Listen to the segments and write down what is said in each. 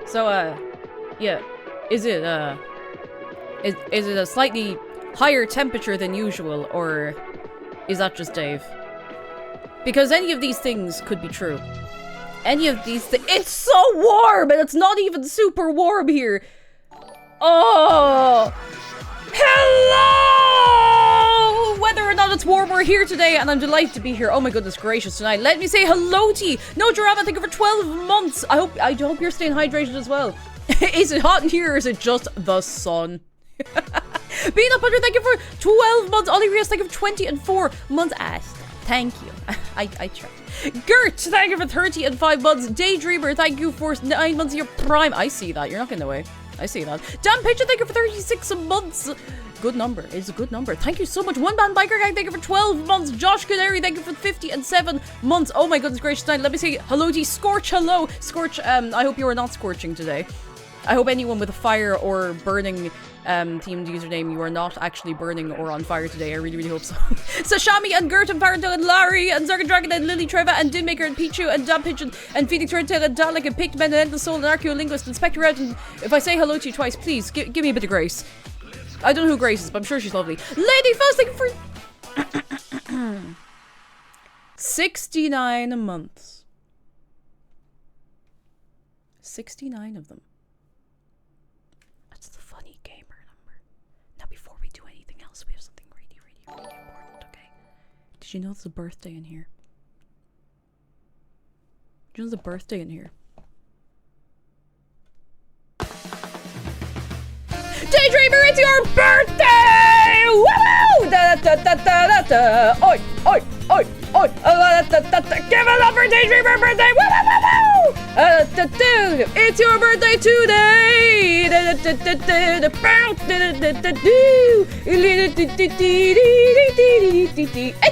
So, yeah. Is it a slightly higher temperature than usual, or is that just Dave? Because any of these things could be true. Any of these things— it's so warm, and it's not even super warm here. Oh! Hello! Whether or not it's warm, we're here today, and I'm delighted to be here. Oh my goodness gracious, tonight. Let me say hello to you. No drama, thank you for 12 months. I hope you're staying hydrated as well. Is it hot in here, or is it just the sun? Peanut Butter, thank you for 12 months. Ollie Rios, thank you for 24 months. Thank you. I tried. Gert, thank you for 30 and 5 months. Daydreamer, thank you for 9 months of your prime. I see that. You're not getting away. I see that. Dan Pigeon, thank you for 36 months. Good number. It's a good number. Thank you so much. One Band Biker Gang, thank you for 12 months. Josh Canary, thank you for 57 months. Oh my goodness gracious. Let me say hello to you. Scorch, hello. Scorch, I hope you are not scorching today. I hope anyone with a fire or burning themed username, you are not actually burning or on fire today. I really, really hope so. Sashami and Gert and Parental and Larry and Zergan Dragon and Lily Treva and Dinmaker and Pichu and Dan Pigeon and Phoenix Redtail and Dalek and Pictman and Endless Soul and Archaeolinguist and Spectre Red. And if I say hello to you twice, please give me a bit of grace. I don't know who Grace is, but I'm sure she's lovely. Lady Fuzz, thank you for 69 months. 69 of them. We have something really, really, really important, okay? Did you know there's a birthday in here? Did you know there's a birthday in here? Daydreamer, it's your birthday! Woo! Da da da da da da! Oi, oi, oi, oi! Give it up for Daydreamer birthday! Woo, woo, woo, woo! It's your birthday today! It's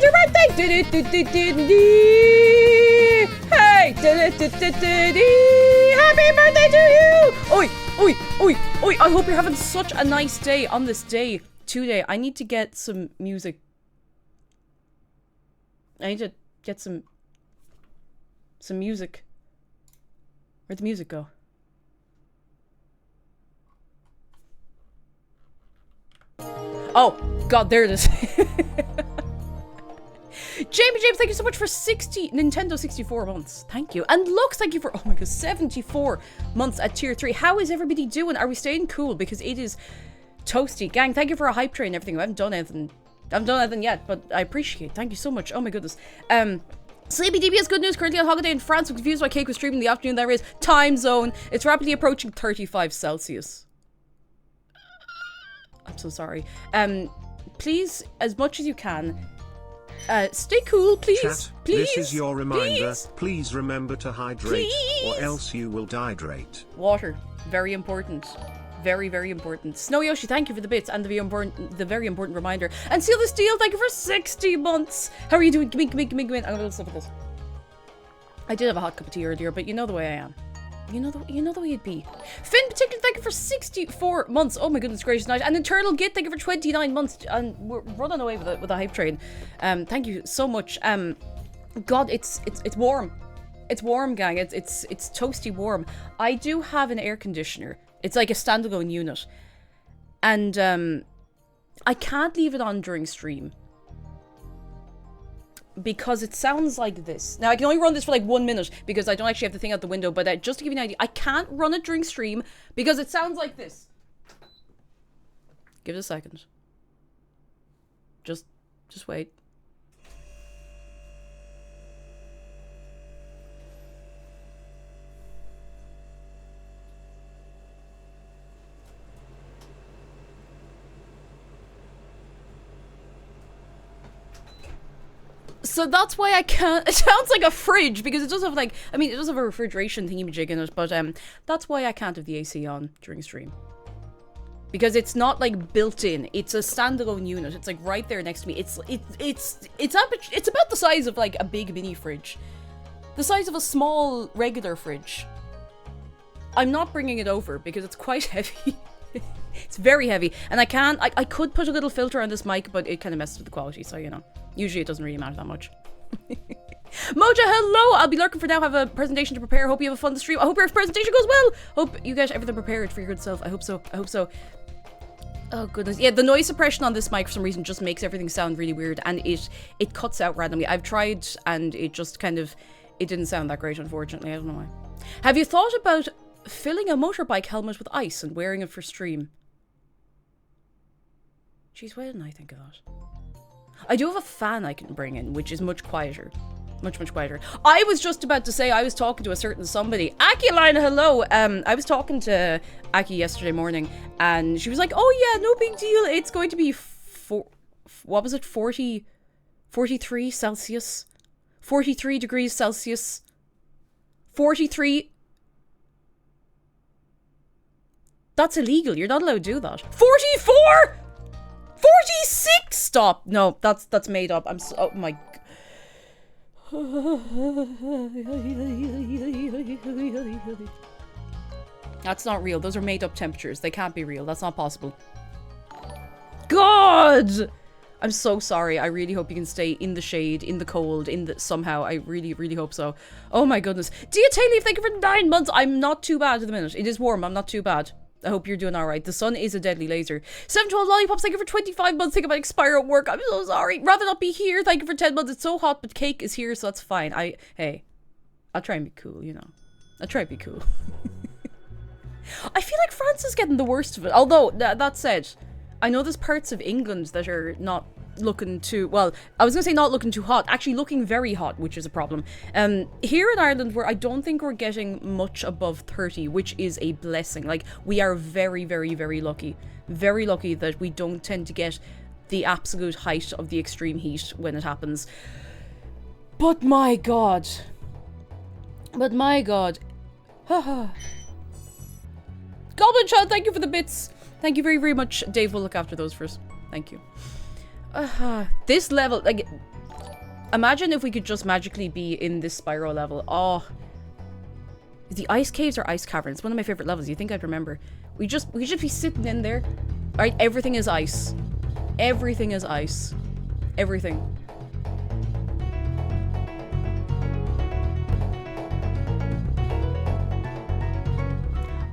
your birthday! Hey! Happy birthday to you! Oi! Oi, oi, oi, I hope you're having such a nice day on this day today. I need to get some music. I need to get some music. Where'd the music go? Oh, God, there it is. James, thank you so much for Nintendo 64 months. Thank you. And Lux, thank you for, oh my god, 74 months at tier 3. How is everybody doing? Are we staying cool? Because it is toasty. Gang, thank you for a hype train and everything. I haven't done anything yet, but I appreciate it. Thank you so much. Oh my goodness. Sleepy DB has good news. Currently on holiday in France. I'm confused why Cake was streaming in the afternoon. There is time zone. It's rapidly approaching 35 Celsius. I'm so sorry. Please, as much as you can, stay cool, please. Chat, please. This is your reminder. Please, please remember to hydrate, or else you will dehydrate. Water, very important. Very, very important. Snow Yoshi, thank you for the bits and the very important reminder. And Seal the Steel, thank you for 60 months. How are you doing? Come in. I'm gonna sip of this. I did have a hot cup of tea earlier, but you know the way I am. You know the way it'd be. Finn, particularly, thank you for 64 months. Oh my goodness gracious, night. And Eternal Git, thank you for 29 months. And we're running away with a hype train. Thank you so much. God, it's warm. It's warm, gang. It's toasty warm. I do have an air conditioner. It's like a standalone unit. And I can't leave it on during stream. Because it sounds like this. Now, I can only run this for like 1 minute because I don't actually have the thing out the window. But just to give you an idea, I can't run it during stream because it sounds like this. Give it a second. Just wait. So that's why I can't— it sounds like a fridge because it does have like— I mean, it does have a refrigeration thingy-majig in it, but that's why I can't have the AC on during stream. Because it's not like built in. It's a standalone unit. It's like right there next to me. It's about the size of like a big mini fridge. The size of a small regular fridge. I'm not bringing it over because it's quite heavy. It's very heavy. And I could put a little filter on this mic, but it kind of messes with the quality, so you know. Usually it doesn't really matter that much. Moja, hello! I'll be lurking for now. Have a presentation to prepare. Hope you have a fun stream. I hope your presentation goes well. Hope you get everything prepared for your good self. I hope so. I hope so. Oh goodness. Yeah, the noise suppression on this mic for some reason just makes everything sound really weird, and it cuts out randomly. I've tried and it just kind of, it didn't sound that great, unfortunately. I don't know why. Have you thought about filling a motorbike helmet with ice and wearing it for stream? Jeez, why didn't I think of that? I do have a fan I can bring in, which is much quieter. Much quieter. I was just about to say I was talking to a certain somebody. Aki Lina, hello. I was talking to Aki yesterday morning, and she was like, "Oh yeah, no big deal. It's going to be what was it? 43 Celsius, 43 degrees Celsius, 43. That's illegal. You're not allowed to do that. 44, 46. Stop. No, that's made up. Oh my. That's not real. Those are made up temperatures. They can't be real. That's not possible. God! I'm so sorry. I really hope you can stay in the shade, in the cold, somehow. I really, really hope so. Oh my goodness. Dia Taylor, thank you for 9 months. I'm not too bad at the minute. It is warm. I'm not too bad. I hope you're doing alright. The sun is a deadly laser. 712 lollipops, thank you for 25 months. Think about expire at work. I'm so sorry. Rather not be here. Thank you for 10 months. It's so hot, but cake is here, so that's fine. Hey, I'll try and be cool, you know. I'll try and be cool. I feel like France is getting the worst of it. Although, that said, I know there's parts of England that are not looking too, well, I was gonna say not looking too hot, actually looking very hot, which is a problem. Here in Ireland, where I don't think we're getting much above 30, which is a blessing. Like, we are very, very, very lucky. Very lucky that we don't tend to get the absolute height of the extreme heat when it happens. But my god. But my god. Goblin Child, thank you for the bits. Thank you very, very much. Dave will look after those first. Thank you. This level, like, imagine if we could just magically be in this spiral level. Oh, the ice caves or ice caverns, one of my favorite levels. You think I'd remember? We just be sitting in there. All right, everything is ice. Everything is ice. Everything.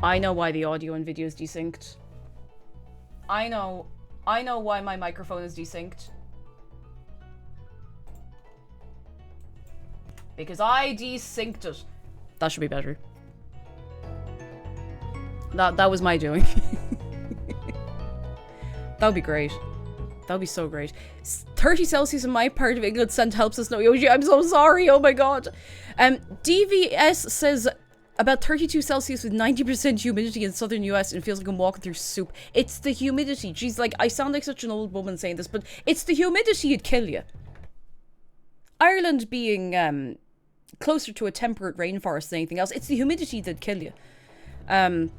I know why the audio and video is desynced. I know why my microphone is desynced. Because I desynced it. That should be better. That was my doing. That would be great. That would be so great. 30 Celsius in my part of England sent helps us know. Yoshi, I'm so sorry. Oh my god. DVS says about 32 Celsius with 90% humidity in southern US, and it feels like I'm walking through soup. It's the humidity. Jeez, like, I sound like such an old woman saying this, but it's the humidity that'd kill you. Ireland being closer to a temperate rainforest than anything else, it's the humidity that'd kill you. I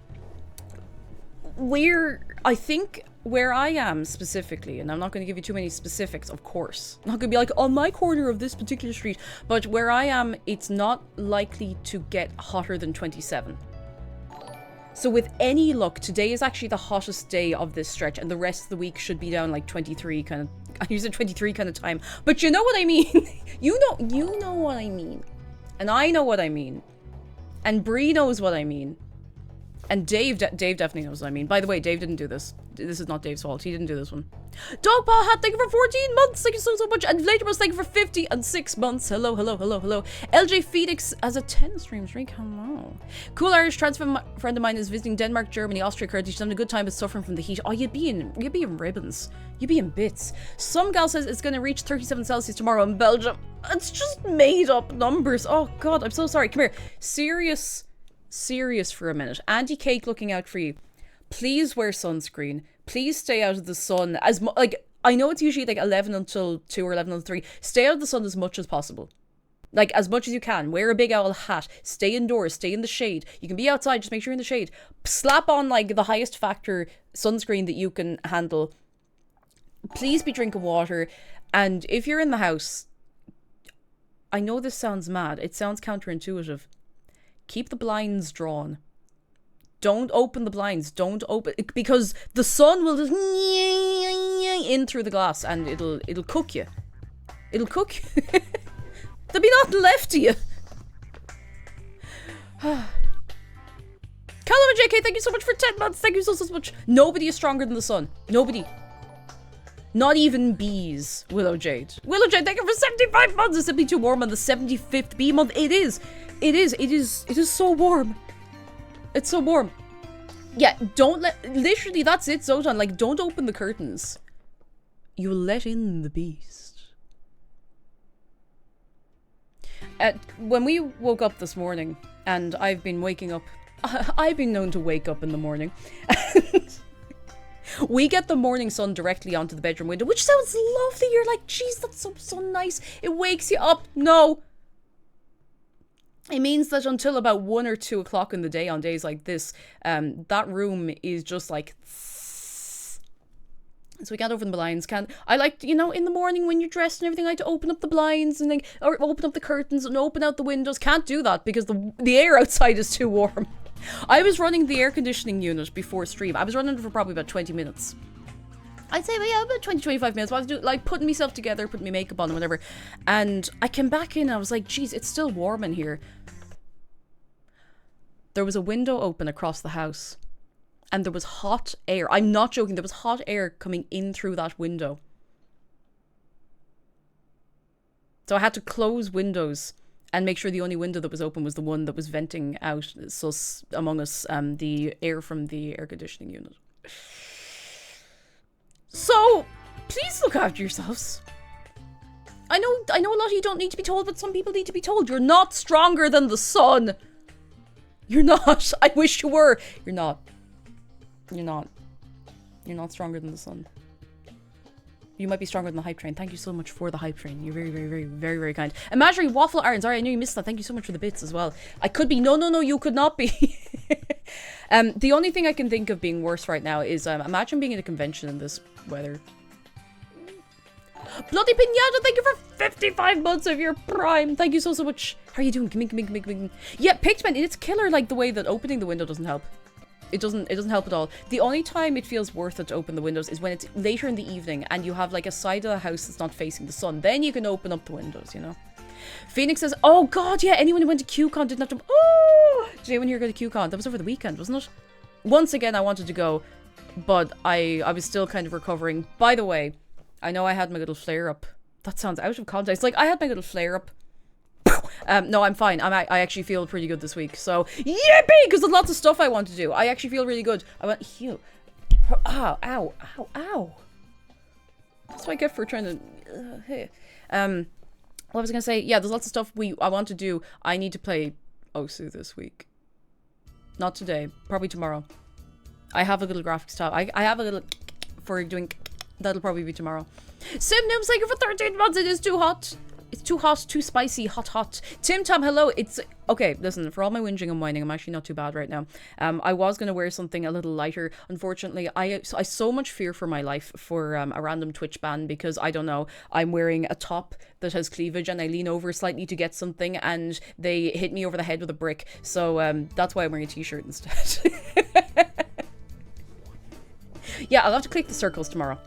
think where I am specifically, and I'm not going to give you too many specifics, of course. I'm not going to be like, on my corner of this particular street, but where I am, it's not likely to get hotter than 27. So with any luck, today is actually the hottest day of this stretch, and the rest of the week should be down like 23 kind of, I use a 23 kind of time, but you know what I mean? you know what I mean. And I know what I mean. And Bree knows what I mean. And Dave definitely knows what I mean. By the way, Dave didn't do this. This is not Dave's fault. He didn't do this one. Dogpaw Hat, thank you for 14 months. Thank you so much. And Latermus, thank you for 50 and 6 months. Hello. LJ Phoenix has a 10 stream streak. Hello. Cool Irish transfer friend of mine is visiting Denmark, Germany, Austria currently. She's having a good time but suffering from the heat. Oh, you'd be in ribbons. You'd be in bits. Some gal says it's going to reach 37 Celsius tomorrow in Belgium. It's just made up numbers. Oh god, I'm so sorry. Come here. Serious for a minute. Andy Cake looking out for you. Please wear sunscreen. Please stay out of the sun like, I know it's usually like 11 until 2 or 11 until 3. Stay out of the sun as much as possible. Like, as much as you can. Wear a big owl hat. Stay indoors. Stay in the shade. You can be outside, just make sure you're in the shade. Slap on, like, the highest factor sunscreen that you can handle. Please be drinking water. And if you're in the house, I know this sounds mad. It sounds counterintuitive. Keep the blinds drawn. Don't open the blinds. Don't open, because the sun will just in through the glass and it'll cook you. It'll cook you. There'll be nothing left to you. Callum and JK, thank you so much for 10 months. Thank you so much. Nobody is stronger than the sun. Nobody. Not even bees. Willow Jade. Willow Jade, thank you for 75 months. It's simply too warm on the 75th bee month. It is. It is so warm. It's so warm. Yeah, don't let... Literally, that's it, Zotan. Like, don't open the curtains. You'll let in the beast. When we woke up this morning, and I've been waking up... I've been known to wake up in the morning. We get the morning sun directly onto the bedroom window, which sounds lovely. You're like, geez, that's so nice. It wakes you up. No. It means that until about 1 or 2 o'clock in the day on days like this, that room is just like... So we can't open the blinds. I like, you know, in the morning when you're dressed and everything, I like to open up the blinds and like, or open up the curtains and open out the windows. Can't do that because the air outside is too warm. I was running the air conditioning unit before stream. I was running it for probably about 20 minutes. I'd say, yeah, about 20-25 minutes. I was doing, like, putting myself together, putting my makeup on and whatever. And I came back in and I was like, geez, it's still warm in here. There was a window open across the house. And there was hot air. I'm not joking. There was hot air coming in through that window. So I had to close windows and make sure the only window that was open was the one that was venting out, so among us, the air from the air conditioning unit. So, please look after yourselves. I know a lot of you don't need to be told, but some people need to be told. You're not stronger than the sun. You're not. I wish you were. You're not. You're not. You're not stronger than the sun. You might be stronger than the hype train. Thank you so much for the hype train. You're very, very, very, very, very kind. Imaginary Waffle Iron. Sorry, I knew you missed that. Thank you so much for the bits as well. I could be. No, you could not be. The only thing I can think of being worse right now is imagine being at a convention in this weather. Bloody Pinata, thank you for 55 months of your prime. Thank you so much. How are you doing? Come in. Yeah, Pigment, it's killer like the way that opening the window doesn't help. It doesn't help at all. The only time it feels worth it to open the windows is when it's later in the evening and you have like a side of the house that's not facing the sun. Then you can open up the windows, you know. Phoenix says, oh god, yeah, anyone who went to QCon didn't have to... Oh! Did anyone here go to QCon? That was over the weekend, wasn't it? Once again, I wanted to go, but I was still kind of recovering. By the way, I know I had my little flare-up. That sounds out of context. Like, I had my little flare-up. No, I'm fine. I actually feel pretty good this week. So, yippee! Because there's lots of stuff I want to do. I actually feel really good. I want heal. Ow. That's what I get for trying to... Hey. What was I going to say? Yeah, there's lots of stuff I want to do. I need to play Osu this week. Not today. Probably tomorrow. I have a little graphics tab. I have a little... For doing... That'll probably be tomorrow. Sim Nooms, thank you for 13 months. It is too hot. It's too hot, too spicy, hot. Tim Tam, hello. It's okay. Listen, for all my whinging and whining, I'm actually not too bad right now. I was gonna wear something a little lighter. Unfortunately, I so much fear for my life for a random Twitch ban because I don't know. I'm wearing a top that has cleavage and I lean over slightly to get something and they hit me over the head with a brick. So that's why I'm wearing a t-shirt instead. Yeah, I'll have to click the circles tomorrow.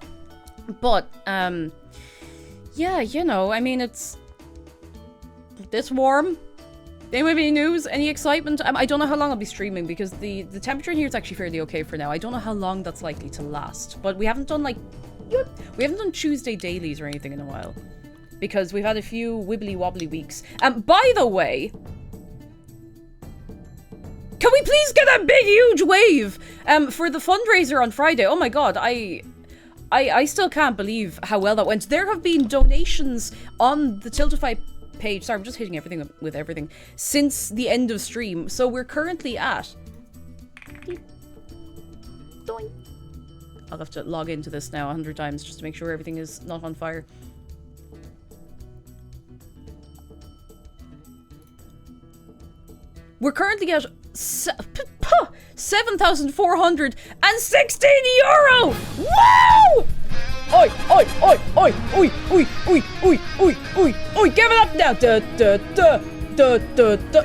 But yeah, you know, I mean, it's this warm. Any news? Any excitement? I don't know how long I'll be streaming because the temperature in here is actually fairly okay for now. I don't know how long that's likely to last. But we haven't done we haven't done Tuesday dailies or anything in a while because we've had a few wibbly wobbly weeks. By the way, can we please get a big huge wave for the fundraiser on Friday? Oh my god, I still can't believe how well that went. There have been donations on the Tiltify page. Sorry, I'm just hitting everything with everything. Since the end of stream. So we're currently at... I'll have to log into this now 100 times just to make sure everything is not on fire. We're currently at 7,416 euro! Woo! Oi! Give it up now!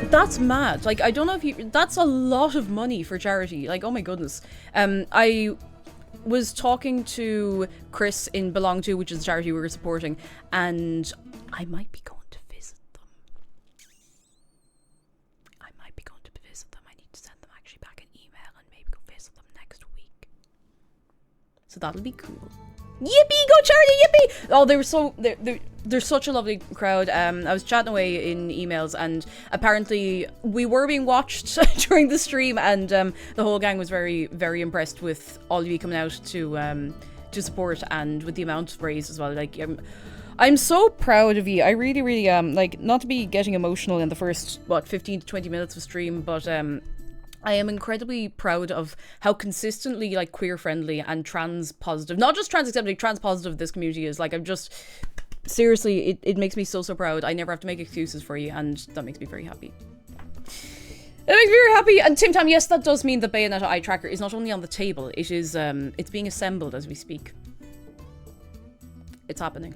That's mad. Like, I don't know if you... That's a lot of money for charity. Like, oh my goodness. I was talking to Chris in Belong To, which is the charity we were supporting, and I might be going to visit them. of them next week. So that'll be cool. Yippee! Go Charlie! Yippee! Oh, they were so... They're such a lovely crowd. I was chatting away in emails, and apparently we were being watched during the stream, and the whole gang was very, very impressed with all of you coming out to support, and with the amount raised as well. Like, I'm so proud of you. I really, really am. Like, not to be getting emotional in the first, what, 15 to 20 minutes of stream, but I am incredibly proud of how consistently, like, queer friendly and trans positive, not just trans accepting, trans positive this community is. Like, I'm just, seriously, it makes me so, so proud. I never have to make excuses for you, and that makes me very happy. It makes me very happy. And Tim Tam, yes, that does mean the Bayonetta eye tracker is not only on the table, it is, it's being assembled as we speak. It's happening.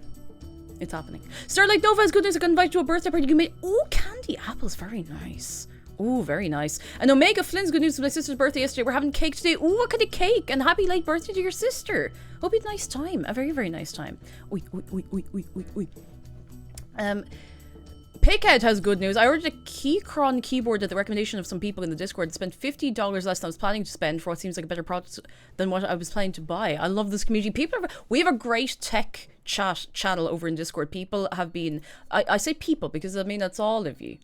It's happening. Starlight Nova has good news. I got invited to a birthday party you made. Ooh, candy apples. Very nice. Ooh, very nice. And Omega Flynn's good news. It's my sister's birthday yesterday. We're having cake today. Ooh, what kind of cake? And happy late birthday to your sister. Hope you had a nice time. A very, very nice time. Oi, oi, oi, oi, oi, oi, oi. Pighead has good news. I ordered a Keychron keyboard at the recommendation of some people in the Discord. Spent $50 less than I was planning to spend for what seems like a better product than what I was planning to buy. I love this community. We have a great tech chat channel over in Discord. People have been... I say people because, I mean, that's all of you.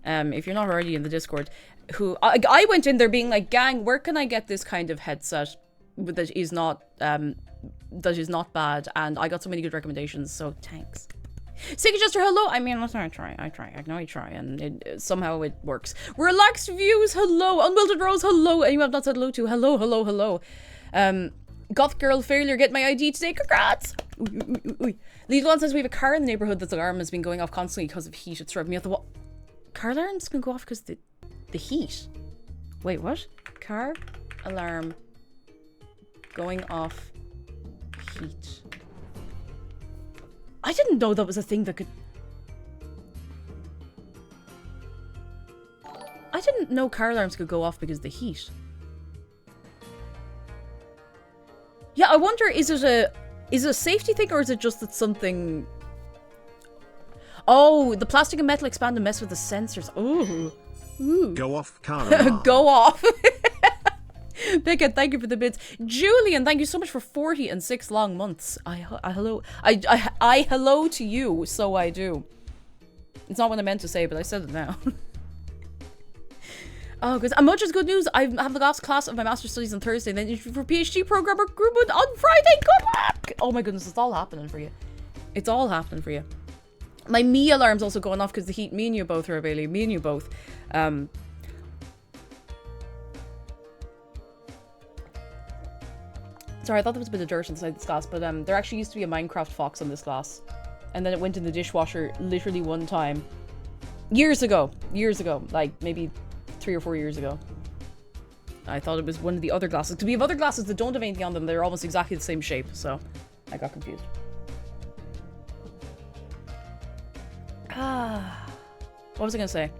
If you're not already in the Discord, who... I went in there being like, gang, where can I get this kind of headset that is not bad? And I got so many good recommendations, so thanks. Sega Jester, hello. I mean, listen, I try. I know I try, and somehow it works. Relaxed Views, hello. Unwilted Rose, hello. Anyone I've not said hello to, hello, hello, hello. Goth Girl Failure, get my ID today. Congrats. Legal One says we have a car in the neighborhood that's alarm has been going off constantly because of heat. It's driving me up the wall. Car alarms can go off because the heat. Wait, what? Car alarm going off heat. I didn't know that was a thing that could... I didn't know car alarms could go off because of the heat. Yeah, I wonder, is it a safety thing, or is it just that something... Oh, the plastic and metal expand and mess with the sensors. Ooh. Ooh. Go off, car alarm. Go off. Pickett, thank you for the bits. Julian, thank you so much for 46 long months. I hello to you, so I do. It's not what I meant to say, but I said it now. Oh, because much is good news. I have the last class of my master's studies on Thursday, and then for PhD programmer group on Friday. Good luck! Oh my goodness, it's all happening for you. It's all happening for you. My me alarm's also going off because the heat. Me and you both, Bailey. Me and you both. Sorry, I thought there was a bit of dirt inside this glass, but there actually used to be a Minecraft fox on this glass. And then it went in the dishwasher literally one time. Years ago. Years ago. Like, maybe 3 or 4 years ago. I thought it was one of the other glasses. Because we have other glasses that don't have anything on them. They're almost exactly the same shape, so I got confused. What was I going to say?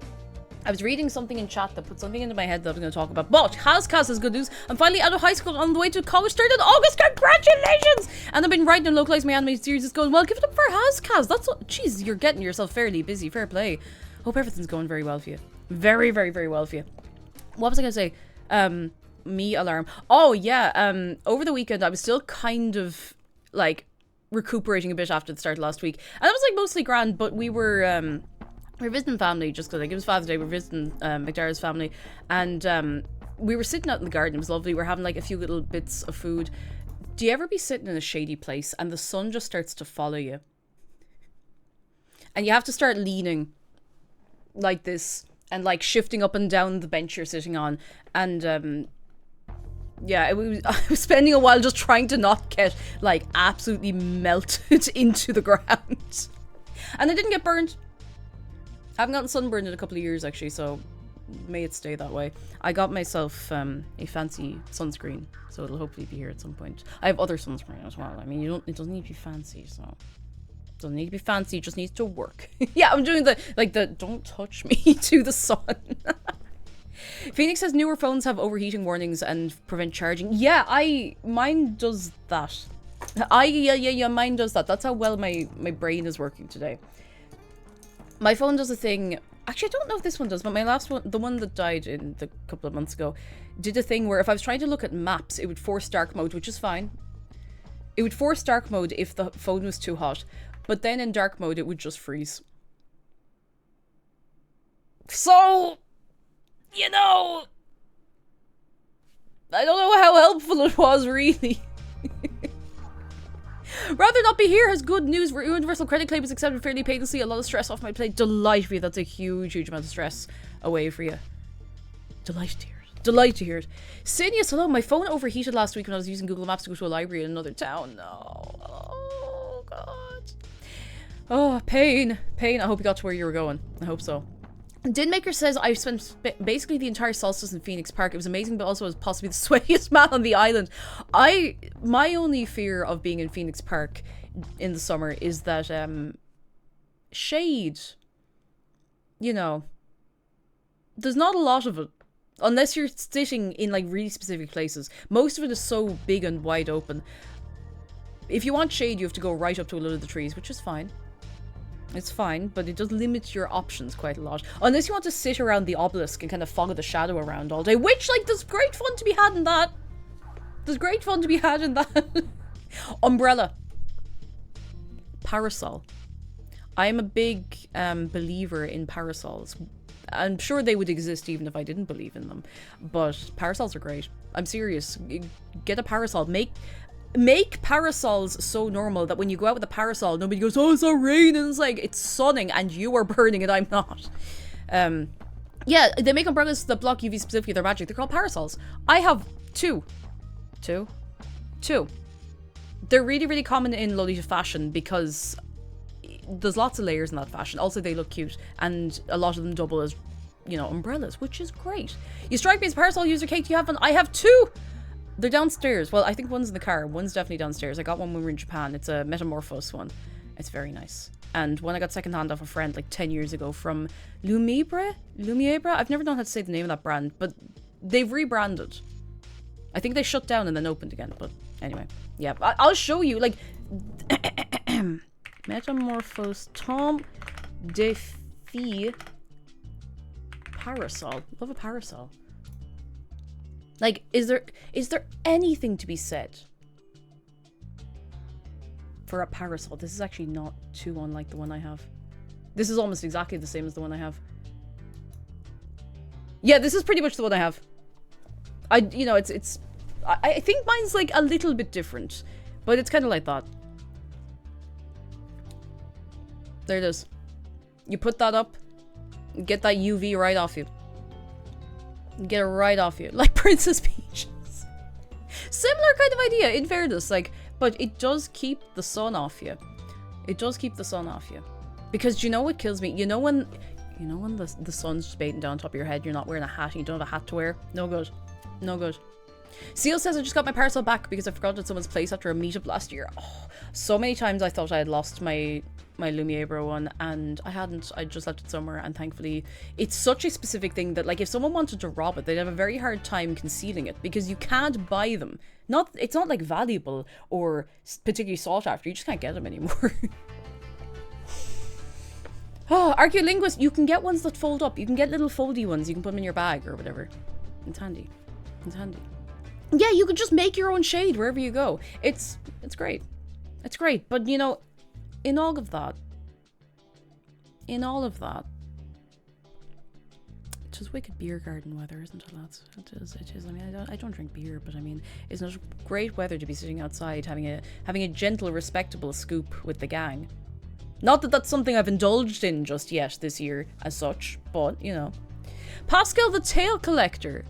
I was reading something in chat that put something into my head that I was going to talk about. But Hazcast has good news. I'm finally out of high school on the way to college start in August. Congratulations! And I've been writing and localizing my animated series. It's going well. Give it up for Hazcast. That's what... Jeez, you're getting yourself fairly busy. Fair play. Hope everything's going very well for you. Very, very, very well for you. What was I going to say? Me alarm. Oh, yeah. Over the weekend, I was still kind of, like, recuperating a bit after the start of last week. And it was, like, mostly grand, but we were visiting family just because, like, it was Father's Day. We were visiting McDara's family, and we were sitting out in the garden. It was lovely. We were having, like, a few little bits of food. Do you ever be sitting in a shady place and the sun just starts to follow you? And you have to start leaning like this and, like, shifting up and down the bench you're sitting on. And, yeah, I was spending a while just trying to not get, like, absolutely melted into the ground. And I didn't get burned. I haven't gotten sunburned in a couple of years, actually, so may it stay that way. I got myself a fancy sunscreen, so it'll hopefully be here at some point. I have other sunscreen as well. I mean, it doesn't need to be fancy, so... It doesn't need to be fancy, it just needs to work. Yeah, I'm doing the don't touch me to the sun. Phoenix says newer phones have overheating warnings and prevent charging. Yeah, mine does that. Yeah, mine does that. That's how well my brain is working today. My phone does a thing, Actually, I don't know if this one does, but my last one, the one that died in the couple of months ago, did a thing where if I was trying to look at maps, it would force dark mode, which is fine. It would force dark mode if the phone was too hot, but then in dark mode, it would just freeze. So, you know, I don't know how helpful it was, really. Rather not be here has good news. Universal credit claim was accepted fairly painlessly. A lot of stress off my plate. Delight for you. That's a huge, huge amount of stress away for you. Delight to hear it. Delight to hear it. Sinius, hello. My phone overheated last week when I was using Google Maps to go to a library in another town. No. Oh, God. Oh, pain. Pain. I hope you got to where you were going. I hope so. Dinmaker says, I spent basically the entire solstice in Phoenix Park. It was amazing, but also was possibly the sweatiest man on the island. My only fear of being in Phoenix Park in the summer is that, shade, you know, there's not a lot of it. Unless you're sitting in, like, really specific places. Most of it is so big and wide open. If you want shade, you have to go right up to a lot of the trees, which is fine. It's fine, but it does limit your options quite a lot. Unless you want to sit around the obelisk and kind of fog the shadow around all day, which, like, there's great fun to be had in that. There's great fun to be had in that. Umbrella. Parasol. I am a big believer in parasols. I'm sure they would exist even if I didn't believe in them. But parasols are great. I'm serious. Get a parasol. Make parasols so normal that when you go out with a parasol, nobody goes, oh, it's not raining. It's like, it's sunning and you are burning and I'm not. Yeah, they make umbrellas that block UV specifically. They're magic. They're called parasols. I have two. Two. They're really, really common in Lolita fashion because there's lots of layers in that fashion. Also, they look cute and a lot of them double as, you know, umbrellas, which is great. You strike me as a parasol user, Kate. Do you have one? I have two. They're downstairs. Well, I think one's in the car. One's definitely downstairs. I got one when we were in Japan. It's a Metamorphose one. It's very nice. And one I got secondhand off a friend like 10 years ago from Lumiere? I've never known how to say the name of that brand, but they've rebranded. I think they shut down and then opened again, but anyway. Yeah, I'll show you. Like, Metamorphose Tom Defi Parasol. Love a parasol. Like, is there anything to be said for a parasol? This is actually not too unlike the one I have. This is almost exactly the same as the one I have. Yeah, this is pretty much the one I have. I think mine's like a little bit different, but it's kind of like that. There it is. You put that up, get that UV right off you. Get it right off you. Like Princess Peaches. Similar kind of idea, in fairness, like, but it does keep the sun off you. It does keep the sun off you. Because do you know what kills me? You know when the sun's just beating down on top of your head, you're not wearing a hat and you don't have a hat to wear? No good. No good. Seal says, I just got my parasol back because I forgot it at someone's place after a meetup last year. Oh, so many times I thought I had lost my Lumiere one, and I hadn't. I just left it somewhere, and thankfully it's such a specific thing that, like, if someone wanted to rob it, they'd have a very hard time concealing it because you can't buy them. It's not like valuable or particularly sought after. You just can't get them anymore. Oh, Archaeolinguist, you can get ones that fold up. You can get little foldy ones. You can put them in your bag or whatever. It's handy. It's handy. Yeah, you could just make your own shade wherever you go. It's great. It's great. But, you know, in all of that, it's just wicked beer garden weather, isn't it, lads? It is. I mean, I don't drink beer, but I mean, isn't it great weather to be sitting outside having a gentle, respectable scoop with the gang? Not that that's something I've indulged in just yet this year as such, but, you know. Pascal the Tail Collector.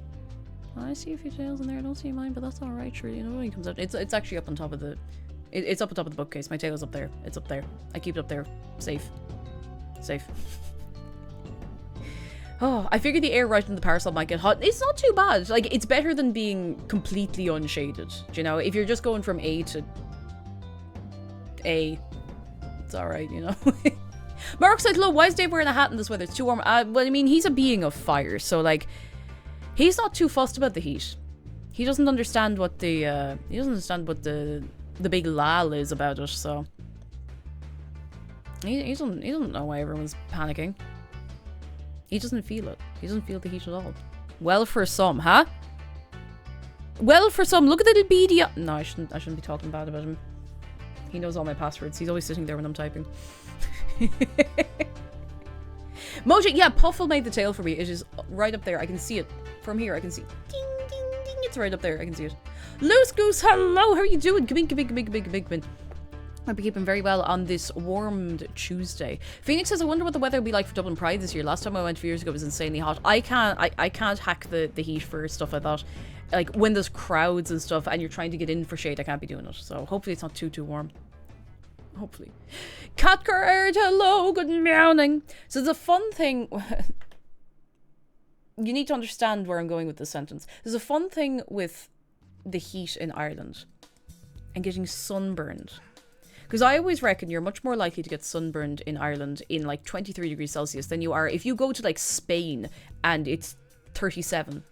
Well, I see a few tails in there. I don't see mine, but that's all right. Sure, you know when he comes out. It's actually up on top of the. It's up on top of the bookcase. My tail is up there. It's up there. I keep it up there. Safe. Safe. Oh, I figured the air right in the parasol might get hot. It's not too bad. Like, it's better than being completely unshaded. Do you know? If you're just going from A to A, it's alright, you know? Mark said, hello, why is Dave wearing a hat in this weather? It's too warm. Well, I mean, he's a being of fire, so, like, he's not too fussed about the heat. He doesn't understand what the big lal is about it, so. He doesn't know why everyone's panicking. He doesn't feel it. He doesn't feel the heat at all. Well, for some, huh? Well, for some. Look at the little beady. No, I shouldn't be talking bad about him. He knows all my passwords. He's always sitting there when I'm typing. Moji, yeah, Puffle made the tail for me. It is right up there. I can see it. From here, I can see. Ding, ding, ding. It's right up there. I can see it. Loose Goose, hello. How are you doing? Come in, come in, come in, come in, come in, come in. I've been keeping very well on this warmed Tuesday. Phoenix says, I wonder what the weather will be like for Dublin Pride this year. Last time I went a few years ago, it was insanely hot. I can't hack the heat for stuff like that. Like, when there's crowds and stuff and you're trying to get in for shade, I can't be doing it. So, hopefully it's not too warm. Hopefully. Catgird, hello, good morning. So, the fun thing... you need to understand where I'm going with this sentence. There's a fun thing with the heat in Ireland and getting sunburned. Because I always reckon you're much more likely to get sunburned in Ireland in like 23 degrees Celsius than you are if you go to like Spain and it's 37.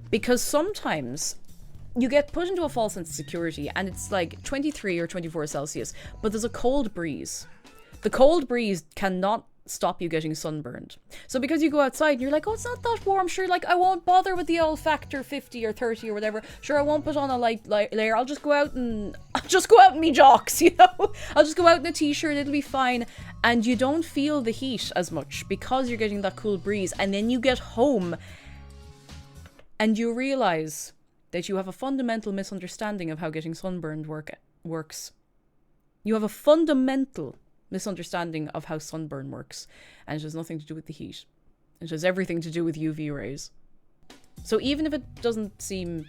Because sometimes you get put into a false sense of security and it's like 23 or 24 Celsius, but there's a cold breeze. The cold breeze cannot stop you getting sunburned. So because you go outside and you're like, oh, it's not that warm, sure, like I won't bother with the old factor 50 or 30 or whatever, sure, I won't put on a light layer, I'll just go out in me jocks, you know, I'll just go out in a t-shirt, it'll be fine. And you don't feel the heat as much because you're getting that cool breeze. And then you get home and you realize that you have a fundamental misunderstanding of how getting sunburned works. You have a fundamental misunderstanding of how sunburn works, and it has nothing to do with the heat. It has everything to do with UV rays. So even if it doesn't seem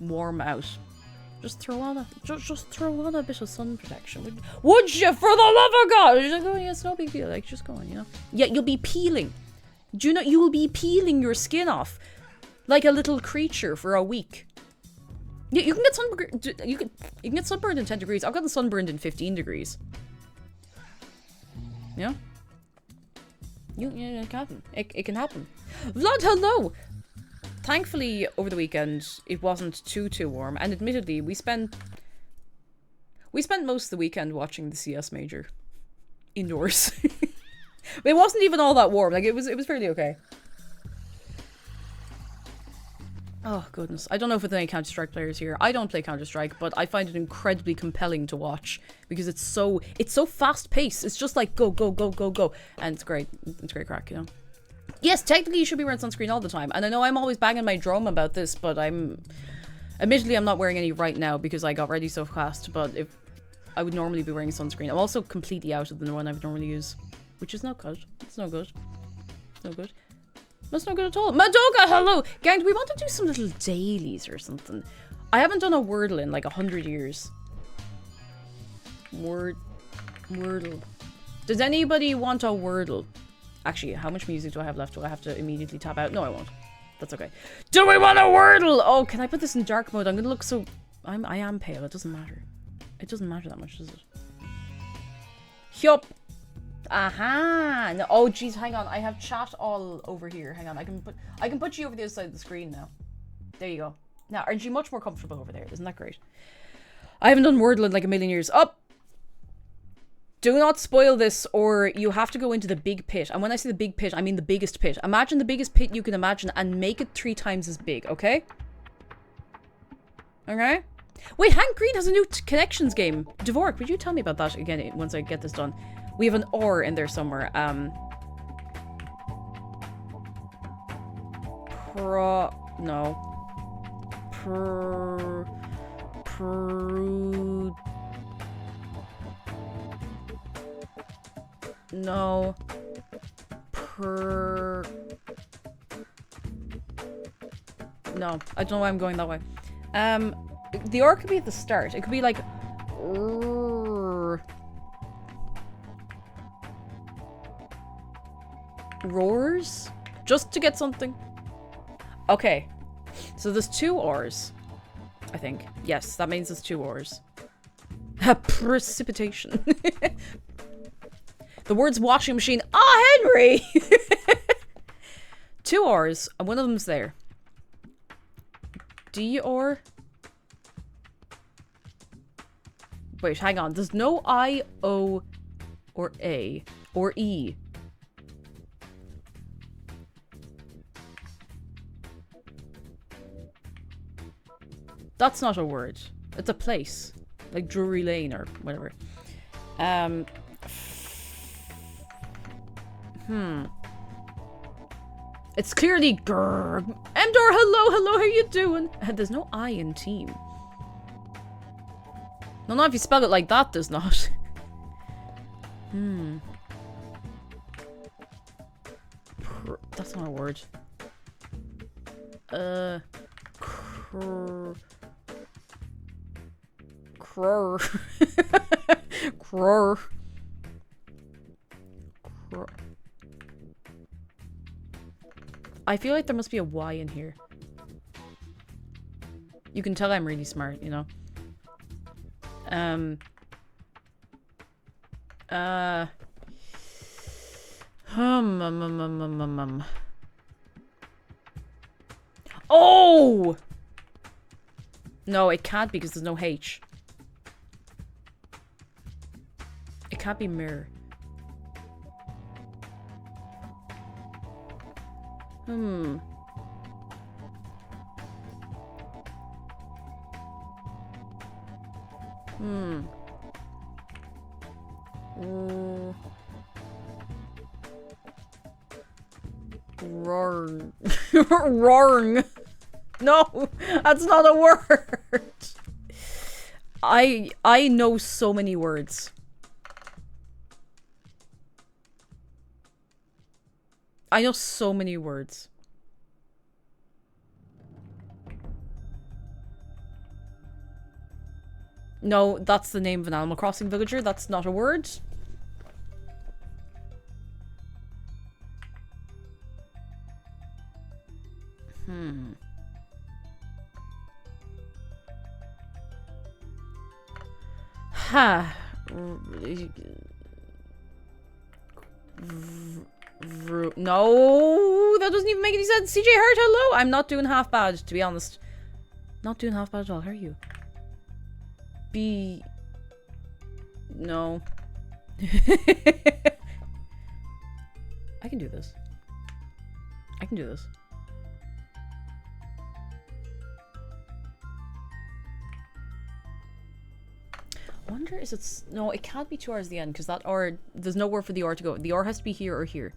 warm out, just throw on a bit of sun protection. Would you, for the love of God? You're like, oh yeah, it's no big deal. Like, just go on, you know. Yeah, you'll be peeling. Do you know you will be peeling your skin off like a little creature for a week. Yeah, you can get sunburned. You can get sunburned in 10 degrees. I've gotten sunburned in 15 degrees. Yeah? It can happen. It can happen. Vlad, hello! Thankfully, over the weekend, it wasn't too warm. And admittedly, we spent most of the weekend watching the CS Major. Indoors. It wasn't even all that warm. Like, it was fairly okay. Oh, goodness. I don't know if it's any Counter-Strike players here. I don't play Counter-Strike, but I find it incredibly compelling to watch because it's so fast-paced. It's just like go, go, go, go, go. And it's great. It's great crack, you know? Yes, technically you should be wearing sunscreen all the time. And I know I'm always banging my drum about this, but admittedly, I'm not wearing any right now because I got ready so fast. But if I would normally be wearing sunscreen. I'm also completely out of the one I would normally use, which is not good. It's no good. It's no good. That's not good at all. Madoka, hello! Gang, do we want to do some little dailies or something? I haven't done a Wordle in like 100 years. Wordle. Does anybody want a Wordle? Actually, how much music do I have left? Do I have to immediately tap out? No, I won't. That's okay. Do we want a Wordle? Oh, can I put this in dark mode? I'm gonna look so... I am pale. It doesn't matter. It doesn't matter that much, does it? Yup. Aha! No, oh jeez, hang on. I have chat all over here. Hang on. I can put you over the other side of the screen now. There you go. Now, aren't you much more comfortable over there? Isn't that great? I haven't done Wordle in like a million years. Up! Do not spoil this or you have to go into the big pit. And when I say the big pit, I mean the biggest pit. Imagine the biggest pit you can imagine and make it 3 times as big, okay? Okay? Wait, Hank Green has a new Connections game. Dvorak, would you tell me about that again once I get this done? We have an or in there somewhere. No, I don't know why I'm going that way. The or could be at the start. It could be like roars just to get something. Okay, so there's 2 ors, I think. Yes, that means there's 2 ors. Precipitation. The words washing machine. Ah, Henry. 2 ors and one of them's there. D or wait, hang on, there's no I, O or A or E. That's not a word. It's a place. Like Drury Lane or whatever. It's clearly grrr. Emdor, hello, how you doing? There's no I in team. No, not if you spell it like that, there's not. That's not a word. Crur. Crur. I feel like there must be a Y in here. You can tell I'm really smart, you know? Oh! No, it can't because there's no H. It can't be mirror. Roarn. Roarn. No, that's not a word. I know so many words. I know so many words. No, that's the name of an Animal Crossing villager. That's not a word. Ha. No, that doesn't even make any sense. CJ Hart, hello. I'm not doing half bad, to be honest. Not doing half bad at all. How are you? No. I can do this. I can do this. I wonder is it's no, it can't be 2 R's at the end because that R, there's nowhere for the R to go. The R has to be here or here.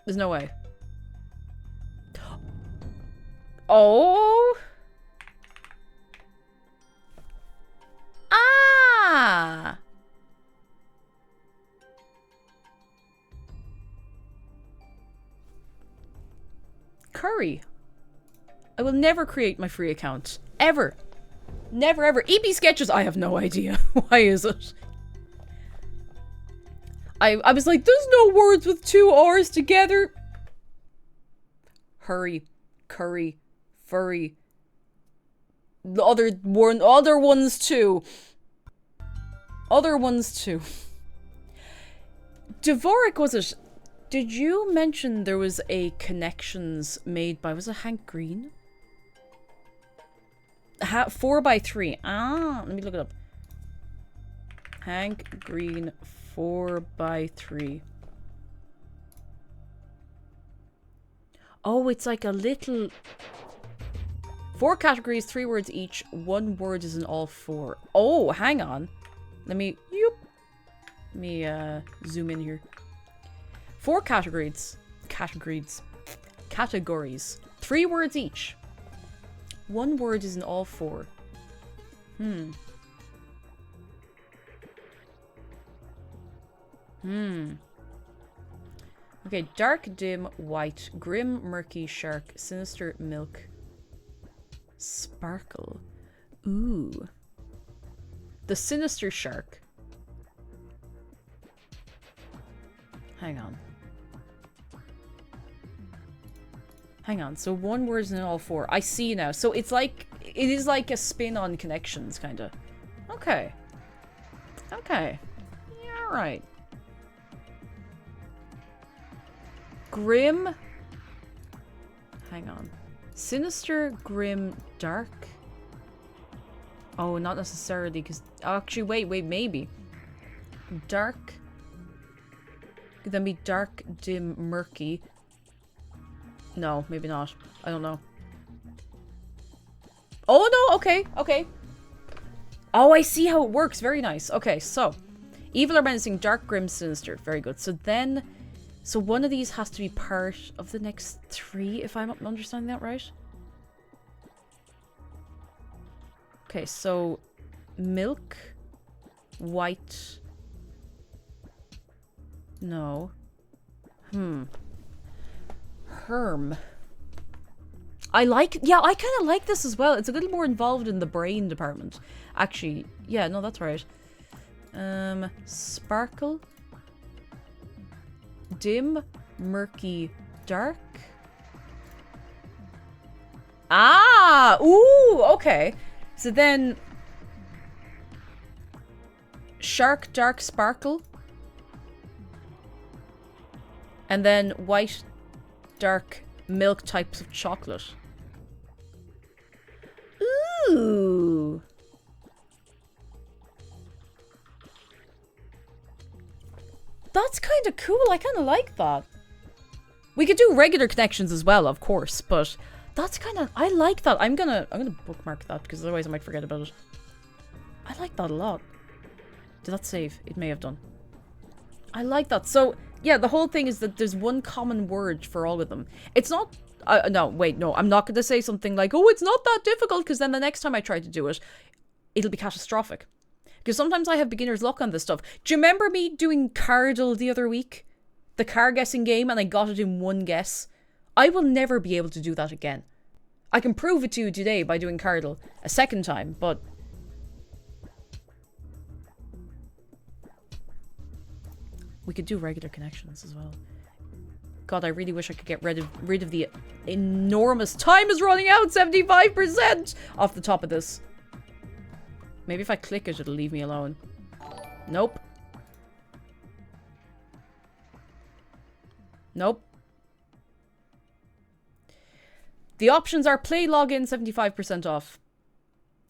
There's no way. Oh. Ah. Curry. I will never create my free account. Ever. Never ever. EP sketches, I have no idea. Why is it? I was like, there's no words with 2 R's together. Hurry. Curry. Furry. The other ones too. Other ones too. Dvorak, was it? Did you mention there was a connections made by, was it Hank Green? 4x3. Ah, let me look it up. Hank Green 4x3. Oh, it's like a little... 4 categories, 3 words each. 1 word is in all 4. Oh, hang on. Let me... Let me zoom in here. 4 categories. Categories. 3 words each. 1 word is in all 4. Okay, dark, dim, white, grim, murky, shark, sinister, milk, sparkle. Ooh. The sinister shark. Hang on. Hang on, so 1 word is in all 4. I see now. So it's like, it is like a spin on connections, kind of. Okay. Okay. Yeah, alright. Grim. Hang on. Sinister, grim, dark. Oh, not necessarily, because... Actually, wait, maybe. Dark. Could then be dark, dim, murky. No, maybe not. I don't know. Oh, no. Okay. Okay. Oh, I see how it works. Very nice. Okay, so. Evil or menacing, dark, grim, sinister. Very good. So then... So one of these has to be part of the next 3, if I'm understanding that right. Okay, so... Milk. White. No. Herm. I like... Yeah, I kind of like this as well. It's a little more involved in the brain department. Actually, yeah, no, that's right. Sparkle. Dim. Murky. Dark. Ah! Ooh, okay. So then... Shark, dark, sparkle. And then white, dark, milk types of chocolate. Ooh. That's kind of cool. I kind of like that. We could do regular connections as well, of course, but that's kind of... I like that. I'm gonna bookmark that because otherwise I might forget about it. I like that a lot. Did that save? It may have done. I like that. So, yeah, the whole thing is that there's one common word for all of them. It's not... no, wait, no. I'm not going to say something like, oh, it's not that difficult, because then the next time I try to do it, it'll be catastrophic. Because sometimes I have beginner's luck on this stuff. Do you remember me doing Cardle the other week? The car guessing game, and I got it in one guess? I will never be able to do that again. I can prove it to you today by doing Cardle a second time, but... We could do regular connections as well. God, I really wish I could get rid of the enormous... Time is running out! 75% off the top of this. Maybe if I click it, it'll leave me alone. Nope. Nope. The options are play login 75% off.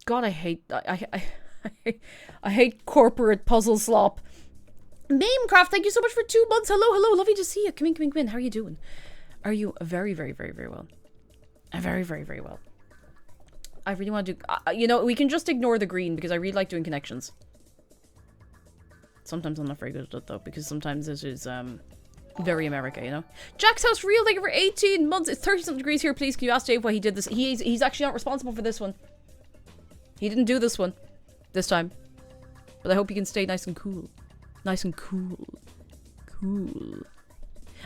God, I hate... I hate corporate puzzle slop. Memecraft, thank you so much for 2 months. Hello, hello, lovely to see you. Come in, come in, come in. How are you doing? Are you very, very, very, very well? Very, very, very well. I really want to do... you know, we can just ignore the green because I really like doing connections. Sometimes I'm not very good at it though, because sometimes it is very America, you know? Jack's House Real, thank you for 18 months. It's 30-something degrees here. Please, can you ask Dave why he did this? He's actually not responsible for this one. He didn't do this one. This time. But I hope you can stay nice and cool. Nice and cool. Cool.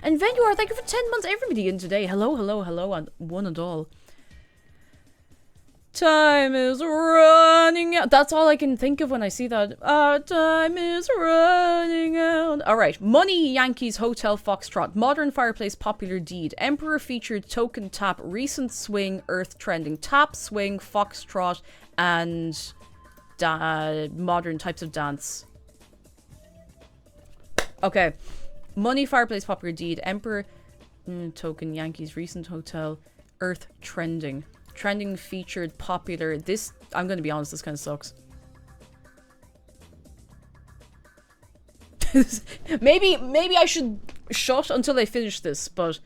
And Venuar, thank you for 10 months. Everybody in today. Hello, hello, hello, and one and all. Time is running out. That's all I can think of when I see that. Time is running out. Alright. Money, Yankees, Hotel, Foxtrot. Modern Fireplace, Popular Deed. Emperor featured, Token Tap, Recent Swing, Earth Trending. Tap, Swing, Foxtrot, and modern types of dance. Okay. Money, Fireplace, Popular Deed. Emperor, Token, Yankees, Recent Hotel, Earth Trending. Trending, featured, popular. This, I'm going to be honest, this kind of sucks. maybe I should shut until I finish this, but...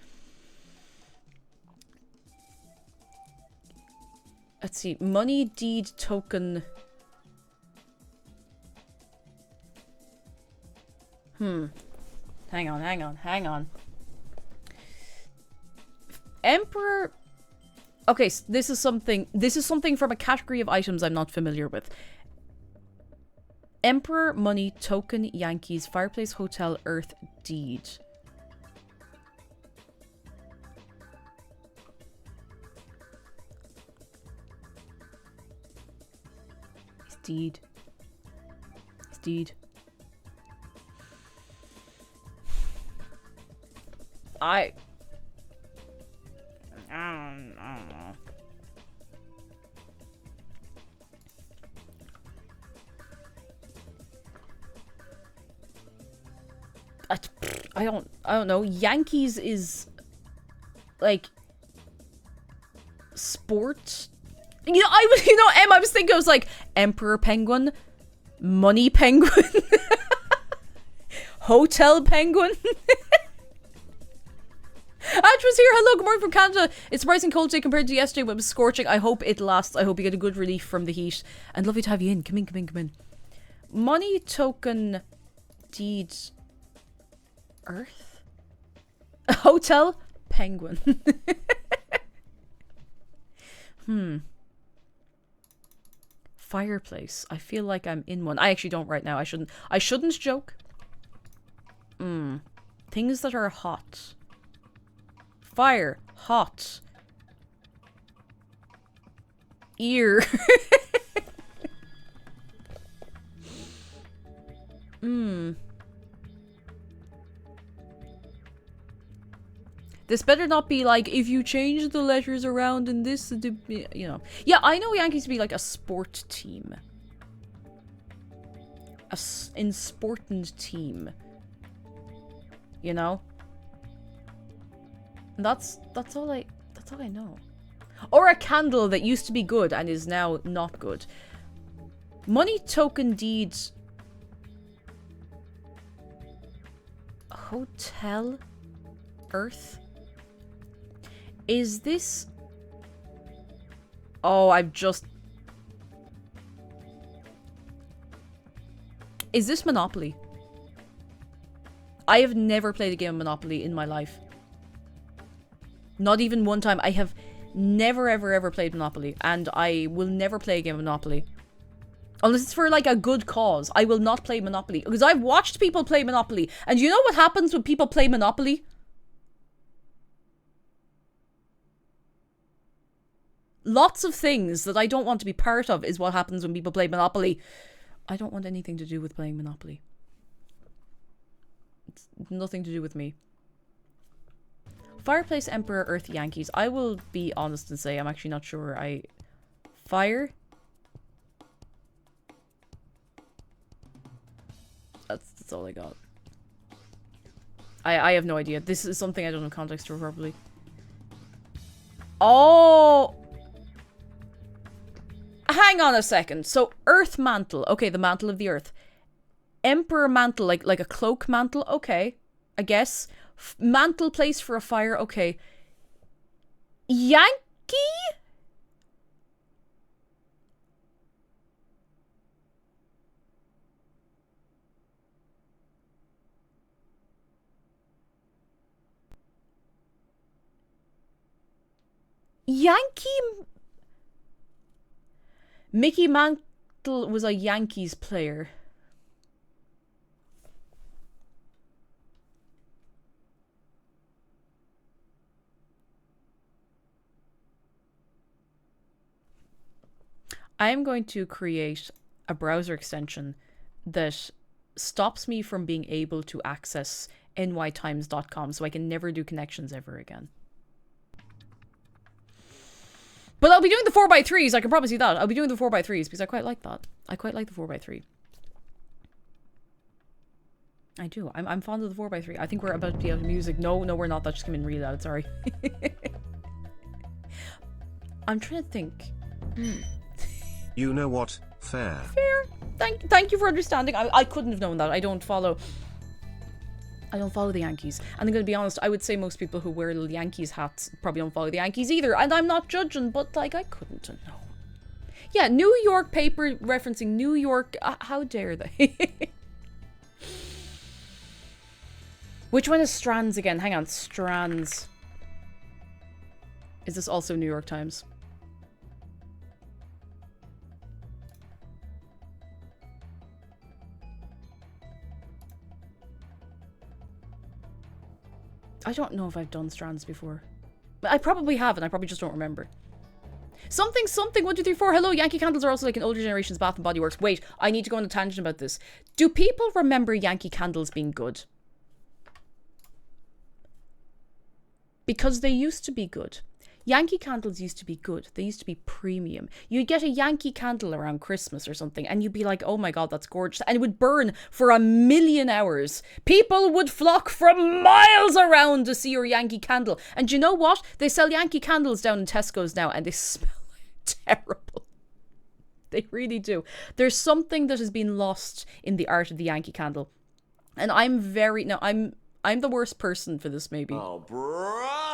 Let's see. Money, deed, token... Hang on. Emperor... Okay, so this is something from a category of items I'm not familiar with. Emperor, money, token, Yankees, fireplace, hotel, earth, deed. It's deed. It's deed. I don't know. I don't know. Yankees is like sport. Em, I was thinking, I was like Emperor Penguin, Money Penguin, Hotel Penguin. Ash was here. Hello, good morning from Canada. It's surprising cold today compared to yesterday when it was scorching. I hope it lasts. I hope you get a good relief from the heat. And lovely to have you in. Come in, come in, come in. Money token deeds Earth? Hotel Penguin. Fireplace. I feel like I'm in one. I actually don't right now. I shouldn't joke. Things that are hot. Fire. Hot. Ear. This better not be like, if you change the letters around in this, you know. Yeah, I know Yankees to be like a sport team. In sportant team. You know? And that's all I know. Or a candle that used to be good and is now not good. Money token deeds. Hotel Earth. Is this... Oh, I've just... Is this Monopoly? I have never played a game of Monopoly in my life. Not even one time. I have never, ever, ever played Monopoly. And I will never play a game of Monopoly. Unless it's for, like, a good cause. I will not play Monopoly. Because I've watched people play Monopoly. And you know what happens when people play Monopoly? Lots of things that I don't want to be part of is what happens when people play Monopoly. I don't want anything to do with playing Monopoly. It's nothing to do with me. Fireplace, Emperor, Earth, Yankees. I will be honest and say I'm actually not sure. Fire? That's all I got. I have no idea. This is something I don't have context for properly. Oh! Hang on a second. So, Earth Mantle. Okay, the mantle of the Earth. Emperor Mantle, like a cloak mantle. Okay, I guess. Mantle place for a fire. Okay. Yankee? Yankee? Mickey Mantle was a Yankees player. I am going to create a browser extension that stops me from being able to access nytimes.com so I can never do connections ever again. But I'll be doing the 4x3s, I can promise you that. I'll be doing the 4x3s because I quite like that. I quite like the 4x3. I do. I'm fond of the 4x3. I think we're about to be out of music. No, we're not. That just came in really loud. Sorry. I'm trying to think. You know what? Fair. Fair. Thank you for understanding. I couldn't have known that. I don't follow the Yankees. And I'm going to be honest, I would say most people who wear little Yankees hats probably don't follow the Yankees either. And I'm not judging, but like, I couldn't have known. Yeah, New York paper referencing New York. How dare they? Which one is Strands again? Hang on, Strands. Is this also New York Times? I don't know if I've done Strands before. But I probably have, and I probably just don't remember. Something, 1, 2, 3, 4. Hello, Yankee candles are also like an older generation's Bath and Body Works. Wait, I need to go on a tangent about this. Do people remember Yankee candles being good? Because they used to be good. Yankee candles used to be good. They used to be premium. You'd get a Yankee candle around Christmas or something and you'd be like, oh my god, that's gorgeous. And it would burn for 1,000,000 hours. People would flock from miles around to see your Yankee candle. And you know what? They sell Yankee candles down in Tesco's now and they smell terrible. They really do. There's something that has been lost in the art of the Yankee candle. And I'm the worst person for this maybe. Oh, brother!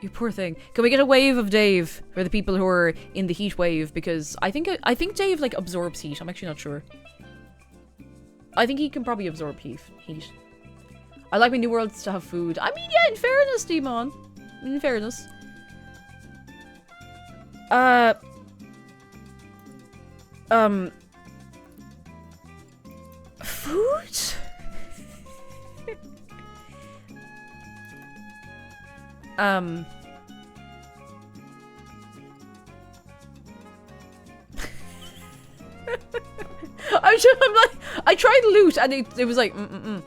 You poor thing. Can we get a wave of Dave for the people who are in the heat wave? Because I think Dave like absorbs heat. I'm actually not sure. I think he can probably absorb heat. I like my new worlds to have food. I mean, yeah, in fairness, Demon. In fairness. Food? I'm like, I tried loot and it was like, Tom,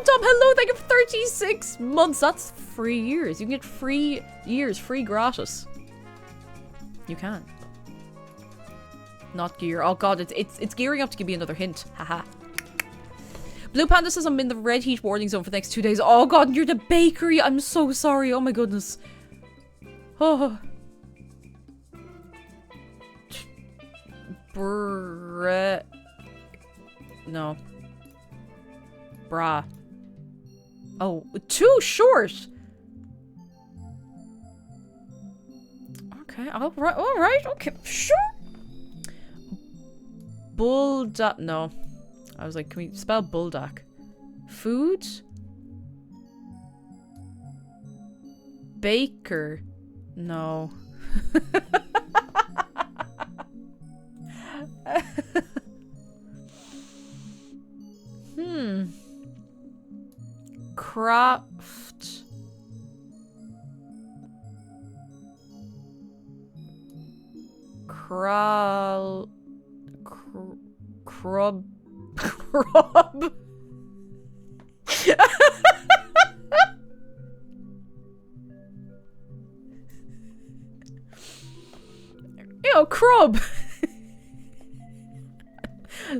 hello, thank you for 36 months. That's 3 years. You can get 3 years, free gratis. You can. Not gear. Oh god, it's gearing up to give me another hint. Haha. Blue Panda says I'm in the red heat warning zone for the next 2 days. Oh god, you're the bakery. I'm so sorry. Oh my goodness. Oh. No. Bra. Oh, too short. Okay, alright, okay, sure. Bulldog. No. I was like, can we spell bulldog? Food? Baker. No. Craft. Crab. Crub. Ew, crub.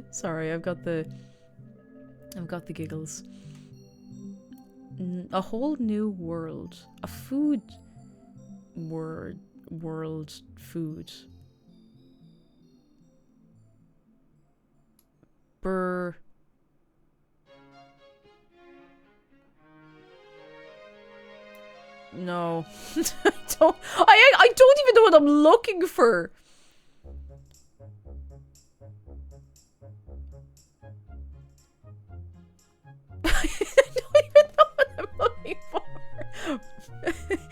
Sorry, I've got the giggles. A whole new world. A food world food. No. I don't even know what I'm looking for. I don't even know what I'm looking for.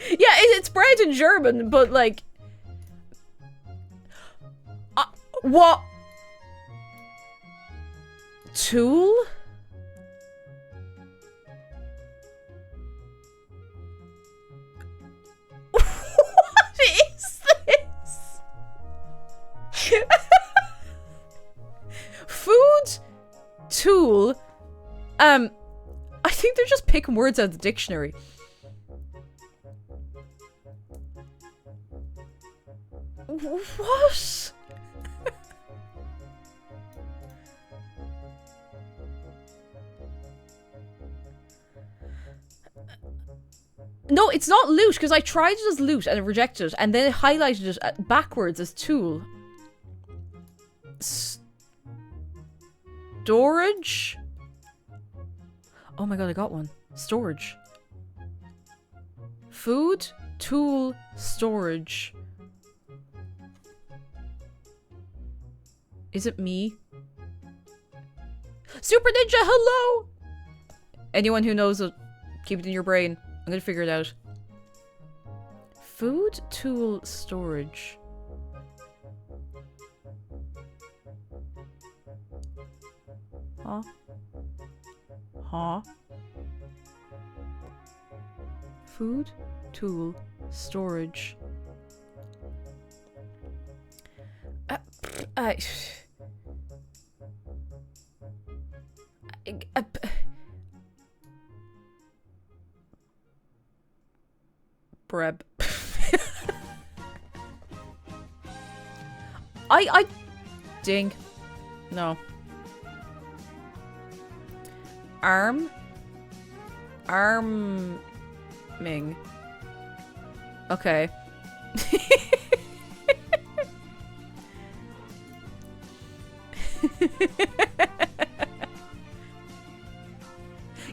Yeah, it's bread in German, but like... what? Tool? What is this? Food? Tool? I think they're just picking words out of the dictionary. What? No, it's not loot, because I tried it as loot and it rejected it, and then it highlighted it backwards as tool. Storage? Oh my god, I got one. Storage. Food, tool, storage. Is it me? Super Ninja, hello! Anyone who knows it, keep it in your brain. I'm gonna figure it out. Food, tool, storage. Huh? Huh? Food, tool, storage. Breb. Ding. No. Arming. Okay.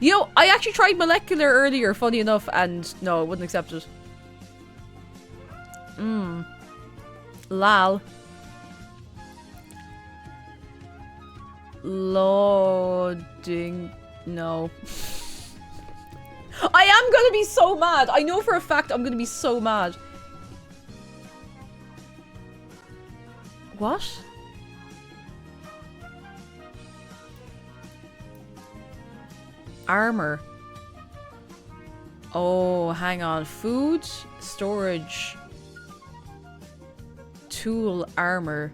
You know, I actually tried molecular earlier, funny enough, and no, it wouldn't accept it. Lal. Loading. No. I am gonna be so mad. I know for a fact I'm gonna be so mad. What? Armor. Oh, hang on. Food, storage, tool, armor.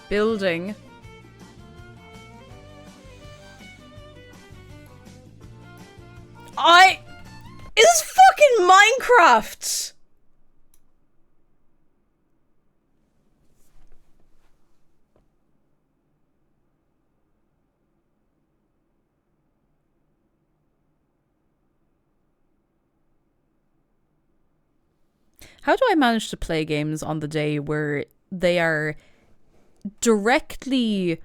Building. Is this fucking Minecraft? How do I manage to play games on the day where they are directly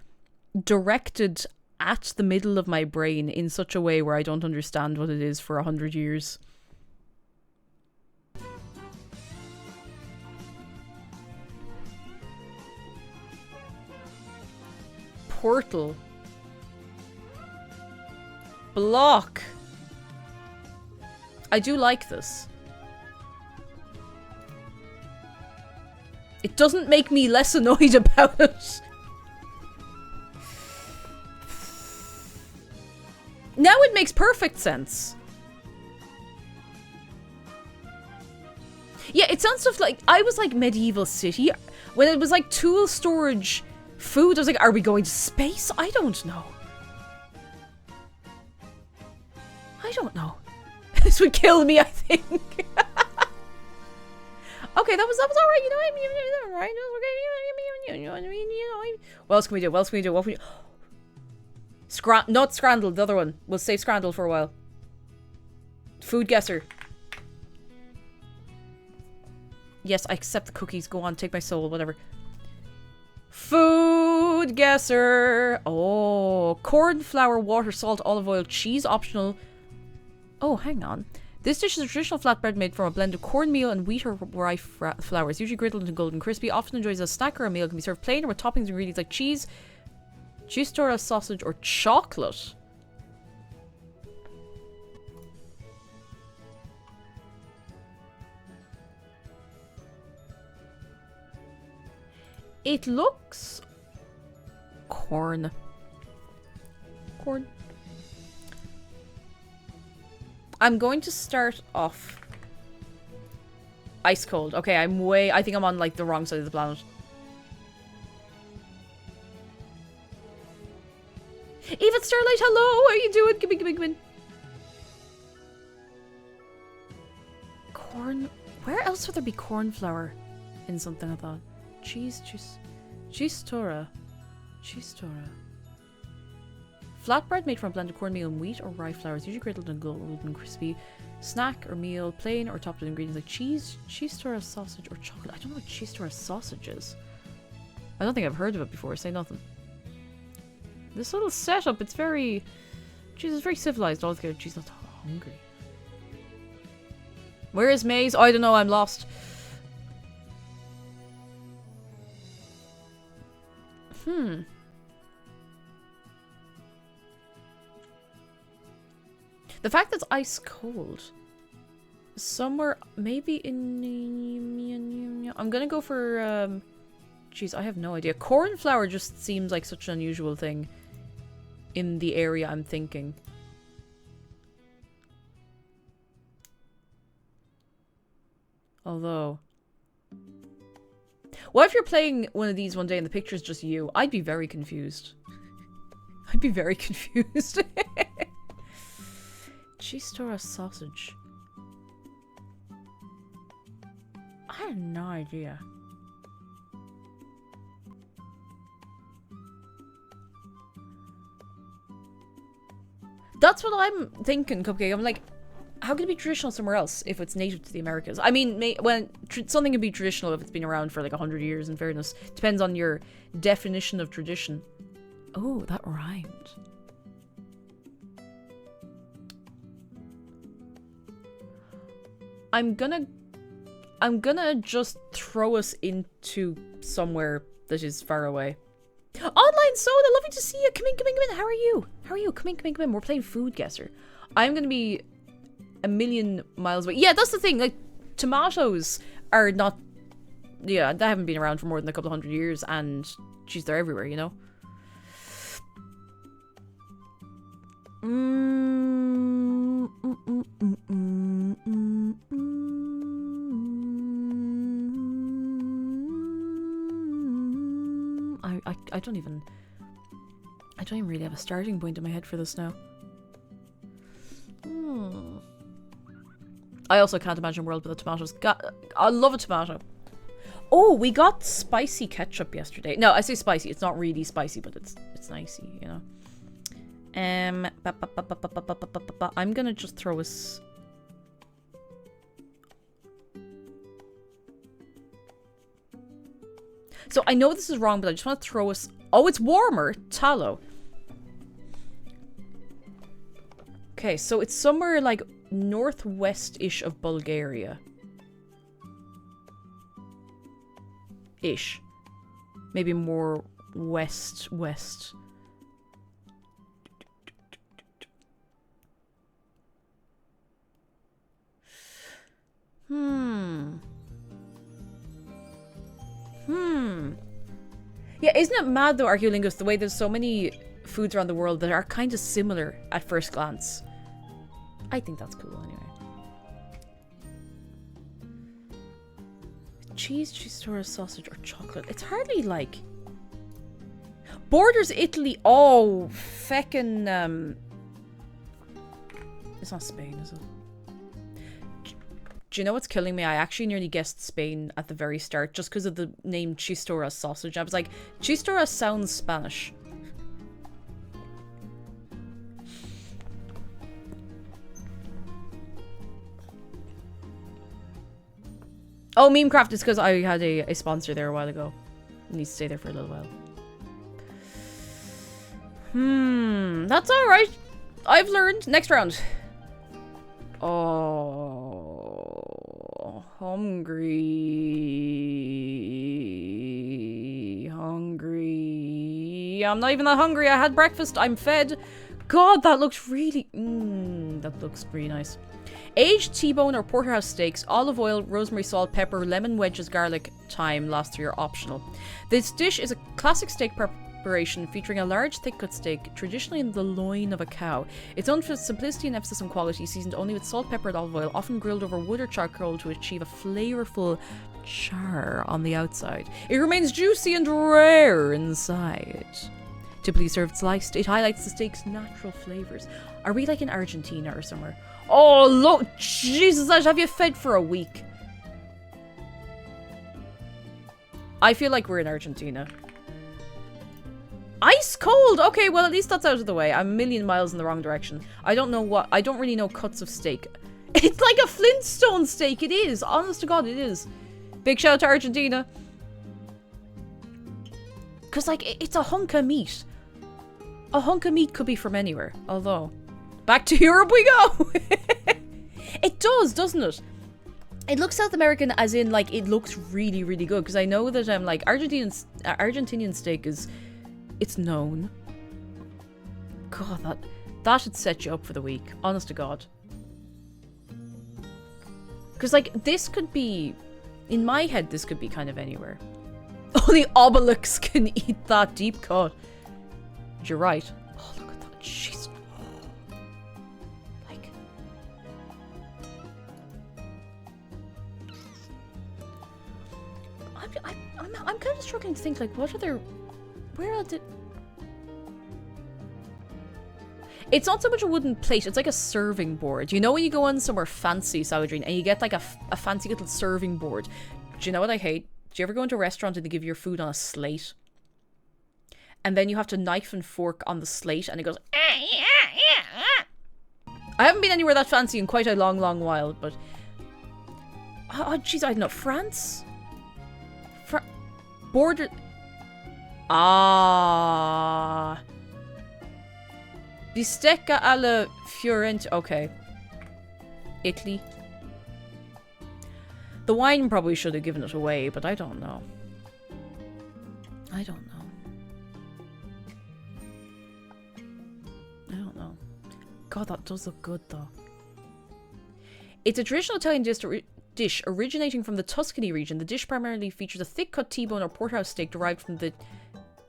directed at the middle of my brain in such a way where I don't understand what it is for 100 years? Portal. Block. I do like this. It doesn't make me less annoyed about it. Now it makes perfect sense. Yeah, it sounds stuff like, I was like medieval city. When it was like tool storage, food, I was like, are we going to space? I don't know. I don't know. This would kill me, I think. Okay, that was alright, you know what I mean? Right? What else can we do? What else can we do? What can we do? Not Scrandle, the other one. We'll save Scrandle for a while. Food guesser. Yes, I accept the cookies. Go on, take my soul, whatever. Food guesser. Oh, corn, flour, water, salt, olive oil, cheese, optional. Oh, hang on. This dish is a traditional flatbread made from a blend of cornmeal and wheat or rye flours, usually griddled into golden crispy. Often enjoyed as a snack or a meal. Can be served plain or with toppings and ingredients like cheese, Gistora sausage, or chocolate. It looks corn. Corn. I'm going to start off ice cold. Okay, I think I'm on like the wrong side of the planet. Even Starlight, hello! How are you doing? Come in. Corn. Where else would there be corn flour in something like that? Cheese Tora. Flatbread made from a blend of cornmeal and wheat or rye flours, usually griddled and golden crispy. Snack or meal, plain or topped with ingredients like cheese Tora sausage, or chocolate. I don't know what cheese Tora sausage is. I don't think I've heard of it before. Say nothing. This little setup, it's very... Jeez, it's very civilized altogether. Jeez, not hungry. Where is Maze? Oh, I don't know. I'm lost. The fact that it's ice cold. Somewhere, maybe in... I'm gonna go for... Jeez, I have no idea. Corn flour just seems like such an unusual thing in the area I'm thinking. Although... What if you're playing one of these one day and the picture's just you? I'd be very confused. I'd be very confused. Cheese Tora sausage. I have no idea. That's what I'm thinking, Cupcake. I'm like, How can it be traditional somewhere else if it's native to the Americas? I mean, when something can be traditional if it's been around for like 100 years, in fairness. Depends on your definition of tradition. Oh, that rhymed. I'm gonna just throw us into somewhere that is far away. Online Soda, lovely to see you. Come in. How are you? Come in. We're playing Food Guesser. I'm gonna be a million miles away. Yeah, that's the thing. Like, tomatoes are not... Yeah, they haven't been around for more than a couple of 100 years, and geez, they're everywhere, you know? I don't even really have a starting point in my head for this now. I also can't imagine a world without tomatoes. I love a tomato. Oh, we got spicy ketchup yesterday. No, I say spicy. It's not really spicy, but it's nicey, you know. I'm gonna just throw us... So I know this is wrong, but I just want to throw us... Oh, it's warmer. Tallow. Okay, so it's somewhere like northwest-ish of Bulgaria. Ish. Maybe more west. Yeah, isn't it mad though, Archaeolingus, the way there's so many foods around the world that are kind of similar at first glance. I think that's cool anyway. Cheese, cheese sausage, or chocolate. It's hardly like... Borders Italy. Oh, feckin'... It's not Spain, is it? Do you know what's killing me? I actually nearly guessed Spain at the very start just because of the name chistorra sausage. I was like, chistorra sounds Spanish. Oh, Memecraft is because I had a sponsor there a while ago. It needs to stay there for a little while. That's alright. I've learned. Next round. Oh, hungry. I'm not even that hungry. I had breakfast. I'm fed. God, that looks really... that looks pretty nice. Aged T-bone or porterhouse steaks, olive oil, rosemary, salt, pepper, lemon wedges, garlic, thyme. Last three are optional. This dish is a classic steak preparation featuring a large, thick-cut steak, traditionally in the loin of a cow. It's known for its simplicity and emphasis on quality, seasoned only with salt, pepper, and olive oil, often grilled over wood or charcoal to achieve a flavorful char on the outside. It remains juicy and rare inside. Typically served sliced, it highlights the steak's natural flavors. Are we like in Argentina or somewhere? Oh, look! Jesus, I'd have you fed for a week. I feel like we're in Argentina. Ice cold! Okay, well, at least that's out of the way. I'm a million miles in the wrong direction. I don't really know cuts of steak. It's like a Flintstone steak, it is! Honest to God, it is. Big shout out to Argentina. Because, like, it's a hunk of meat. A hunk of meat could be from anywhere, although... Back to Europe we go! It does, doesn't it? It looks South American as in, like, it looks really, really good. Because I know that, like, Argentinian steak is... It's known. God, that should set you up for the week. Honest to God. Because, like, this could be... In my head, this could be kind of anywhere. Only Obelix can eat that deep cut. You're right. Oh, look at that. Jeez. Like... I'm kind of struggling to think, like, what other... Where else did... It's not so much a wooden plate, it's like a serving board. You know when you go on somewhere fancy, Saladrine, and you get like a fancy little serving board? Do you know what I hate? Do you ever go into a restaurant and they give your food on a slate? And then you have to knife and fork on the slate and it goes... I haven't been anywhere that fancy in quite a long, long while, but... Oh, jeez, I don't know. France? Border... Ah... Bistecca alla Fiorentina. Okay. Italy. The wine probably should have given it away, but I don't know. I don't know. I don't know. God, that does look good, though. It's a traditional Italian dish originating from the Tuscany region. The dish primarily features a thick-cut T-bone or porterhouse steak derived from the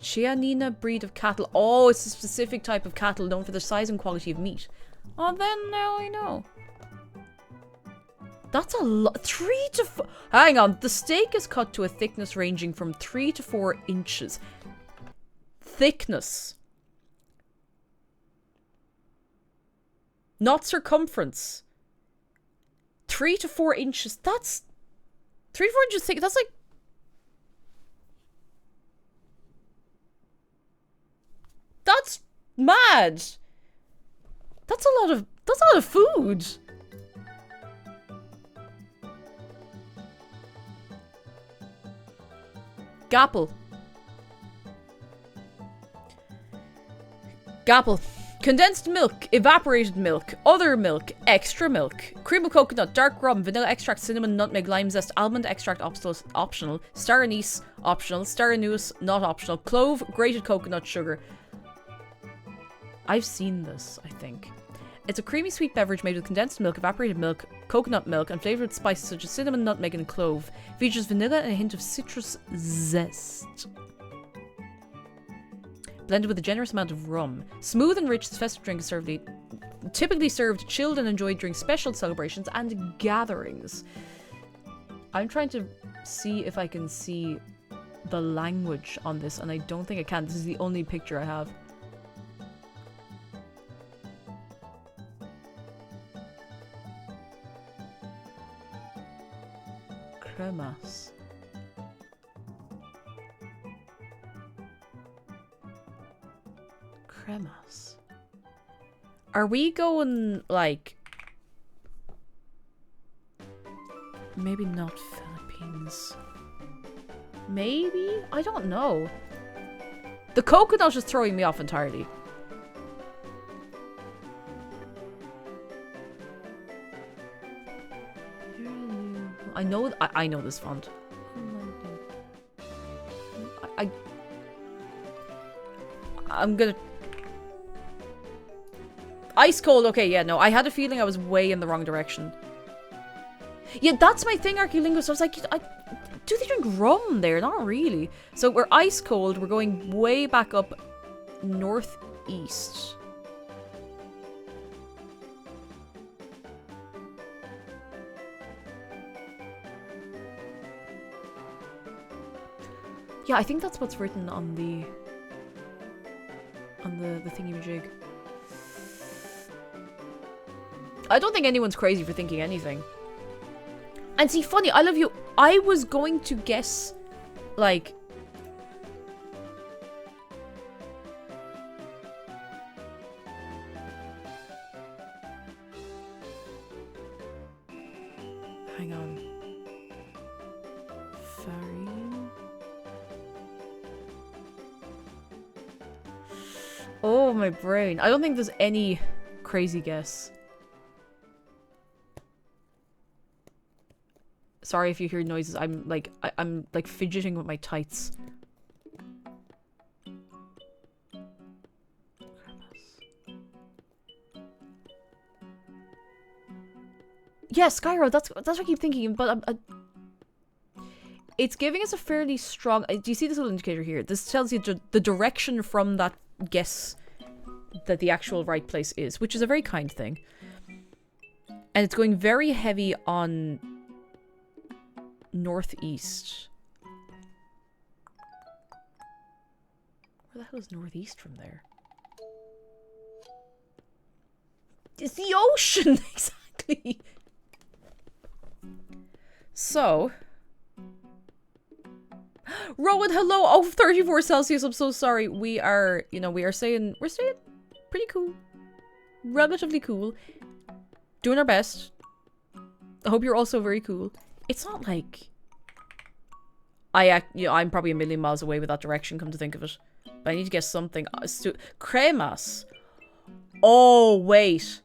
Chianina breed of cattle. Oh, it's a specific type of cattle known for their size and quality of meat. Oh, then now I know. That's a lot. 3 to 4. Hang on. The steak is cut to a thickness ranging from 3 to 4 inches. Thickness. Not circumference. 3 to 4 inches. That's 3 to 4 inches thick. That's like... That's mad. That's a lot of food. Gapple. Gapple. Condensed milk, evaporated milk, other milk, extra milk, cream of coconut, dark rum, vanilla extract, cinnamon, nutmeg, lime zest, almond extract optional, star anise optional, star anise not optional, clove, grated coconut sugar. I've seen this, I think. It's a creamy sweet beverage made with condensed milk, evaporated milk, coconut milk, and flavored with spices such as cinnamon, nutmeg, and clove. Features vanilla and a hint of citrus zest. Blended with a generous amount of rum. Smooth and rich, this festive drink is typically served chilled and enjoyed during special celebrations and gatherings. I'm trying to see if I can see the language on this, and I don't think I can. This is the only picture I have. Cremas. Cremas. Are we going, like... Maybe not Philippines. Maybe? I don't know. The coconut is throwing me off entirely. I know this font. I'm gonna... Ice cold, okay, yeah, no. I had a feeling I was way in the wrong direction. Yeah, that's my thing, Archaeolinguist. I was like, do they drink rum there? Not really. So we're ice cold. We're going way back up northeast. Yeah, I think that's what's written on the thingy-majig. I don't think anyone's crazy for thinking anything. And see, funny, I love you. I was going to guess, like... Hang on. Farine. Oh, my brain. I don't think there's any crazy guess. Sorry if you hear noises. I'm like fidgeting with my tights. Yeah, Skyro. That's what I keep thinking. But it's giving us a fairly strong. Do you see this little indicator here? This tells you the direction from that guess that the actual right place is, which is a very kind thing. And it's going very heavy on northeast. Where the hell is northeast from there? It's the ocean! Exactly! So... Rowan, hello! Oh, 34 Celsius, I'm so sorry. We are, we're staying pretty cool. Relatively cool. Doing our best. I hope you're also very cool. It's not like... I'm probably a million miles away with that direction, come to think of it. But I need to get something. Cremas. Oh, wait.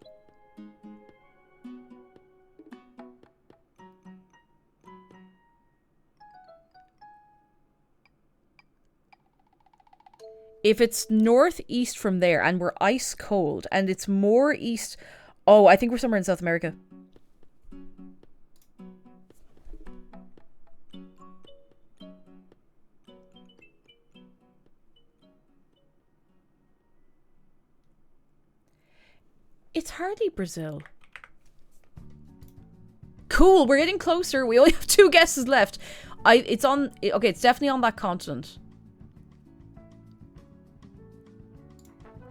If it's northeast from there and we're ice cold and it's more east... Oh, I think we're somewhere in South America. It's hardly Brazil. Cool, we're getting closer. We only have 2 guesses left. It's on... Okay, it's definitely on that continent.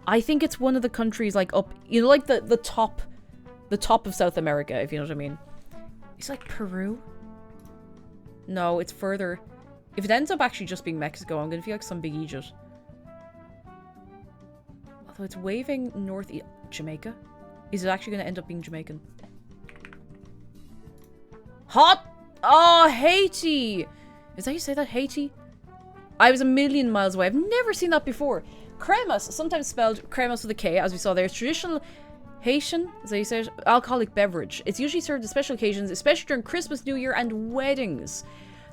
I think it's one of the countries like up... You know, like the top... The top of South America, if you know what I mean. It's like Peru? No, it's further. If it ends up actually just being Mexico, I'm gonna feel like some big Egypt. Although it's waving north... Jamaica? Is it actually gonna end up being Jamaican? Hot! Oh, Haiti! Is that how you say that? Haiti? I was a million miles away. I've never seen that before. Cremas, sometimes spelled cremas with a K, as we saw there. It's traditional Haitian, as I said, alcoholic beverage. It's usually served at special occasions, especially during Christmas, New Year, and weddings.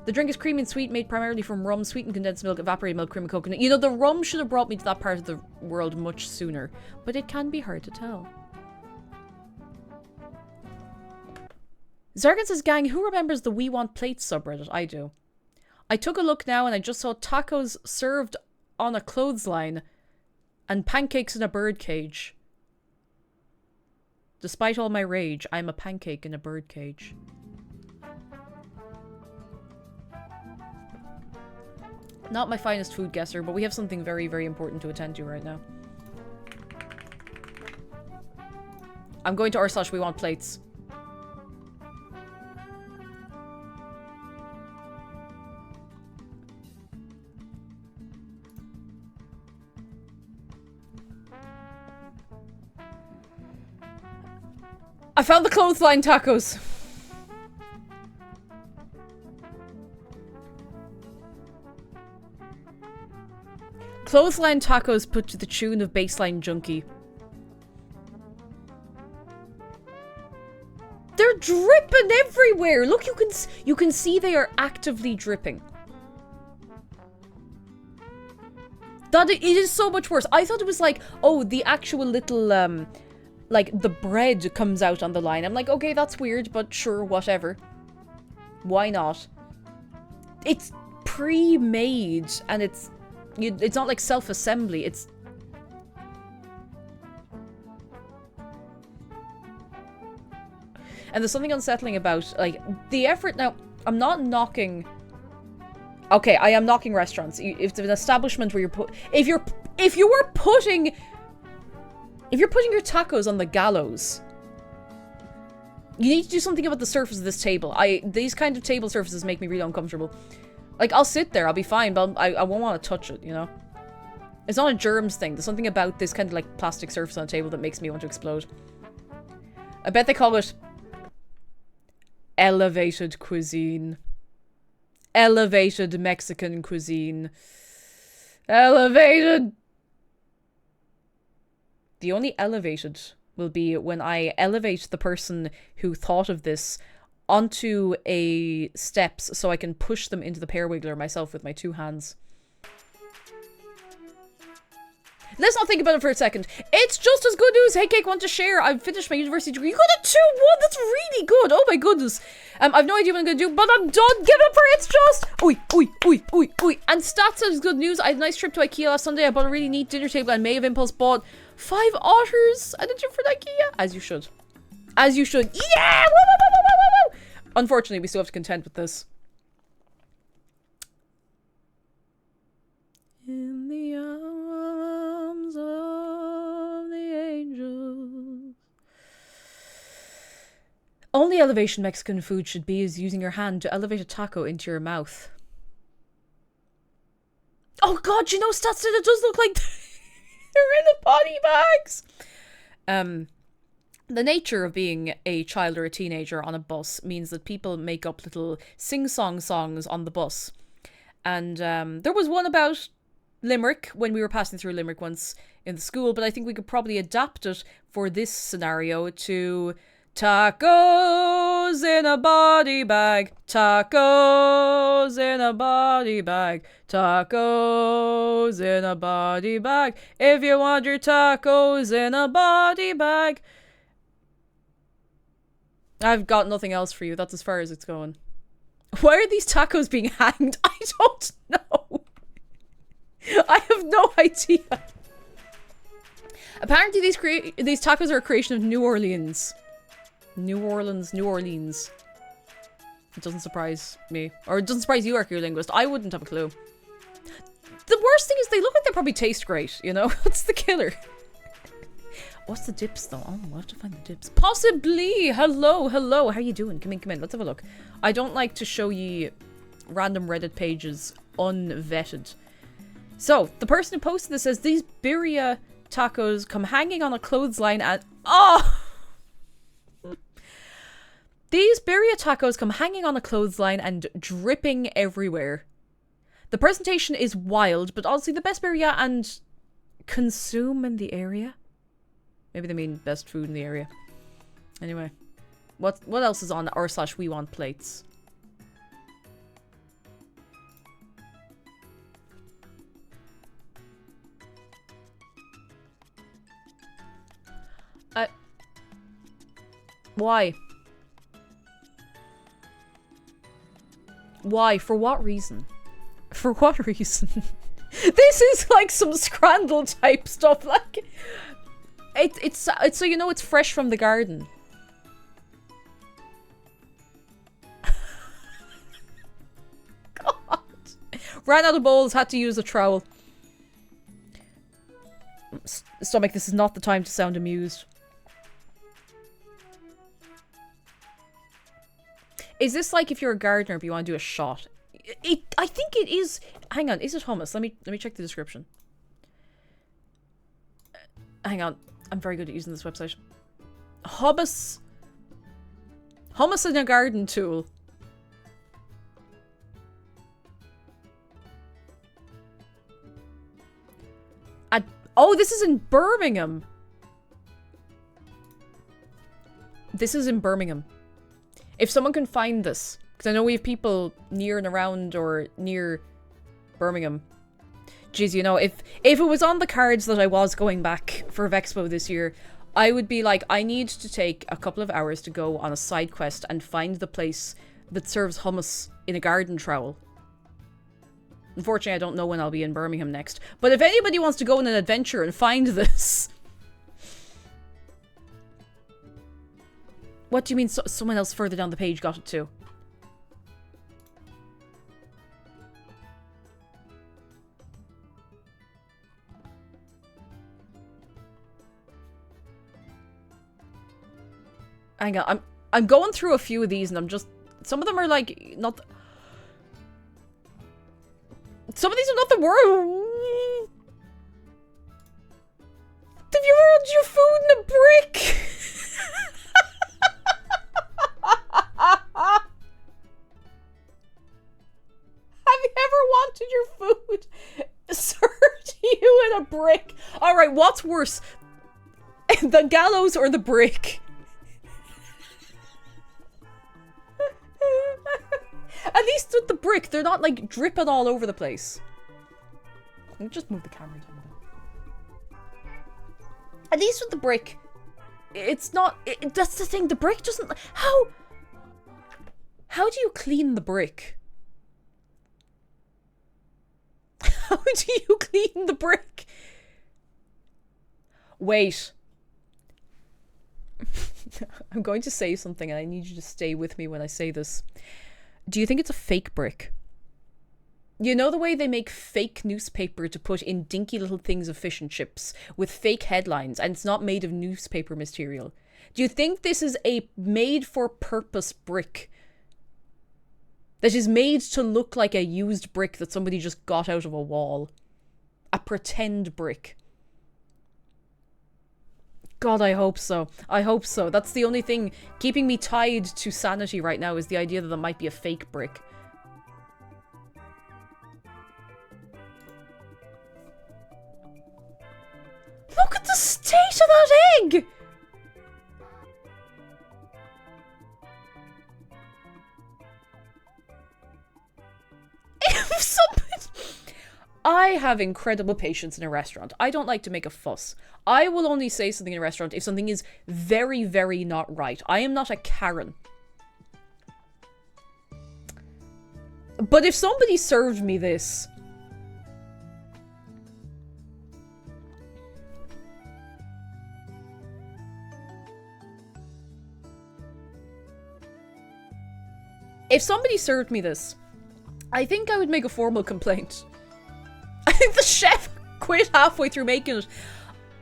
The drink is creamy and sweet, made primarily from rum, sweetened condensed milk, evaporated milk, cream, and coconut. You know, the rum should have brought me to that part of the world much sooner, but it can be hard to tell. Zargan says, gang, who remembers the WeWantPlates subreddit? I do. I took a look now and I just saw tacos served on a clothesline and pancakes in a bird cage. Despite all my rage, I'm a pancake in a bird cage. Not my finest food guesser, but we have something very, very important to attend to right now. I'm going to r/WeWantPlates. I found the clothesline tacos. Clothesline tacos put to the tune of Baseline Junkie. They're dripping everywhere. Look, you can see they are actively dripping. That it is so much worse. I thought it was like, oh, the actual little like the bread comes out on the line. I'm like, okay, that's weird, but sure, whatever. Why not? It's pre-made and it's not like self-assembly. It's and there's something unsettling about like the effort. Now, I'm not knocking. Okay, I am knocking restaurants. If it's an establishment where if you were putting your tacos on the gallows, you need to do something about the surface of this table. These kind of table surfaces make me really uncomfortable. Like, I'll sit there, I'll be fine, but I won't want to touch it, you know? It's not a germs thing. There's something about this kind of, like, plastic surface on a table that makes me want to explode. I bet they call it elevated cuisine. Elevated Mexican cuisine. Elevated! The only elevated will be when I elevate the person who thought of this onto a steps so I can push them into the pear wiggler myself with my 2 hands. Let's not think about it for a second. It's just as good news. Hey, Cake, want to share? I've finished my university degree. You got a 2-1. That's really good. Oh my goodness. I've no idea what I'm going to do, but I'm done. Give it for It's just. Oi, oi, oi, oi, oi. And Stats says good news. I had a nice trip to IKEA last Sunday. I bought a really neat dinner table and may have impulse bought 5 otters and a trip for IKEA. As you should. As you should. Yeah! Woo, woo, woo, woo, woo, woo. Unfortunately, we still have to contend with this. In the arms of the angels. Only elevation Mexican food should be is using your hand to elevate a taco into your mouth. Oh god, you know, Stats said it does look like they're in the body bags. The nature of being a child or a teenager on a bus means that people make up little sing-song songs on the bus. And there was one about Limerick when we were passing through Limerick once in the school, but I think we could probably adapt it for this scenario to tacos in a body bag, tacos in a body bag, tacos in a body bag. If you want your tacos in a body bag. I've got nothing else for you. That's as far as it's going. Why are these tacos being hanged? I don't know. I have no idea. Apparently these tacos are a creation of New Orleans. New Orleans. It doesn't surprise me. Or it doesn't surprise you, archaeolinguist. I wouldn't have a clue. The worst thing is they look like they probably taste great, you know? What's the killer? What's the dips though? Oh, we'll have to find the dips. Possibly! Hello. How you doing? Come in. Let's have a look. I don't like to show ye random Reddit pages unvetted. So, the person who posted this says, these birria tacos come hanging on a clothesline and... Oh! These birria tacos come hanging on a clothesline and dripping everywhere. The presentation is wild, but honestly the best birria and consume in the area? Maybe they mean best food in the area. Anyway. What else is on r/WeWantPlates? Why? Why? For what reason? For what reason? This is like some Scrandle type stuff. Like, it's so you know it's fresh from the garden. God. Ran out of bowls, had to use a trowel. Stomach, this is not the time to sound amused. Is this like if you're a gardener but you want to do a shot? I think it is. Hang on, is it hummus? Let me check the description. Hang on, I'm very good at using this website. Hummus in a garden tool. Oh, this is in Birmingham. This is in Birmingham. If someone can find this, because I know we have people near and around or near Birmingham. Jeez, you know, if it was on the cards that I was going back for Vexpo this year, I would be like, I need to take a couple of hours to go on a side quest and find the place that serves hummus in a garden trowel. Unfortunately, I don't know when I'll be in Birmingham next. But if anybody wants to go on an adventure and find this... What do you mean someone else further down the page got it too? Hang on, I'm going through a few of these and I'm just... Some of them are like, not... Some of these are not the word. Have you ever had your food in a brick? Have you ever wanted your food served to you in a brick? Alright, what's worse? The gallows or the brick? At least with the brick, they're not like dripping all over the place. Let me just move the camera down. At least with the brick, it's not. That's the thing. The brick doesn't. How do you clean the brick? How do you clean the brick? Wait. I'm going to say something, and I need you to stay with me when I say this. Do you think it's a fake brick? You know the way they make fake newspaper to put in dinky little things of fish and chips with fake headlines and it's not made of newspaper material? Do you think this is a made-for-purpose brick that is made to look like a used brick that somebody just got out of a wall? A pretend brick. God, I hope so. I hope so. That's the only thing keeping me tied to sanity right now is the idea that there might be a fake brick. Look at the state of that egg! If somebody... I have incredible patience in a restaurant. I don't like to make a fuss. I will only say something in a restaurant if something is very, very not right. I am not a Karen. But if somebody served me this... If somebody served me this, I think I would make a formal complaint. I think the chef quit halfway through making it.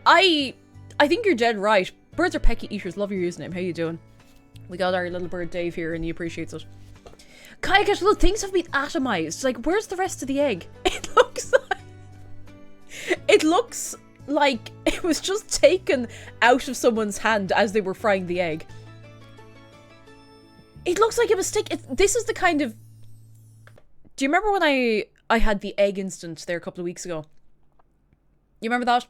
I think you're dead right. Birds are pecky eaters. Love your username. How you doing? We got our little bird Dave here and he appreciates it. Kaika, little things have been atomized. Like, where's the rest of the egg? It looks like... It looks like it was just taken out of someone's hand as they were frying the egg. It looks like a mistake. This is the kind of... Do you remember when I had the egg incident there a couple of weeks ago? You remember that?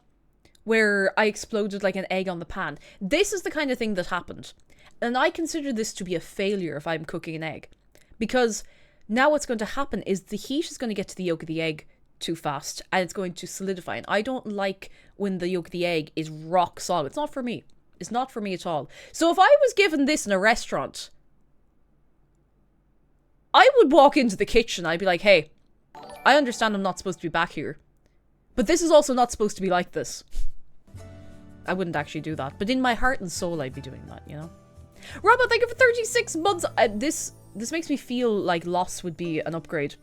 Where I exploded like an egg on the pan. This is the kind of thing that happened. And I consider this to be a failure if I'm cooking an egg. Because now what's going to happen is the heat is going to get to the yolk of the egg too fast. And it's going to solidify. And I don't like when the yolk of the egg is rock solid. It's not for me. It's not for me at all. So if I was given this in a restaurant, I would walk into the kitchen. I'd be like, hey, I understand I'm not supposed to be back here. But this is also not supposed to be like this. I wouldn't actually do that. But in my heart and soul, I'd be doing that, you know? Robert, thank you for 36 months. This makes me feel like loss would be an upgrade.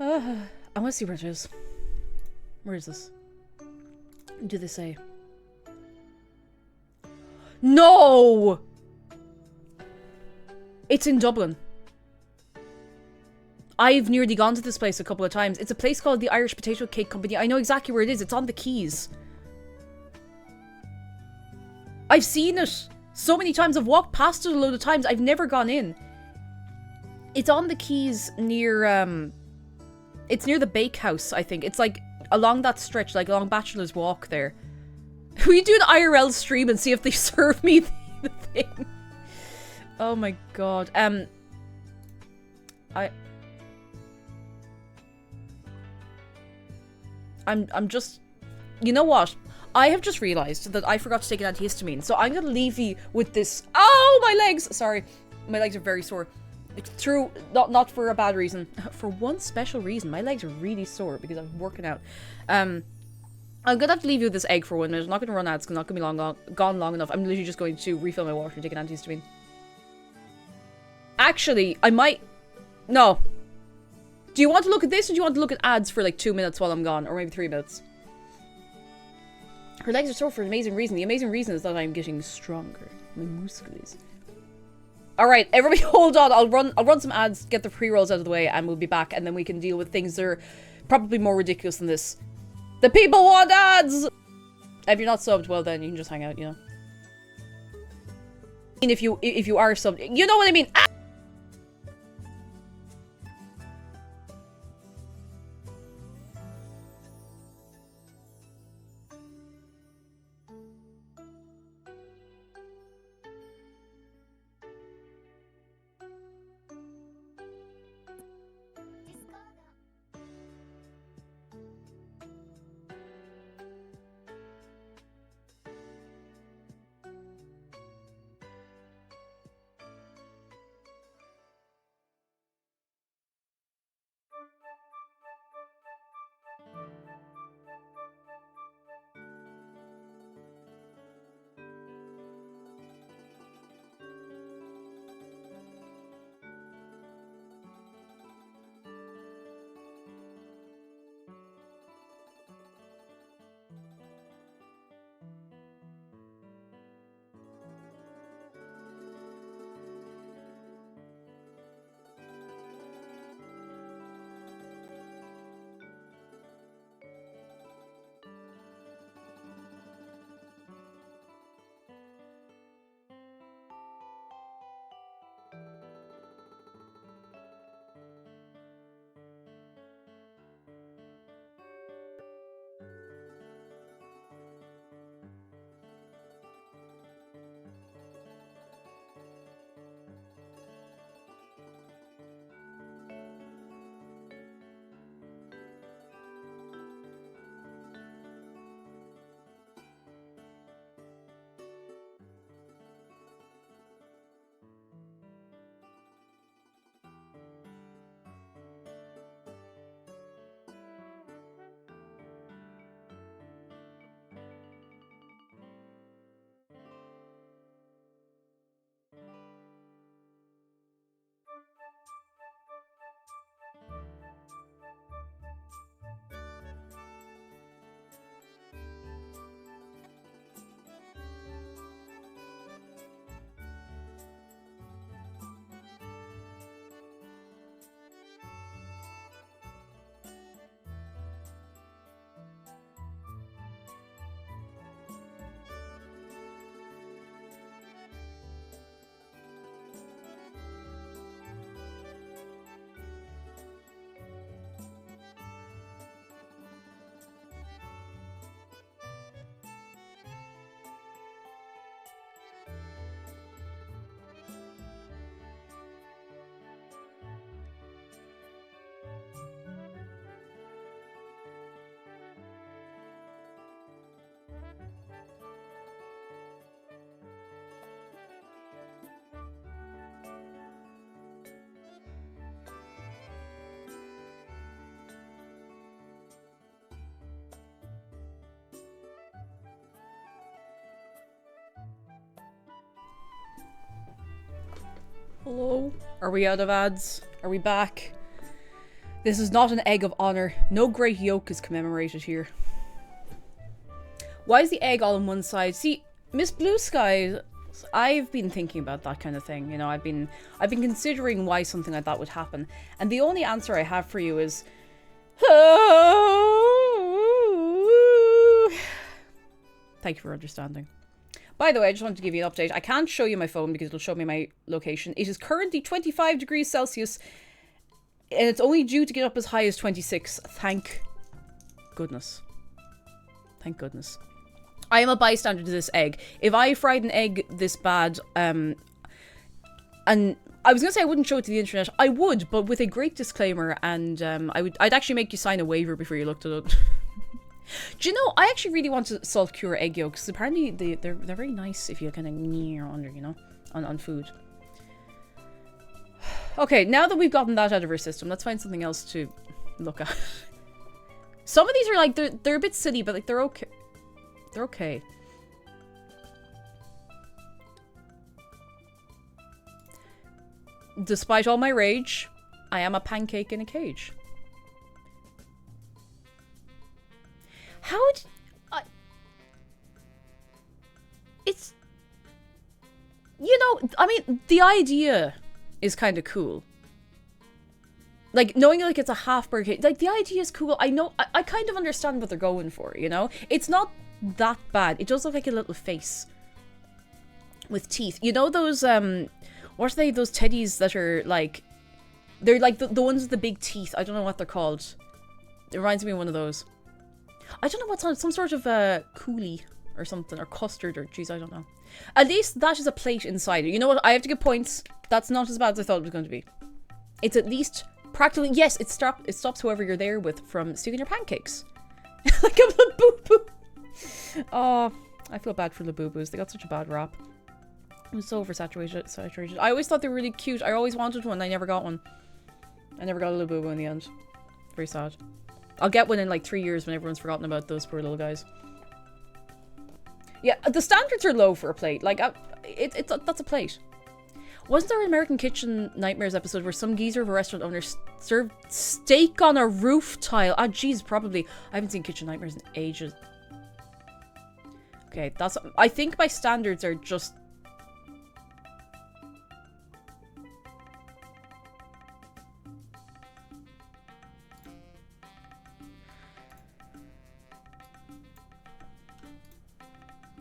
I want to see where it is. Where is this? What do they say? No! It's in Dublin. I've nearly gone to this place a couple of times. It's a place called the Irish Potato Cake Company. I know exactly where it is. It's on the Quays. I've seen it so many times. I've walked past it a load of times. I've never gone in. It's on the Quays near, it's near the Bakehouse, I think. It's like along that stretch, like along Bachelor's Walk there. We do an IRL stream and see if they serve me the thing. Oh my god. I'm just... You know what? I have just realised that I forgot to take an antihistamine, so I'm gonna leave you with this... Oh, my legs! Sorry. My legs are very sore. It's true. Not for a bad reason. For one special reason. My legs are really sore because I'm working out. I'm gonna have to leave you with this egg for 1 minute. I'm not gonna run out. It's not gonna be gone long enough. I'm literally just going to refill my water and take an antihistamine. Actually, I might... No. Do you want to look at this or do you want to look at ads for like 2 minutes while I'm gone? Or maybe 3 minutes? Her legs are sore for an amazing reason. The amazing reason is that I'm getting stronger. My muscles. Alright, everybody hold on. I'll run some ads, get the pre-rolls out of the way, and we'll be back. And then we can deal with things that are probably more ridiculous than this. The people want ads! If you're not subbed, well then you can just hang out, you know. And if you are subbed, you know what I mean. Ah! Hello? Are we out of ads? Are we back? This is not an egg of honor. No great yolk is commemorated here. Why is the egg all on one side? See, Miss Blue Sky, I've been thinking about that kind of thing. You know, I've been considering why something like that would happen. And the only answer I have for you is... Thank you for understanding. By the way, I just wanted to give you an update. I can't show you my phone because it'll show me my location. It is currently 25 degrees Celsius. And it's only due to get up as high as 26. Thank goodness. Thank goodness. I am a bystander to this egg. If I fried an egg this bad, and I was gonna say I wouldn't show it to the internet. I would, but with a great disclaimer, and I'd actually make you sign a waiver before you looked at it. Do you know, I actually really want to salt cure egg yolks. Apparently they're very nice if you kind of near under, you know, on food. Okay, now that we've gotten that out of our system, let's find something else to look at. Some of these are like, they're a bit silly, but like they're okay. They're okay. Despite all my rage, I am a pancake in a cage. How would... it's... You know, I mean, the idea is kind of cool. Like, knowing like it's a half-bird cage, like the idea is cool. I know, I kind of understand what they're going for, you know? It's not that bad. It does look like a little face with teeth. You know those, what are they? Those teddies that are like... They're like the ones with the big teeth. I don't know what they're called. It reminds me of one of those. I don't know what's on, some sort of coulis or something, or custard, or geez, I don't know. At least that is a plate inside it. You know what? I have to give points. That's not as bad as I thought it was going to be. It's at least practically, yes, it stops whoever you're there with from stealing your pancakes. Like a Labubu. Oh, I feel bad for Labubus. They got such a bad rap. It was so oversaturated. I always thought they were really cute. I always wanted one. I never got one. I never got a Labubu in the end. Very sad. I'll get one in like 3 years when everyone's forgotten about those poor little guys. Yeah, the standards are low for a plate. Like, that's a plate. Wasn't there an American Kitchen Nightmares episode where some geezer of a restaurant owner served steak on a roof tile? Ah, jeez, probably. I haven't seen Kitchen Nightmares in ages. Okay, that's... I think my standards are just...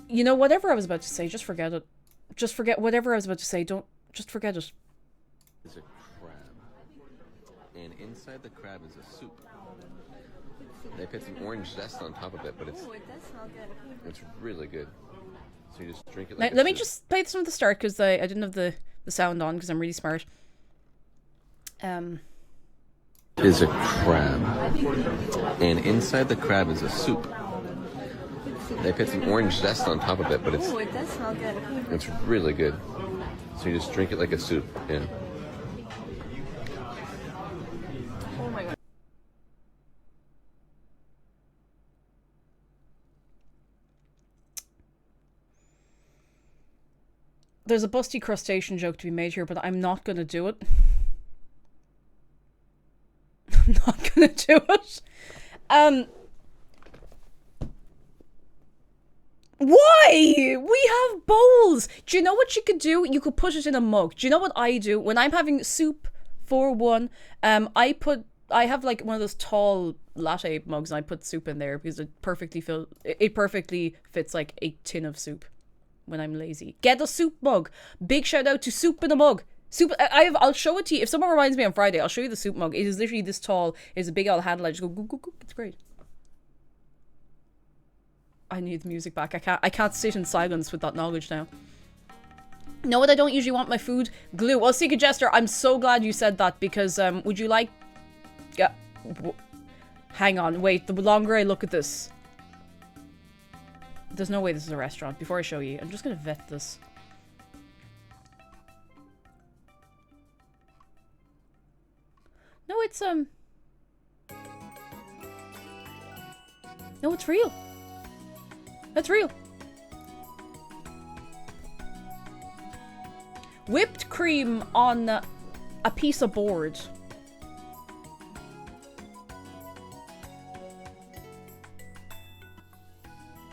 You know, whatever I was about to say, just forget it. Just forget whatever I was about to say. Don't... Just forget it. Is a crab. And inside the crab is a soup. They put some orange zest on top of it, but it's... Ooh, it does smell good. It's really good. So you just drink it like now, let me just play this from the start, because I didn't have the sound on, because I'm really smart. Is a crab. And inside the crab is a soup. They put some orange zest on top of it, but it's... Ooh, it does smell good. It's really good. So you just drink it like a soup, yeah. Oh my god. There's a busty crustacean joke to be made here, but I'm not going to do it. I'm not going to do it. Why? We have bowls. Do you know what you could do? You could put it in a mug. Do you know what I do? When I'm having soup for one, I have like one of those tall latte mugs and I put soup in there because it perfectly fits like a tin of soup when I'm lazy. Get a soup mug. Big shout out to Soup in a Mug. Soup. I'll show it to you. If someone reminds me on Friday, I'll show you the soup mug. It is literally this tall. It's a big old handle. I just go goop, goop, goop. It's great. I need the music back. I can't sit in silence with that knowledge now. Know what I don't usually want my food? Glue. Well, Secret Jester, I'm so glad you said that because would you like... Yeah. Hang on. Wait. The longer I look at this... There's no way this is a restaurant. Before I show you, I'm just going to vet this. No, it's No, it's real. That's real. Whipped cream on a piece of board.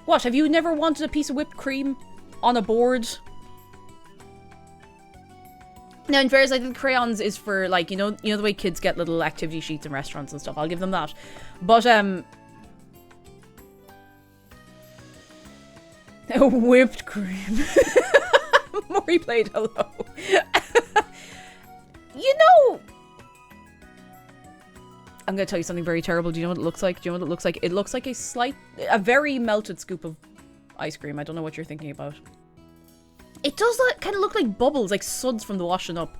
What, have you never wanted a piece of whipped cream on a board? Now, in fairness, I think crayons is for, like, you know the way kids get little activity sheets in restaurants and stuff. I'll give them that. But, whipped cream. Maury played hello. You know, I'm going to tell you something very terrible. Do you know what it looks like? Do you know what it looks like? It looks like a very melted scoop of ice cream. I don't know what you're thinking about. It does kind of look like bubbles, like suds from the washing up.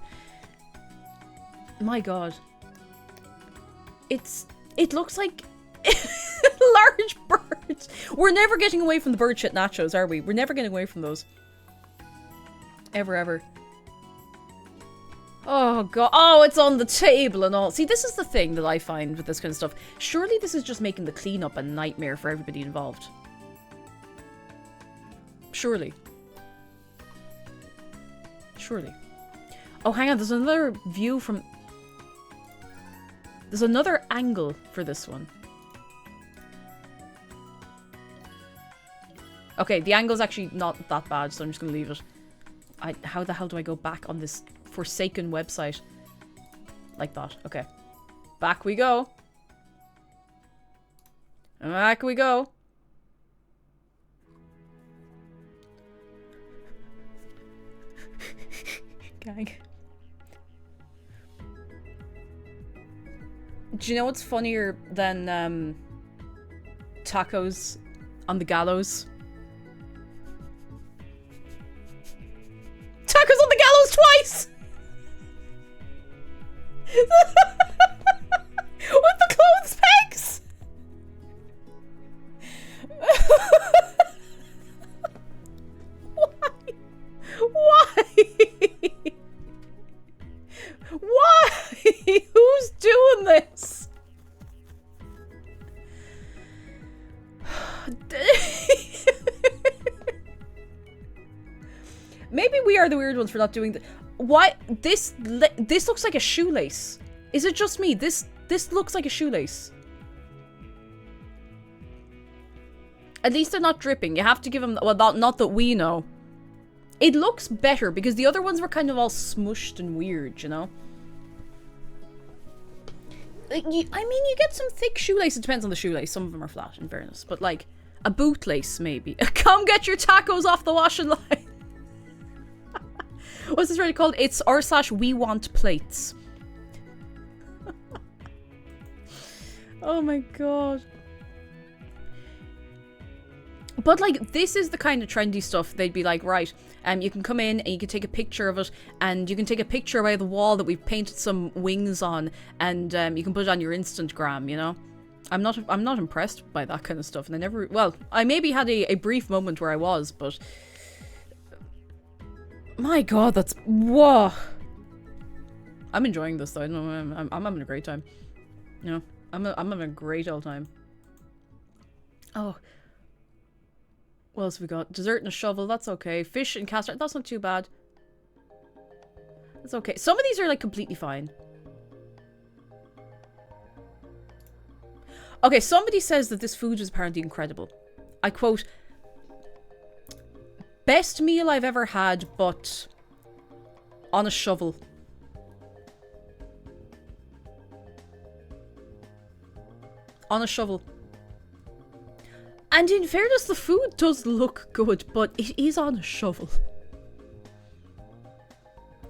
My god. It looks like large birds. We're never getting away from the bird shit nachos, are we? We're never getting away from those. Ever, ever. Oh god. Oh, it's on the table and all. See, this is the thing that I find with this kind of stuff. Surely this is just making the cleanup a nightmare for everybody involved. Surely. Surely. Oh, hang on. There's another view from... There's another angle for this one. Okay, the angle's actually not that bad, so I'm just going to leave it. How the hell do I go back on this forsaken website? Like that. Okay. Back we go. Back we go. Gang. Do you know what's funnier than tacos on the gallows? Tacos on the gallows twice! With the clothes pegs! Why? Why? Why? Who's doing this? Maybe we are the weird ones for not doing that. Why? This looks like a shoelace. Is it just me? This looks like a shoelace. At least they're not dripping. You have to give them... Well, not that we know. It looks better because the other ones were kind of all smushed and weird, you know? I mean, you get some thick shoelace. It depends on the shoelace. Some of them are flat, in fairness. But, like, a bootlace, maybe. Come get your tacos off the washing line. What's this really called? It's r/WeWantPlates. Oh my god. But, like, this is the kind of trendy stuff they'd be like, right, you can come in and you can take a picture of it, and you can take a picture by the wall that we've painted some wings on, and you can put it on your Instagram, you know? I'm not impressed by that kind of stuff, and I never... Well, I maybe had a brief moment where I was, but... My god, that's... Whoa! I'm enjoying this, though. I'm having a great time. You know? I'm having a great old time. Oh... What else have we got? Dessert and a shovel, that's okay. Fish and cast iron, that's not too bad. That's okay. Some of these are, like, completely fine. Okay, somebody says that this food is apparently incredible. I quote, best meal I've ever had, but on a shovel. On a shovel. And in fairness, the food does look good, but it is on a shovel.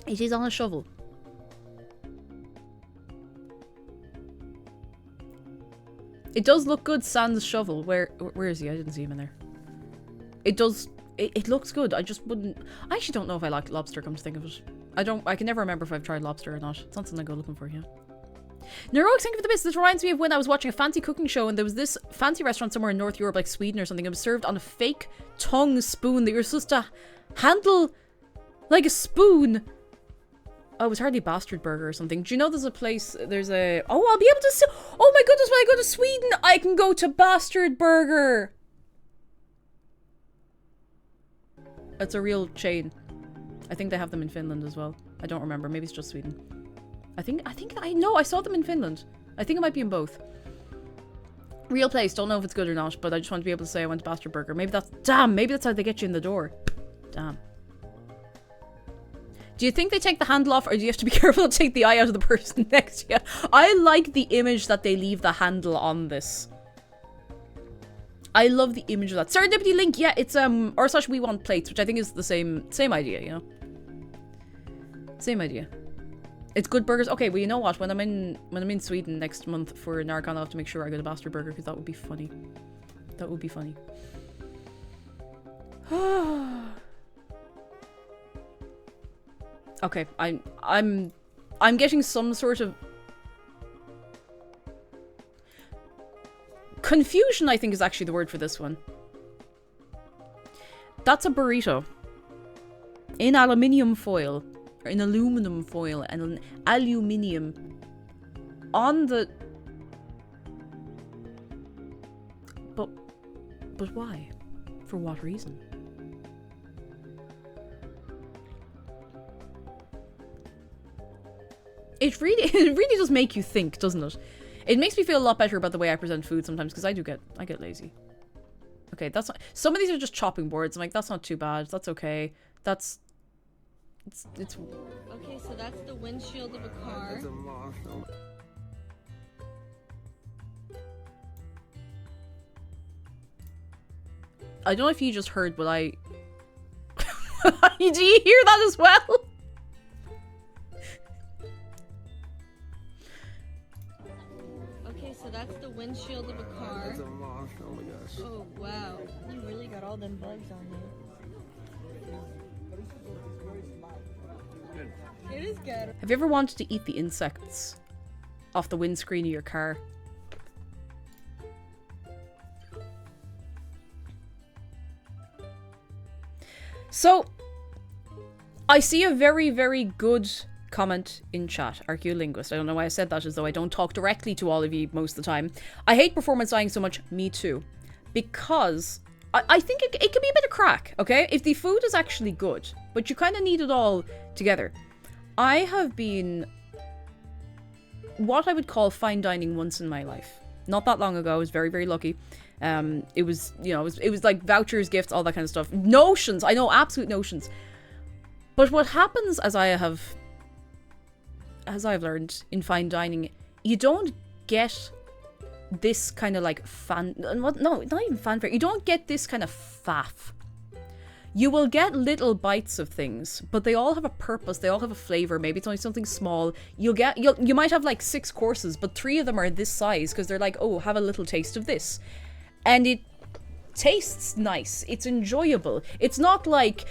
It is on a shovel. It does look good, sans shovel. Where is he? I didn't see him in there. It does... It looks good. I just wouldn't... I actually don't know if I like lobster, come to think of it. I can never remember if I've tried lobster or not. It's not something I go looking for, yeah. Neuroic, thank you for the bits. This reminds me of when I was watching a fancy cooking show and there was this fancy restaurant somewhere in North Europe, like Sweden or something. It was served on a fake tongue spoon that you're supposed to handle like a spoon. Oh, it was hardly Bastard Burger or something. Do you know there's a place, there's a... Oh, I'll be able to... Oh my goodness, when I go to Sweden, I can go to Bastard Burger. It's a real chain. I think they have them in Finland as well. I don't remember. Maybe it's just Sweden. I know. I saw them in Finland. I think it might be in both. Real place. Don't know if it's good or not, but I just want to be able to say I went to Bastard Burger. Maybe that's... Damn, maybe that's how they get you in the door. Damn. Do you think they take the handle off, or do you have to be careful to take the eye out of the person next to you? I like the image that they leave the handle on this. I love the image of that. Serendipity link, yeah, it's r/WeWantPlates, which I think is the same idea, you know? Same idea. It's good burgers. Okay, well, you know what? When I'm in Sweden next month for Narcon, I'll have to make sure I go to Bastard Burger, because that would be funny. That would be funny. Okay, I'm getting some sort of confusion, I think is actually the word for this one. That's a burrito in aluminium foil, or in aluminum foil, and an aluminium on the... But why? For what reason? It really does make you think, doesn't it? It makes me feel a lot better about the way I present food sometimes, because I get lazy. Okay, that's not... Some of these are just chopping boards. I'm like, that's not too bad. That's okay. It's... Okay, so that's the windshield of a car. I don't know if you just heard, but I... Do you hear that as well? Okay, so that's the windshield of a car. Oh my gosh. Oh, wow. You really got all them bugs on you. It is good. Have you ever wanted to eat the insects off the windscreen of your car? So, I see a very, very good comment in chat, Archaeolinguist. I don't know why I said that, as though I don't talk directly to all of you most of the time. I hate performance dying so much, me too. Because I think it can be a bit of crack, okay? If the food is actually good, but you kind of need it all together. I have been what I would call fine dining once in my life. Not that long ago. I was very, very lucky. It was, you know, it was like vouchers, gifts, all that kind of stuff. Notions. I know, absolute notions. But what happens, as I have learned in fine dining, you don't get this kind of like no, not even fanfare. You don't get this kind of faff. You will get little bites of things, but they all have a purpose. They all have a flavor. Maybe it's only something small. You might have like 6 courses, but 3 of them are this size because they're like, oh, have a little taste of this. And it tastes nice. It's enjoyable. It's not like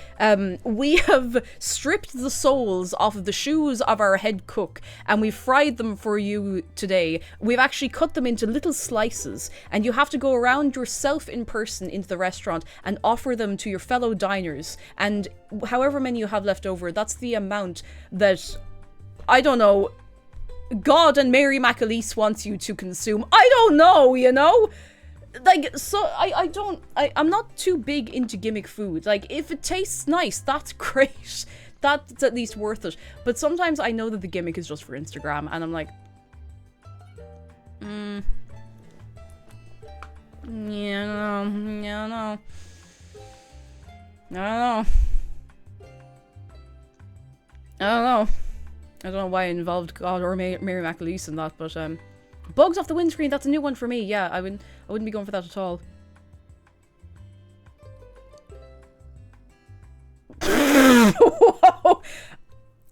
we have stripped the soles off of the shoes of our head cook and we've fried them for you today. We've actually cut them into little slices, and you have to go around yourself in person into the restaurant and offer them to your fellow diners, and however many you have left over, that's the amount that, I don't know, God and Mary McAleese wants you to consume. I don't know, you know? Like, so, I'm not too big into gimmick food. Like, if it tastes nice, that's great. That's at least worth it. But sometimes I know that the gimmick is just for Instagram, and I'm like, yeah, no. I don't know why I involved God or Mary McAleese in that, but, bugs off the windscreen, that's a new one for me. Yeah, I wouldn't be going for that at all. Whoa.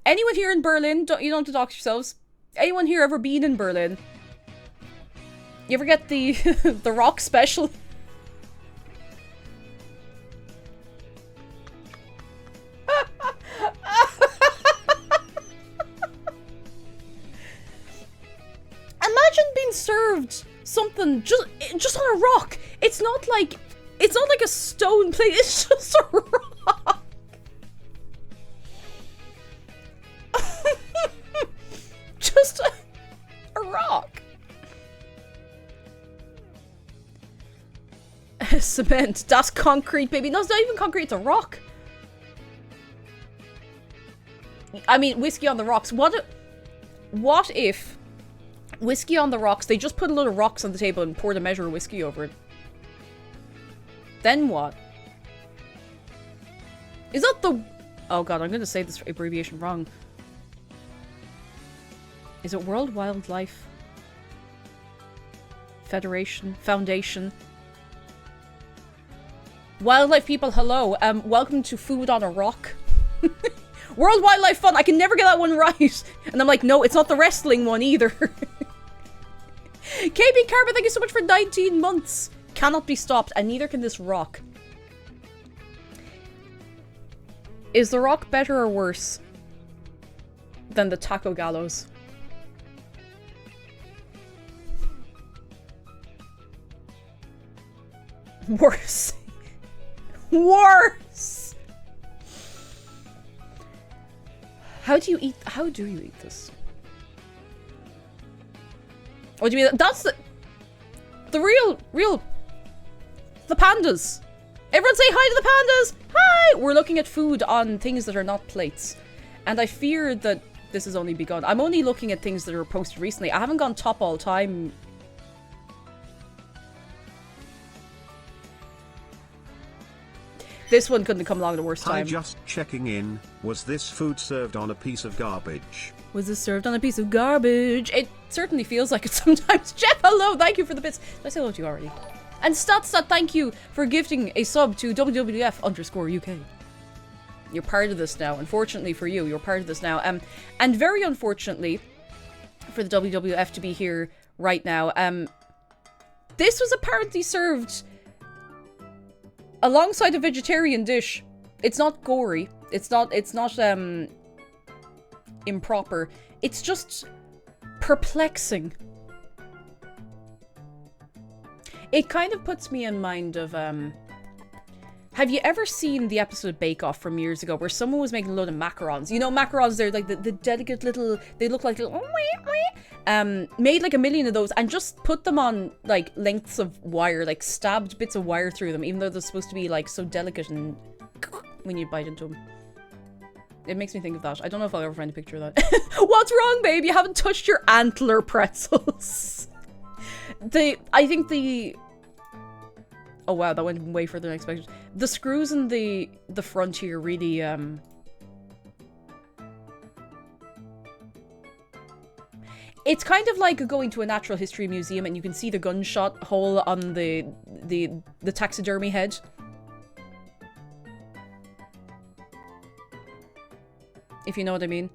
Anyone here in Berlin? You don't have to dox yourselves. Anyone here ever been in Berlin? You ever get the the rock special? Imagine being served something just on a rock. It's not like a stone plate. It's just a rock. Just a rock. Cement. That's concrete, baby. No, it's not even concrete. It's a rock. I mean, whiskey on the rocks. What if whiskey on the rocks, they just put a load of rocks on the table and poured a measure of whiskey over it? Then what? Is that the... Oh god, I'm going to say this abbreviation wrong. Is it World Wildlife Federation? Foundation? Wildlife people, hello. Welcome to Food on a Rock. World Wildlife Fund. I can never get that one right. And I'm like, no, it's not the wrestling one either. KB Carver, thank you so much for 19 months. Cannot be stopped, and neither can this rock. Is the rock better or worse than the taco gallows? Worse. Worse! How do you eat this? What do you mean? That's the real, the pandas. Everyone say hi to the pandas! Hi! We're looking at food on things that are not plates. And I fear that this has only begun. I'm only looking at things that are posted recently. I haven't gone top all time. This one couldn't have come along at the worst time. Hi, just checking in. Was this food served on a piece of garbage? Was this served on a piece of garbage? It certainly feels like it sometimes. Jeff, hello! Thank you for the bits. Did I say hello to you already? And Statstat, thank you for gifting a sub to WWF_UK. You're part of this now. Unfortunately for you, you're part of this now. And very unfortunately for the WWF to be here right now, this was apparently served alongside a vegetarian dish. It's not gory. It's not improper. It's just perplexing. It kind of puts me in mind of, have you ever seen the episode of Bake Off from years ago where someone was making a load of macarons? You know, macarons, they're like the delicate little, they look like little, made like a million of those and just put them on like lengths of wire, like stabbed bits of wire through them, even though they're supposed to be like so delicate and when you bite into them. It makes me think of that. I don't know if I'll ever find a picture of that. What's wrong, babe? You haven't touched your antler pretzels. I think the... Oh wow, that went way further than I expected. The screws in the front here really, It's kind of like going to a natural history museum and you can see the gunshot hole on the taxidermy head. If you know what I mean.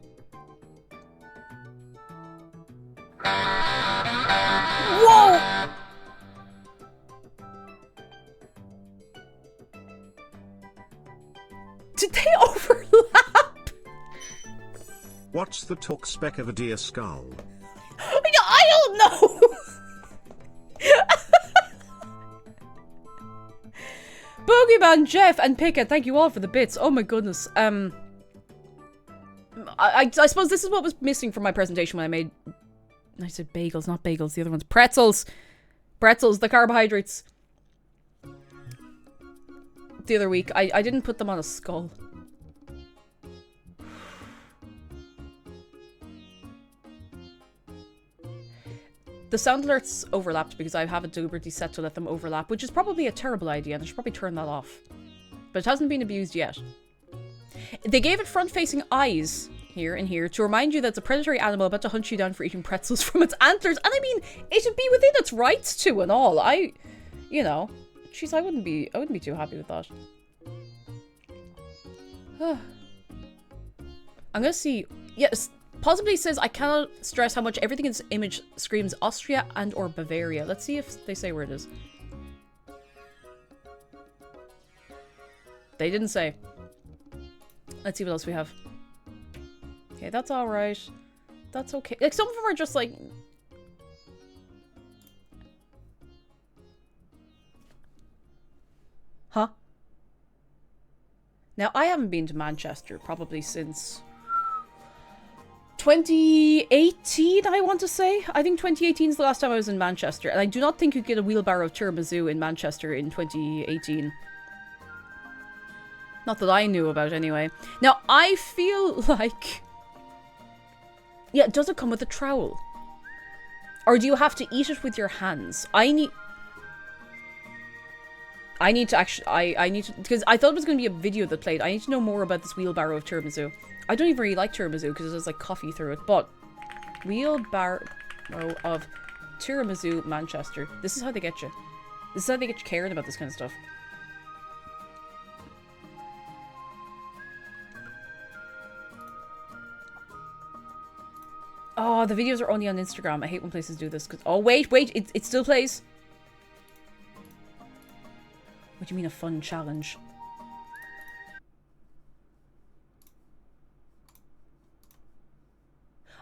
Whoa! Did they overlap? What's the talk spec of a deer skull? I don't know! Boogeyman, Jeff, and Pickett, thank you all for the bits. Oh my goodness. I suppose this is what was missing from my presentation when I made... I said bagels, not bagels. The other one's pretzels. Pretzels, the carbohydrates. The other week. I didn't put them on a skull. The sound alerts overlapped because I have it deliberately set to let them overlap, which is probably a terrible idea, and I should probably turn that off. But it hasn't been abused yet. They gave it front-facing eyes here and here to remind you that it's a predatory animal about to hunt you down for eating pretzels from its antlers. And I mean, it should be within its rights to and all. You know, jeez, I wouldn't be too happy with that. I'm gonna see. Yes, possibly says I cannot stress how much everything in this image screams Austria and or Bavaria. Let's see if they say where it is. They didn't say. Let's see what else we have. Okay, that's alright. That's okay. Like, some of them are just like... Huh? Now, I haven't been to Manchester probably since... 2018, I want to say. I think 2018 is the last time I was in Manchester. And I do not think you could get a wheelbarrow of tiramisu in Manchester in 2018. Not that I knew about anyway. Now, I feel like... Yeah, does it come with a trowel? Or do you have to eat it with your hands? I need to actually... I need to... Because I thought it was going to be a video that played. I need to know more about this wheelbarrow of tiramisu. I don't even really like tiramisu because there's like coffee through it. But... Wheelbarrow of tiramisu Manchester. This is how they get you. This is how they get you caring about this kind of stuff. Oh, the videos are only on Instagram. I hate when places do this. Cause, oh, wait. It still plays. What do you mean a fun challenge?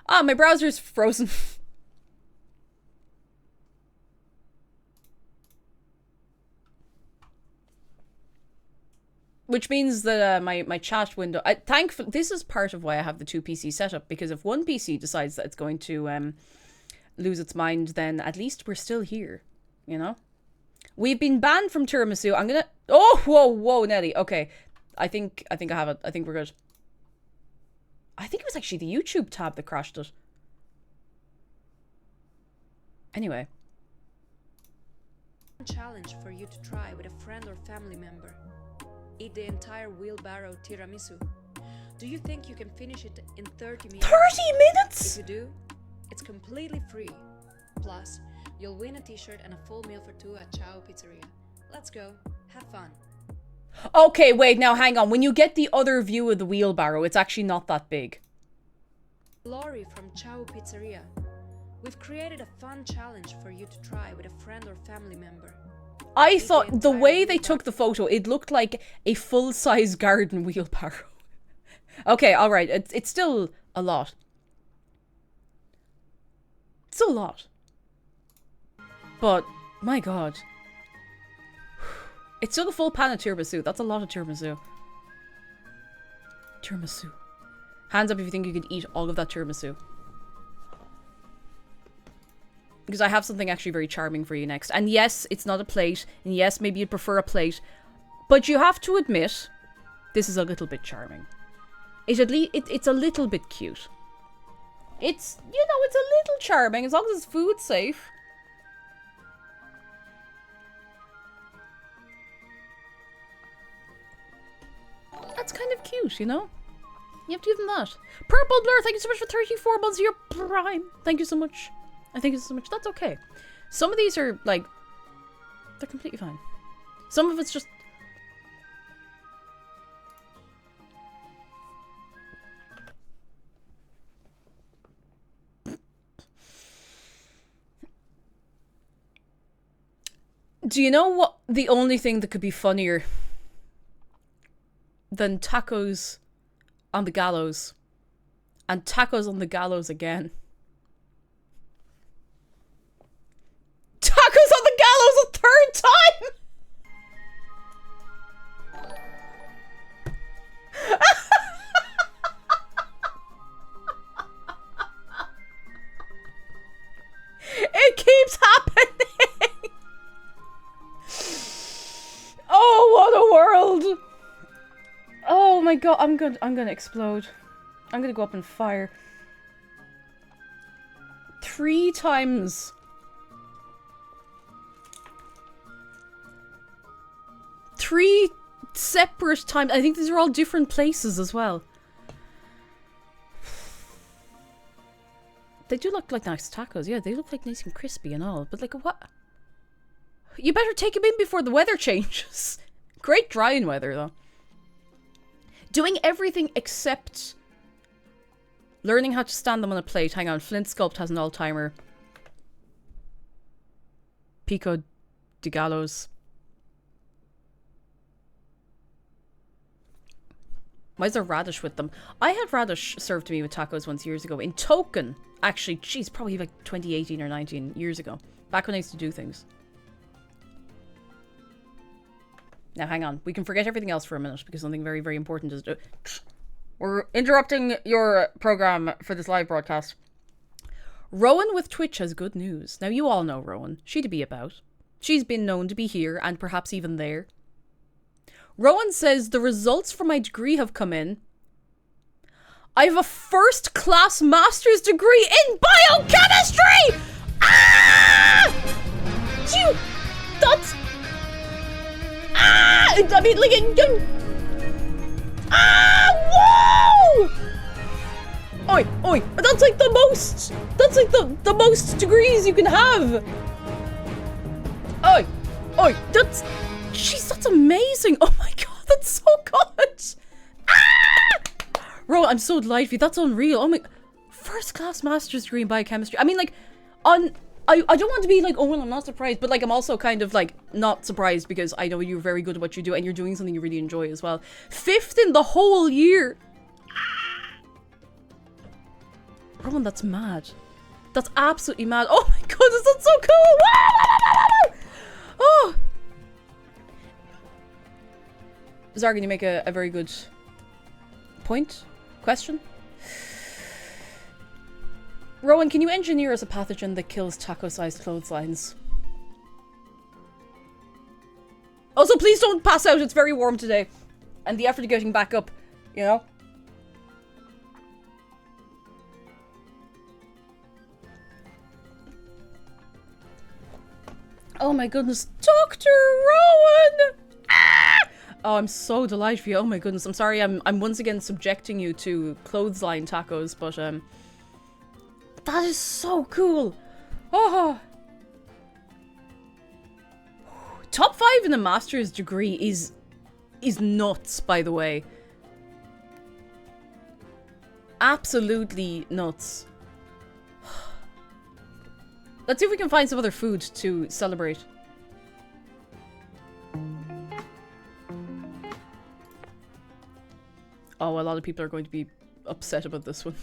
Ah, my browser's frozen. Which means that my chat window... Thankfully, this is part of why I have the 2 PC setup, because if one PC decides that it's going to lose its mind, then at least we're still here, you know? We've been banned from tiramisu. I'm gonna... Oh, whoa, Nelly. Okay. I think I have it. I think we're good. I think it was actually the YouTube tab that crashed it. Anyway. Challenge for you to try with a friend or family member. Eat the entire wheelbarrow tiramisu. Do you think you can finish it in 30 minutes? 30 minutes?! If you do, it's completely free. Plus, you'll win a t-shirt and a full meal for 2 at Ciao Pizzeria. Let's go. Have fun. Okay, wait, now hang on. When you get the other view of the wheelbarrow, it's actually not that big. Laurie from Ciao Pizzeria. We've created a fun challenge for you to try with a friend or family member. I thought the way they took the photo, it looked like a full-size garden wheelbarrow. Okay, alright. It's still a lot. It's still a lot. But, my god. It's still a full pan of tiramisu. That's a lot of tiramisu. Tiramisu. Hands up if you think you could eat all of that tiramisu. Because I have something actually very charming for you next. And yes, it's not a plate. And yes, maybe you'd prefer a plate. But you have to admit, this is a little bit charming. It's a little bit cute. It's, you know, it's a little charming as long as it's food safe. That's kind of cute, you know? You have to give them that. Purple Blur, thank you so much for 34 months of your prime. Thank you so much. I thank you so much. That's okay. Some of these are, like, they're completely fine. Some of it's just... Do you know what the only thing that could be funnier than tacos on the gallows and tacos on the gallows again? Tacos on the gallows a third time! It keeps happening! Oh, what a world! Oh my god, I'm gonna explode. I'm gonna go up in fire. 3 times. 3 separate times. I think these are all different places as well. They do look like nice tacos. Yeah, they look like nice and crispy and all. But like, what? You better take them in before the weather changes. Great drying weather, though. Doing everything except learning how to stand them on a plate. Hang on, Flint Sculpt has an all-timer. Pico de Gallos. Why is there radish with them? I had radish served to me with tacos once years ago. In Token. Actually, geez, probably like 2018 or 19 years ago. Back when I used to do things. Now, hang on. We can forget everything else for a minute because something very, very important is... We're interrupting your program for this live broadcast. Rowan with Twitch has good news. Now, you all know Rowan. She to be about. She's been known to be here and perhaps even there. Rowan says, the results for my degree have come in. I have a first-class master's degree in biochemistry! Ah! That's... Ah! I mean, like... Ah! Whoa! Oi, oi, that's like the most... That's like the most degrees you can have. Oi, oi, that's... Jeez, that's amazing. Oh my god, that's so good. Ah! Bro, I'm so delighted for you. That's unreal. Oh my... First class master's degree in biochemistry. I mean, like, I don't want to be like, oh, well, I'm not surprised. But, like, I'm also kind of, like, not surprised because I know you're very good at what you do and you're doing something you really enjoy as well. 5th in the whole year. Rowan, that's mad. That's absolutely mad. Oh my goodness, that's so cool. Oh. Zargan, you make a very good point. Question? Rowan, can you engineer us a pathogen that kills taco-sized clotheslines? Also, please don't pass out. It's very warm today. And the effort of getting back up, you know? Oh my goodness. Dr. Rowan! Ah! Oh, I'm so delighted for you. Oh my goodness. I'm sorry I'm once again subjecting you to clothesline tacos, but that is so cool. Oh. Top 5 in a master's degree is nuts, by the way. Absolutely nuts. Let's see if we can find some other food to celebrate. Oh, a lot of people are going to be upset about this one.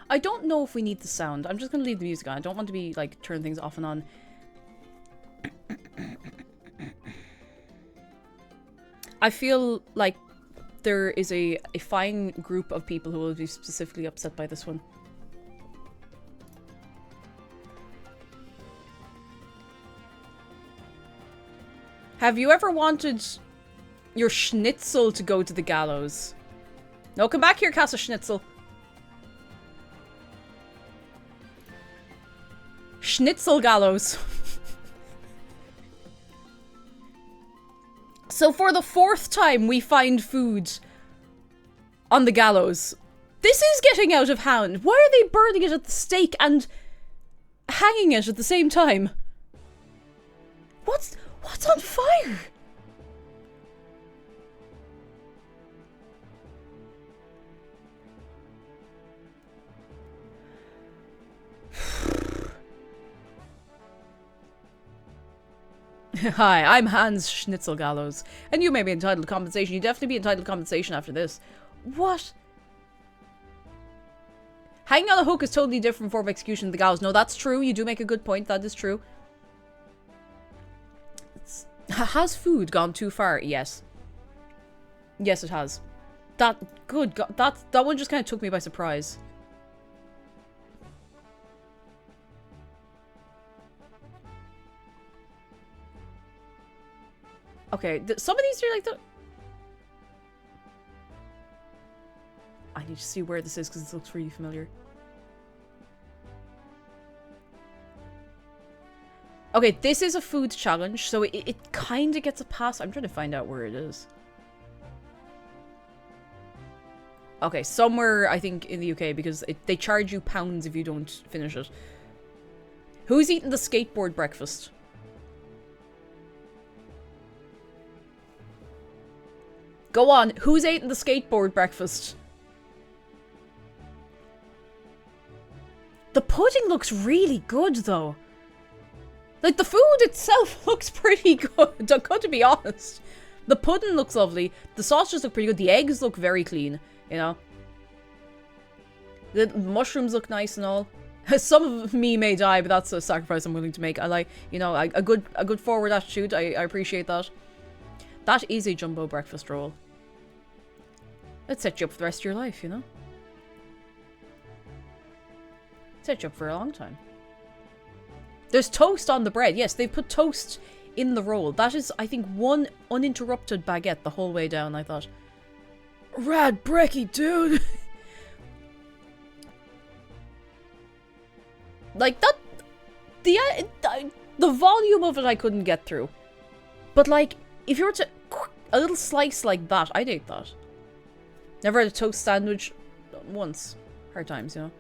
I don't know if we need the sound. I'm just going to leave the music on. I don't want to be, like, turn things off and on. I feel like there is a fine group of people who will be specifically upset by this one. Have you ever wanted your schnitzel to go to the gallows? No, come back here, Casa Schnitzel. Schnitzel gallows. So for the 4th time we find food on the gallows. This is getting out of hand. Why are they burning it at the stake and hanging it at the same time? What's on fire? Hi, I'm Hans Schnitzel Gallows, and you may be entitled to compensation. You definitely be entitled to compensation after this. What? Hanging on a hook is totally different form of execution than the gallows. No, that's true. You do make a good point. That is true. Has food gone too far? Yes. Yes, it has. Good God, that one just kind of took me by surprise. Okay, some of these are like the... I need to see where this is because this looks really familiar. Okay, this is a food challenge, so it kind of gets a pass. I'm trying to find out where it is. Okay, somewhere, I think, in the UK, because they charge you pounds if you don't finish it. Who's eating the skateboard breakfast? Go on, who's eating the skateboard breakfast? The pudding looks really good, though. Like, the food itself looks pretty good, I've got to be honest. The pudding looks lovely. The sausages look pretty good. The eggs look very clean, you know. The mushrooms look nice and all. Some of me may die, but that's a sacrifice I'm willing to make. I like, you know, a good forward attitude. I appreciate that. That is a jumbo breakfast roll. It'd set you up for the rest of your life, you know? Set you up for a long time. There's toast on the bread. Yes, they put toast in the roll. That is, I think, one uninterrupted baguette the whole way down, I thought. Rad brekkie, dude! Like, that... The volume of it I couldn't get through. But, like, if you were to... A little slice like that, I'd eat that. Never had a toast sandwich once. Hard times, you know.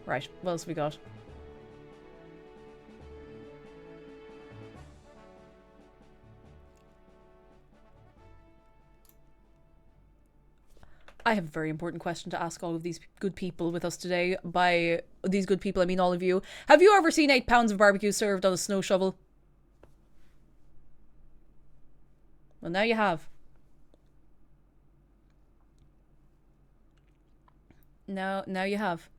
Right, what else we got? I have a very important question to ask all of these good people with us today. By these good people, I mean all of you. Have you ever seen 8 pounds of barbecue served on a snow shovel? Well, now you have. Now you have.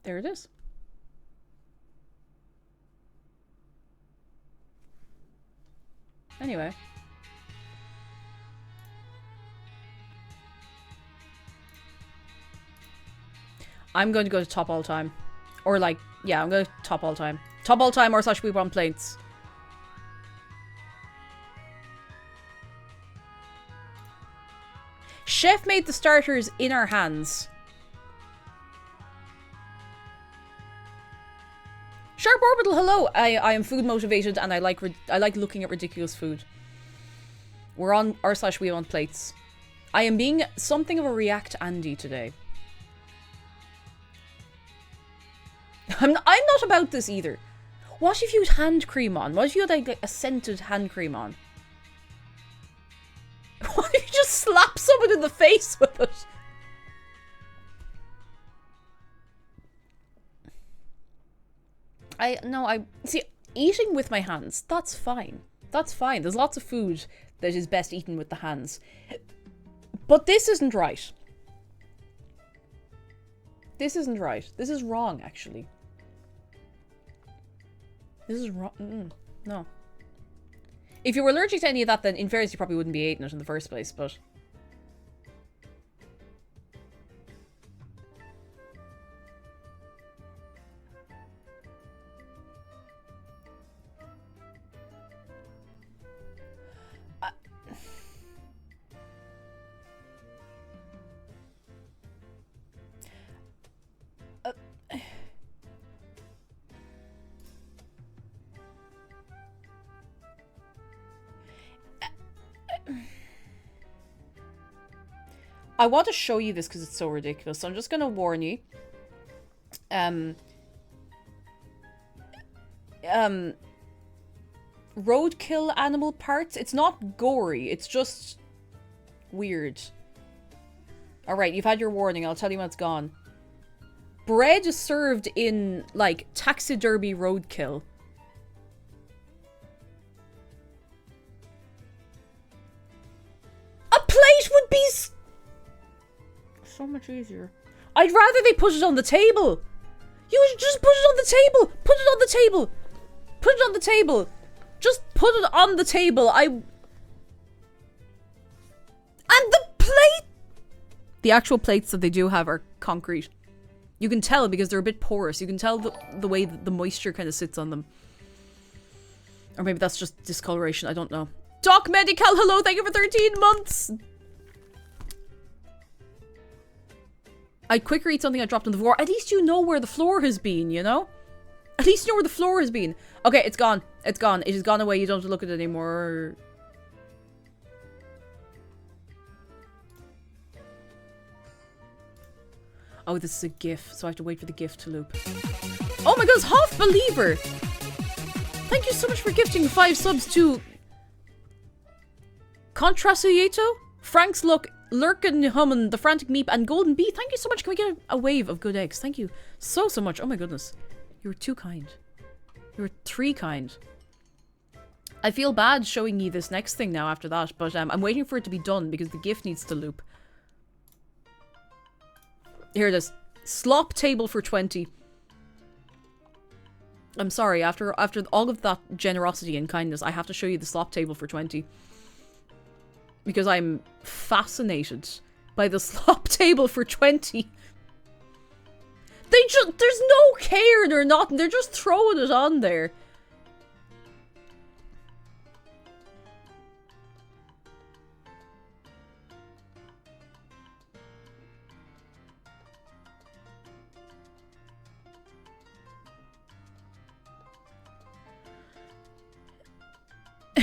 There it is. Anyway. I'm going to go to top all time. Or like, yeah, I'm going to top all time. Top all time or / WeWantPlates. Chef made the starters in our hands. Sharp Orbital, hello! I am food motivated and I like looking at ridiculous food. We're on r / WeWantPlates. I am being something of a React Andy today. I'm not about this either. What if you had hand cream on? What if you had like a scented hand cream on? What if you just slap someone in the face with it? See, eating with my hands, that's fine. That's fine. There's lots of food that is best eaten with the hands. But this isn't right. This isn't right. This is wrong, actually. This is wrong. No. If you were allergic to any of that, then in fairness, you probably wouldn't be eating it in the first place, but... I want to show you this because it's so ridiculous. So I'm just going to warn you. Roadkill animal parts. It's not gory. It's just weird. Alright, you've had your warning. I'll tell you when it's gone. Bread is served in, like, taxidermy roadkill. A plate would be... so much easier. I'd rather they put it on the table. You should just put it on the table. Put it on the table. Put it on the table. Just put it on the table. And the plate. The actual plates that they do have are concrete. You can tell because they're a bit porous. You can tell the way that the moisture kind of sits on them. Or maybe that's just discoloration. I don't know. Doc Medical, hello. Thank you for 13 months. I'd quicker eat something I dropped on the floor. At least you know where the floor has been, you know? At least you know where the floor has been. Okay, it's gone. It's gone. It has gone away. You don't have to look at it anymore. Oh, this is a GIF, so I have to wait for the GIF to loop. Oh my gosh, half believer! Thank you so much for gifting 5 subs to... Contrasuyeto? Frank's Look, Lurkin Hummin, The Frantic Meep, and Golden Bee. Thank you so much. Can we get a wave of good eggs? Thank you so much. Oh my goodness. You were too kind. You were 3 kind. I feel bad showing you this next thing now after that, but I'm waiting for it to be done because the GIF needs to loop. Here it is. Slop table for 20. I'm sorry, after all of that generosity and kindness, I have to show you the slop table for 20. because I'm fascinated by the slop table for 20. They just, there's no care or nothing. They're just throwing it on there.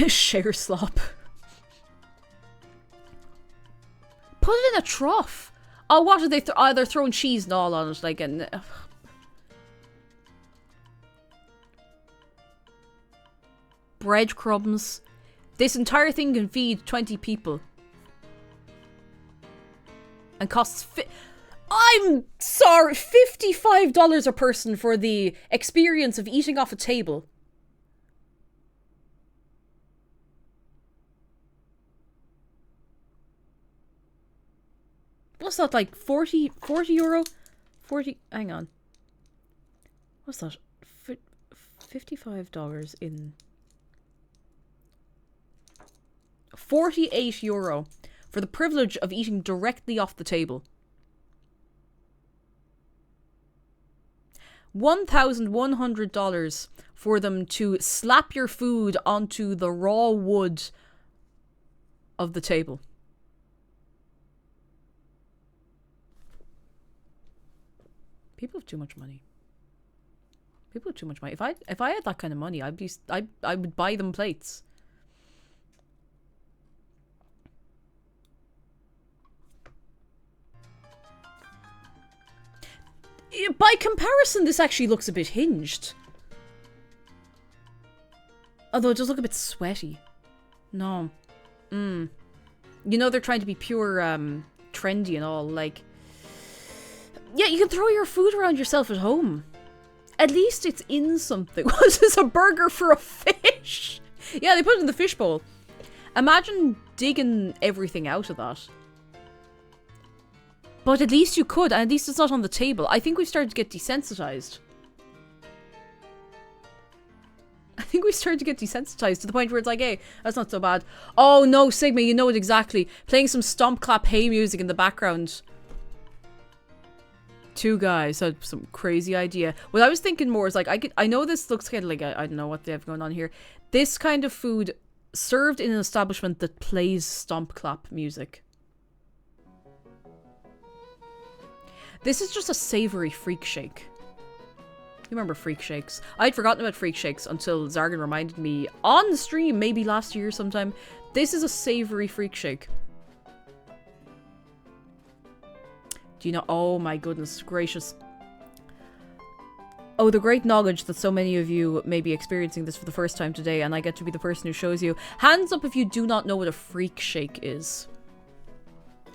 Share slop. Put it in a trough. Oh, what are they? They're throwing cheese and all on it, like, and breadcrumbs. This entire thing can feed 20 people, and costs. I'm sorry, $55 a person for the experience of eating off a table. What's that, like 40 euro? 40, hang on. What's that? $55 in... 48 euro for the privilege of eating directly off the table. $1,100 for them to slap your food onto the raw wood of the table. People have too much money. People have too much money. If I had that kind of money, I would buy them plates. By comparison, this actually looks a bit hinged. Although it does look a bit sweaty. No. You know they're trying to be pure trendy and all, like... Yeah, you can throw your food around yourself at home. At least it's in something. Was this a burger for a fish? Yeah, they put it in the fishbowl. Imagine digging everything out of that. But at least you could, and at least it's not on the table. I think we've started to get desensitized. I think we started to get desensitized to the point where it's like, hey, that's not so bad. Oh no, Sigma, you know it exactly. Playing some stomp clap hey music in the background. Two guys had some crazy idea. What I was thinking more is like, I know this looks kind of like, I don't know what they have going on here. This kind of food served in an establishment that plays stomp clap music. This is just a savory freak shake. You remember freak shakes? I'd forgotten about freak shakes until Zargan reminded me on the stream, maybe last year sometime. This is a savory freak shake. Do you know? Oh my goodness gracious. Oh, the great knowledge that so many of you may be experiencing this for the first time today, and I get to be the person who shows you. Hands up if you do not know what a freak shake is.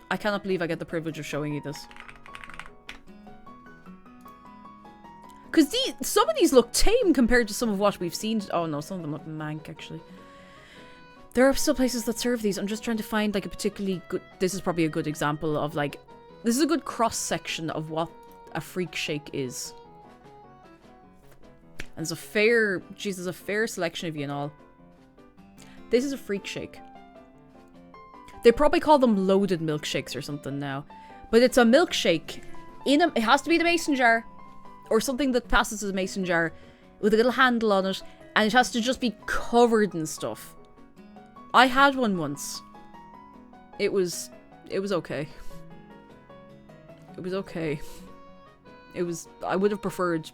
I cannot believe I get the privilege of showing you this. Because some of these look tame compared to some of what we've seen. Oh no, some of them look mank, actually. There are still places that serve these. I'm just trying to find like a particularly good... This is probably a good example of like... This is a good cross-section of what a freak shake is. And there's a fair... Jeez, there's a fair selection of you and all. This is a freak shake. They probably call them loaded milkshakes or something now. But it's a milkshake in a... It has to be the mason jar. Or something that passes as a mason jar with a little handle on it, and it has to just be covered in stuff. I had one once. It was okay. It was okay. I would have preferred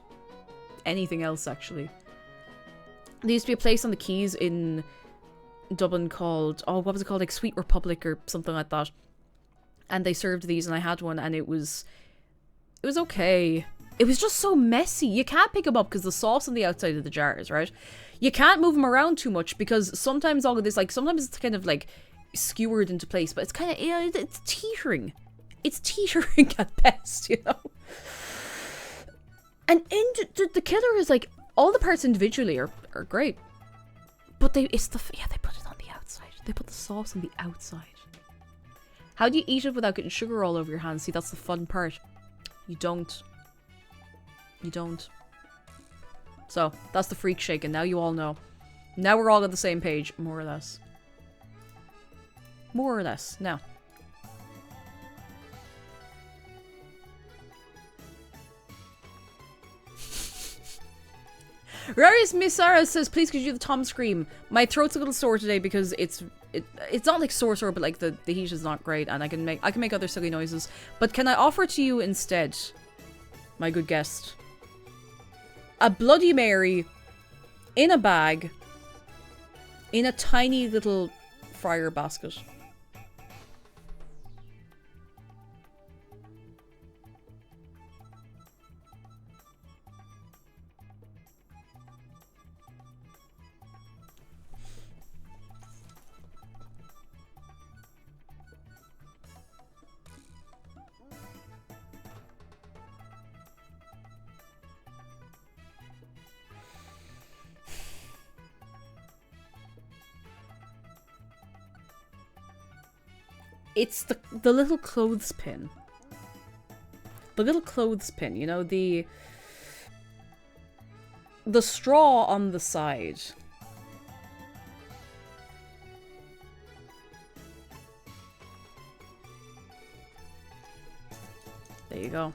anything else, actually. There used to be a place on the Quays in Dublin called, oh, what was it called? Like Sweet Republic or something like that. And they served these, and I had one, and it was okay. It was just so messy. You can't pick them up because the sauce on the outside of the jars, right? You can't move them around too much because sometimes all of this, like, sometimes it's kind of, like, skewered into place, but it's kind of, yeah, it's teetering. It's teetering at best, you know? And the killer is, like, all the parts individually are great. But they put it on the outside. They put the sauce on the outside. How do you eat it without getting sugar all over your hands? See, that's the fun part. You don't. You don't. So, that's the freak shake, and now you all know. Now we're all on the same page, more or less. more or less. Now. Rarius Misara says, please could you do the Tom scream? My throat's a little sore today because it's not like sore, but like the heat is not great, and I can make other silly noises. But can I offer to you instead, my good guest, a Bloody Mary in a bag in a tiny little fryer basket? It's the little clothespin. The little clothespin, you know, the straw on the side. There you go.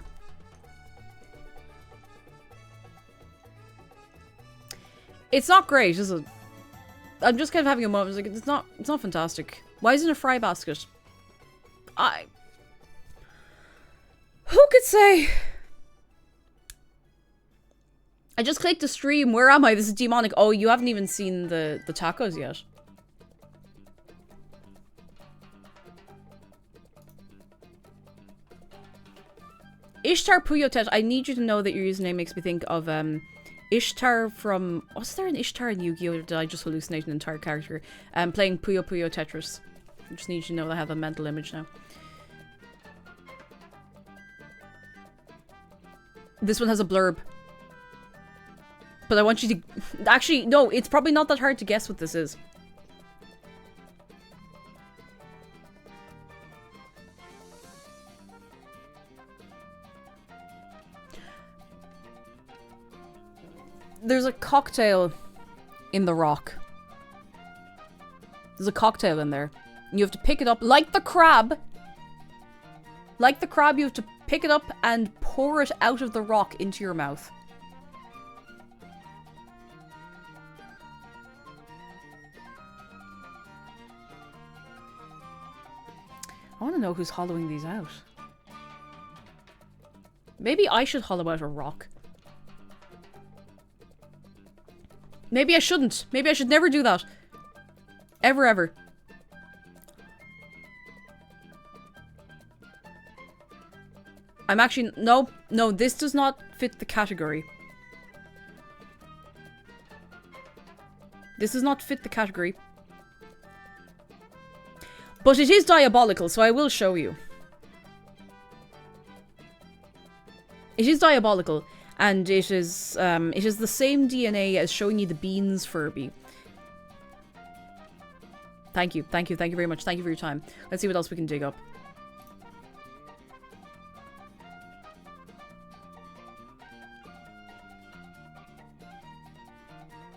It's not great, is it? I'm just kind of having a moment. It's like, it's not fantastic. Why isn't it a fry basket? Who could say? I just clicked the stream. Where am I? This is demonic. Oh, you haven't even seen the tacos yet. Ishtar Puyotet, I need you to know that your username makes me think of Ishtar from... Was there an Ishtar in Yu-Gi-Oh? Or did I just hallucinate an entire character? Playing Puyo Puyo Tetris. I just need you to know that I have a mental image now. This one has a blurb. But I want you to... Actually, no, it's probably not that hard to guess what this is. There's a cocktail in the rock. There's a cocktail in there. And you have to pick it up like the crab. Like the crab, you have to pick it up and pour it out of the rock into your mouth. I want to know who's hollowing these out. Maybe I should hollow out a rock. Maybe I shouldn't. Maybe I should never do that. Ever, ever. I'm actually... No, no, this does not fit the category. This does not fit the category. But it is diabolical, so I will show you. It is diabolical, and it is the same DNA as showing you the beans Furby. Thank you, thank you, thank you very much. Thank you for your time. Let's see what else we can dig up.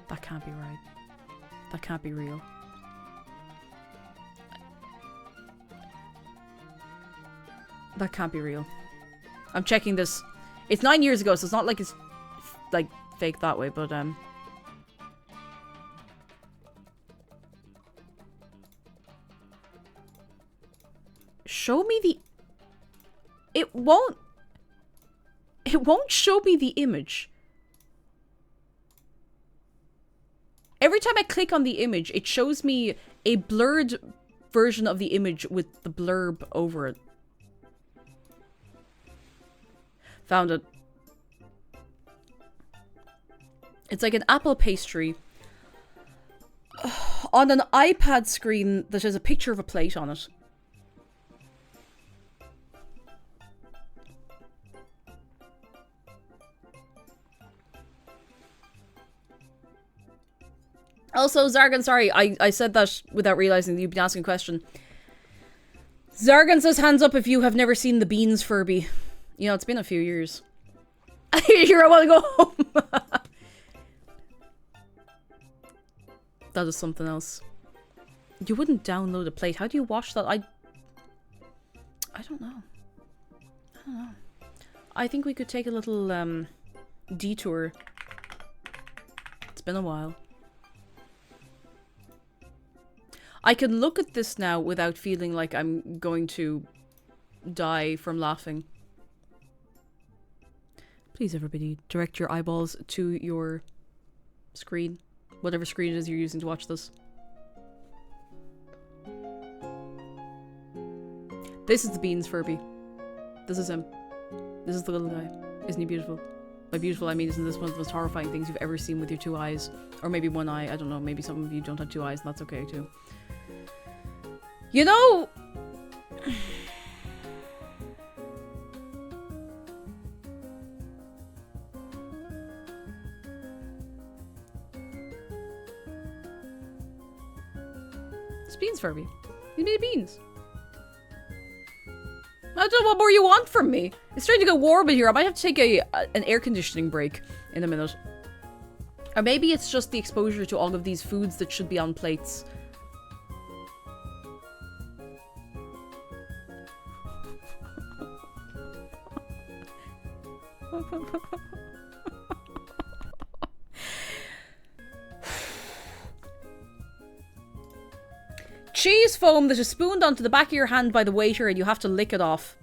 That can't be right. That can't be real. That can't be real. I'm checking this. It's 9 years ago, so it's not like it's like fake that way, but show me the... It won't show me the image. Every time I click on the image, it shows me a blurred version of the image with the blurb over it. Found it. It's like an apple pastry on an iPad screen that has a picture of a plate on it. Also, Zargan, sorry, I said that without realizing that you'd been asking a question. Zargan says, hands up if you have never seen the Beans Furby. You know, it's been a few years. Here, I want to go home. That is something else. You wouldn't download a plate. How do you wash that? I don't know. I don't know. I think we could take a little detour. It's been a while. I can look at this now without feeling like I'm going to die from laughing. Please, everybody, direct your eyeballs to your screen. Whatever screen it is you're using to watch this. This is the Beans Furby. This is him. This is the little guy. Isn't he beautiful? By beautiful, I mean, isn't this one of the most horrifying things you've ever seen with your 2 eyes? Or maybe 1 eye, I don't know. Maybe some of you don't have 2 eyes, and that's okay, too. You know... It's Beans Furby. He made beans. I don't know what more you want from me. It's starting to get warm in here. I might have to take an air conditioning break in a minute. Or maybe it's just the exposure to all of these foods that should be on plates. Cheese foam that is spooned onto the back of your hand by the waiter and you have to lick it off.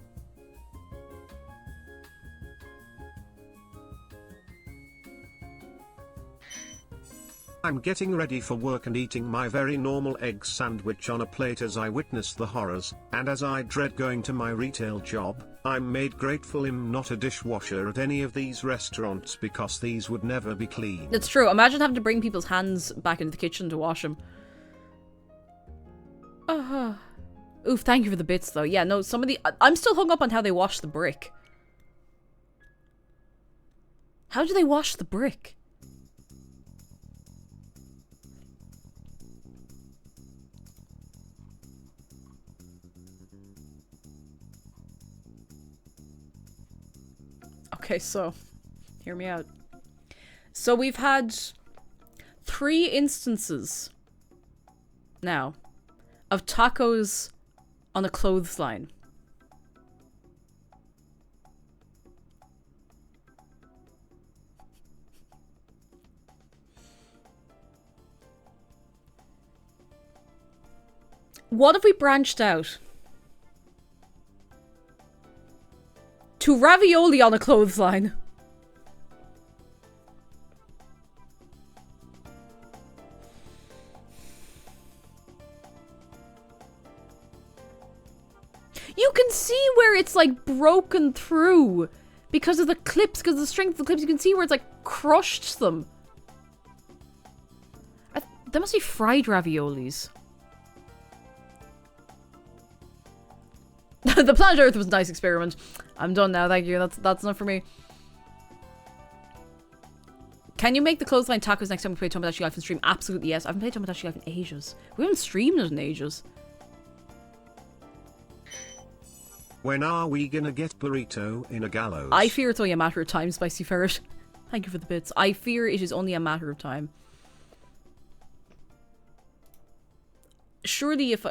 I'm getting ready for work and eating my very normal egg sandwich on a plate as I witness the horrors, and as I dread going to my retail job, I'm made grateful I'm not a dishwasher at any of these restaurants because these would never be clean. That's true. Imagine having to bring people's hands back into the kitchen to wash them. Oof, thank you for the bits though. Yeah, no, some of the... I'm still hung up on how they wash the brick. How do they wash the brick? Okay, so... hear me out. So we've had 3 instances now of tacos on a clothesline. What if we branched out to ravioli on a clothesline? You can see where it's like broken through because of the clips, because of the strength of the clips. You can see where it's like crushed them. There must be fried raviolis. The Planet Earth was a nice experiment. I'm done now, thank you. That's enough for me. Can you make the clothesline tacos next time we play Tomodachi Life and stream? Absolutely yes. I haven't played Tomodachi Life in ages. We haven't streamed it in ages. When are we gonna get burrito in a gallows? I fear it's only a matter of time, Spicy Ferret. Thank you for the bits. I fear it is only a matter of time. Surely if I...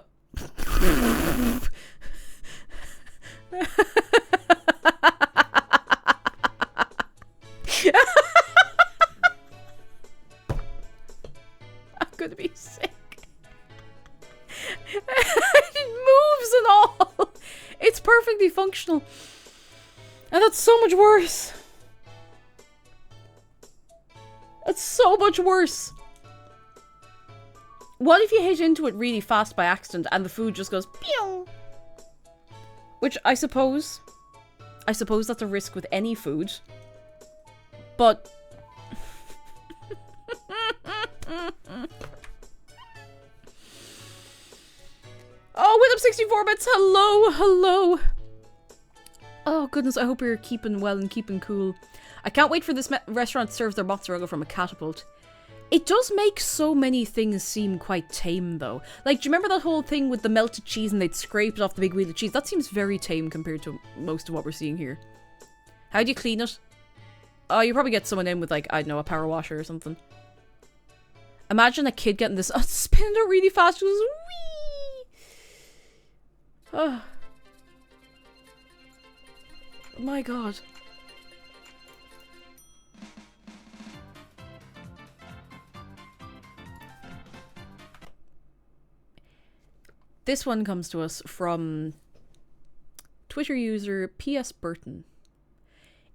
I'm gonna be sick. It moves and all. It's perfectly functional. And that's so much worse. That's so much worse. What if you hit into it really fast by accident and the food just goes pew? Which I suppose that's a risk with any food. But oh, with up 64 bits. Hello, hello. Oh goodness, I hope you're keeping well and keeping cool. I can't wait for this restaurant to serve their mozzarella from a catapult. It does make so many things seem quite tame though. Like, do you remember that whole thing with the melted cheese and they'd scrape it off the big wheel of cheese? That seems very tame compared to most of what we're seeing here. How do you clean it? Oh, you probably get someone in with like, I don't know, a power washer or something. Imagine a kid getting this. Oh, spit spinning it really fast. It was wee. Oh. My God. This one comes to us from Twitter user PS Burton.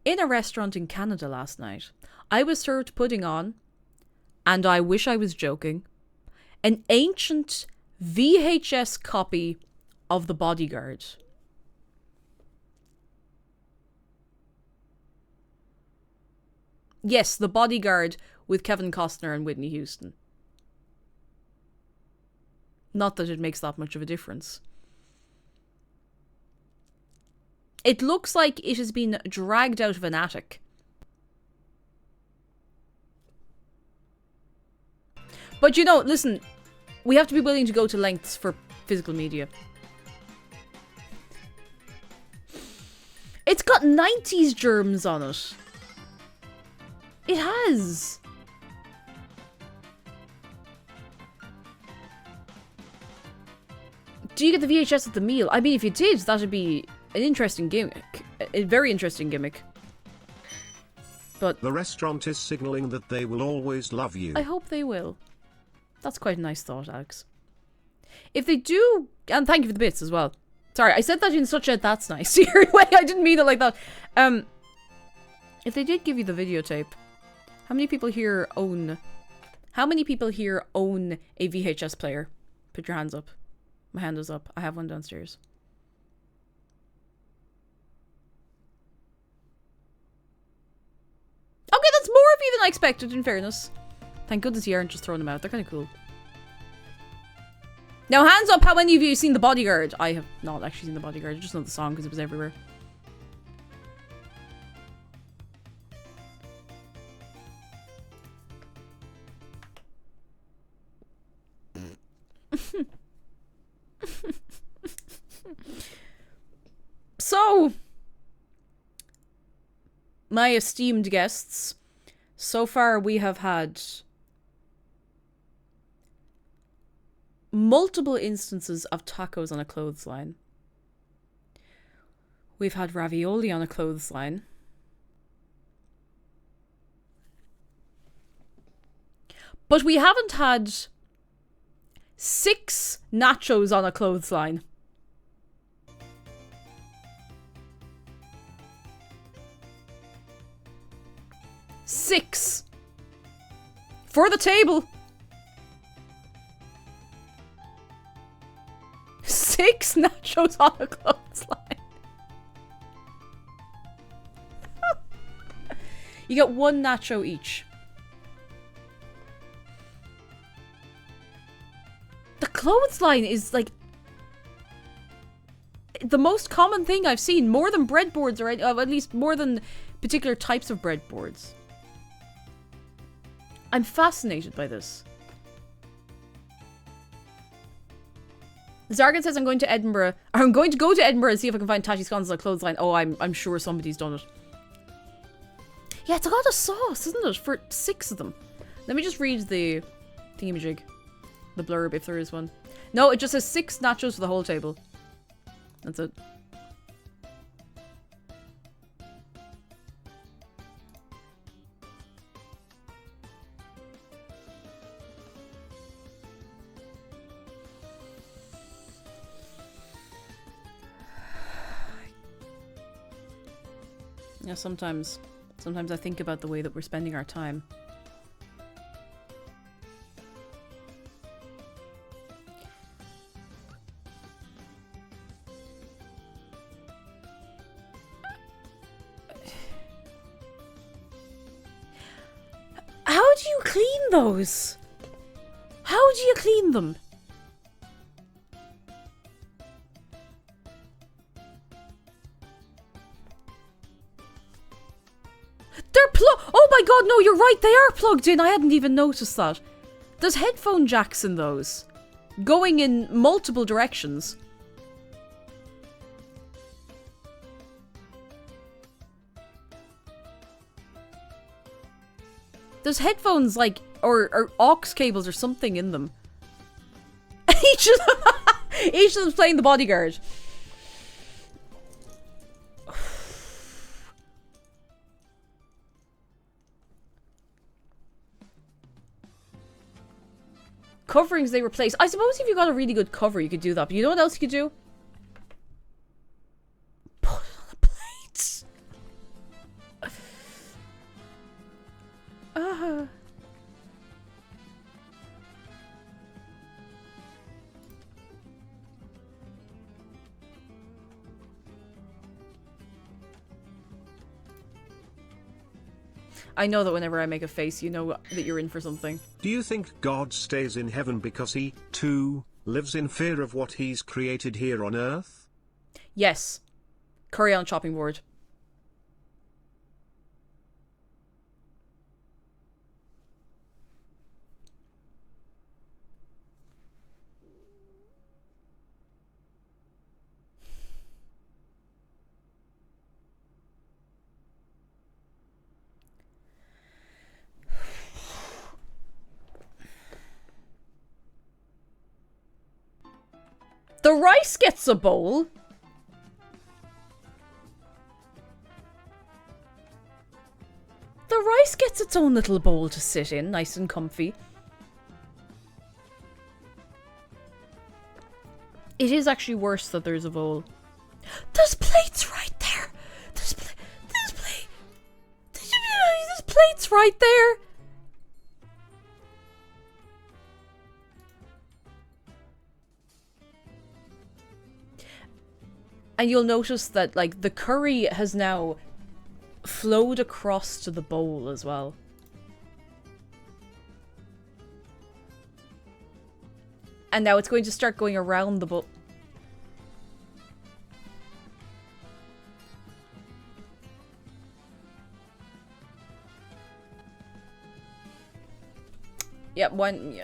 In a restaurant in Canada last night, I was served putting on, and I wish I was joking, an ancient VHS copy of The Bodyguard. Yes, The Bodyguard with Kevin Costner and Whitney Houston. Not that it makes that much of a difference. It looks like it has been dragged out of an attic. But you know, listen, we have to be willing to go to lengths for physical media. It's got 90s germs on it. It has. Do you get the VHS at the meal? I mean, if you did, that'd be an interesting gimmick. A very interesting gimmick. But the restaurant is signaling that they will always love you. I hope they will. That's quite a nice thought, Alex. If they do, and thank you for the bits as well. Sorry, I said that in such a that's nice way. I didn't mean it like that. If they did give you the videotape, how many people here own a VHS player? Put your hands up. My hand is up. I have one downstairs. Okay, that's more of you than I expected, in fairness. Thank goodness you aren't just throwing them out. They're kind of cool. Now, hands up, how many of you have seen The Bodyguard? I have not actually seen The Bodyguard. I just know the song because it was everywhere. So, my esteemed guests, so far we have had multiple instances of tacos on a clothesline. We've had ravioli on a clothesline. But we haven't had 6 nachos on a clothesline. Six for the table. 6 nachos on a clothesline. You get 1 nacho each. The clothesline is like the most common thing I've seen, more than breadboards, or at least more than particular types of breadboards. I'm fascinated by this. Zargan says I'm going to Edinburgh. Or I'm going to go to Edinburgh and see if I can find Tashi scones on a clothesline. Oh, I'm sure somebody's done it. Yeah, it's a lot of sauce, isn't it? For 6 of them. Let me just read the thingamajig. The blurb, if there is one. No, it just says 6 nachos for the whole table. That's it. Yeah, sometimes I think about the way that we're spending our time. How do you clean those? How do you clean them? Oh my god, no, you're right, they are plugged in. I hadn't even noticed that. There's headphone jacks in those. Going in multiple directions. There's headphones, like, or aux cables or something in them. Each of them, each of them's playing the bodyguard. Coverings they replace. I suppose if you got a really good cover, you could do that. But you know what else you could do? Put it on the plates. I know that whenever I make a face, you know that you're in for something. Do you think God stays in heaven because he, too, lives in fear of what he's created here on earth? Yes. Curry on chopping board. The rice gets a bowl. The rice gets its own little bowl to sit in, nice and comfy. It is actually worse that there's a bowl. There's plates right there. There's plates right there. And you'll notice that, like, the curry has now flowed across to the bowl as well. And now it's going to start going around the bowl. Yeah, one...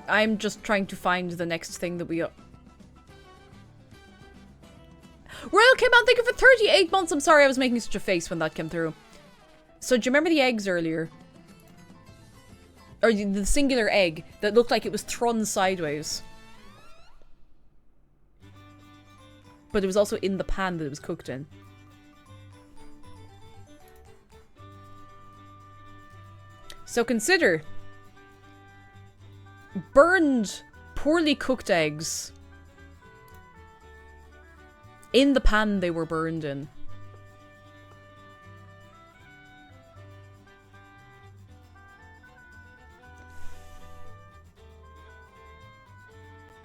I'm just trying to find the next thing that we got. Royal came on, thank you for 38 months. I'm sorry I was making such a face when that came through. So do you remember the eggs earlier? Or the singular egg that looked like it was thrown sideways. But it was also in the pan that it was cooked in. So consider burned, poorly cooked eggs in the pan they were burned in.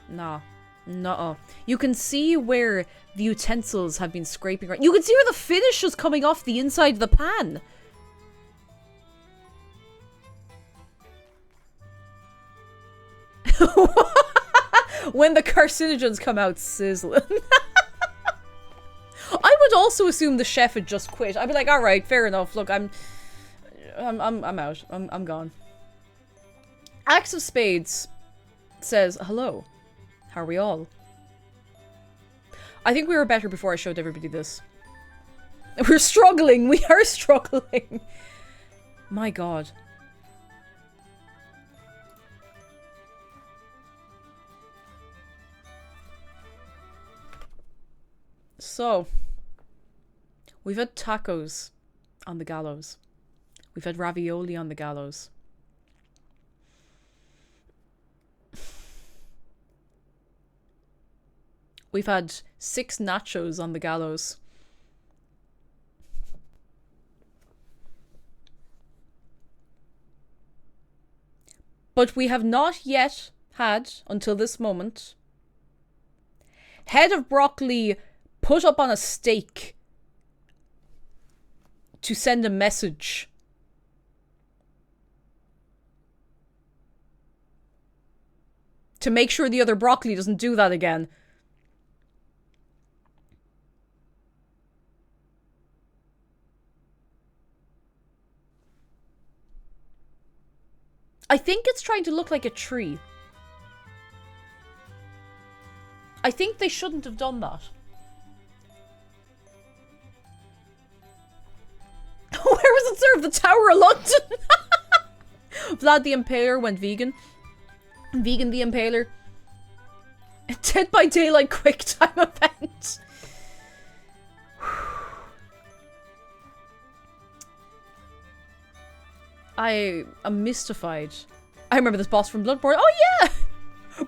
Nah. Nuh-uh. You can see where the utensils have been scraping right. You can see where the finish is coming off the inside of the pan. When the carcinogens come out sizzling. I would also assume the chef had just quit. I'd be like, all right, fair enough. Look, I'm out. I'm gone. Axe of Spades says, hello. How are we all? I think we were better before I showed everybody this. We're struggling. We are struggling. My God. So, we've had tacos on the gallows. We've had ravioli on the gallows. We've had 6 nachos on the gallows. But we have not yet had, until this moment, head of broccoli put up on a stake to send a message. To make sure the other broccoli doesn't do that again. I think it's trying to look like a tree. I think they shouldn't have done that. sponsor of the Tower of London. Vlad the Impaler went vegan. Vegan the Impaler. Dead by Daylight quick time event. I am mystified. I remember this boss from Bloodborne. Oh yeah!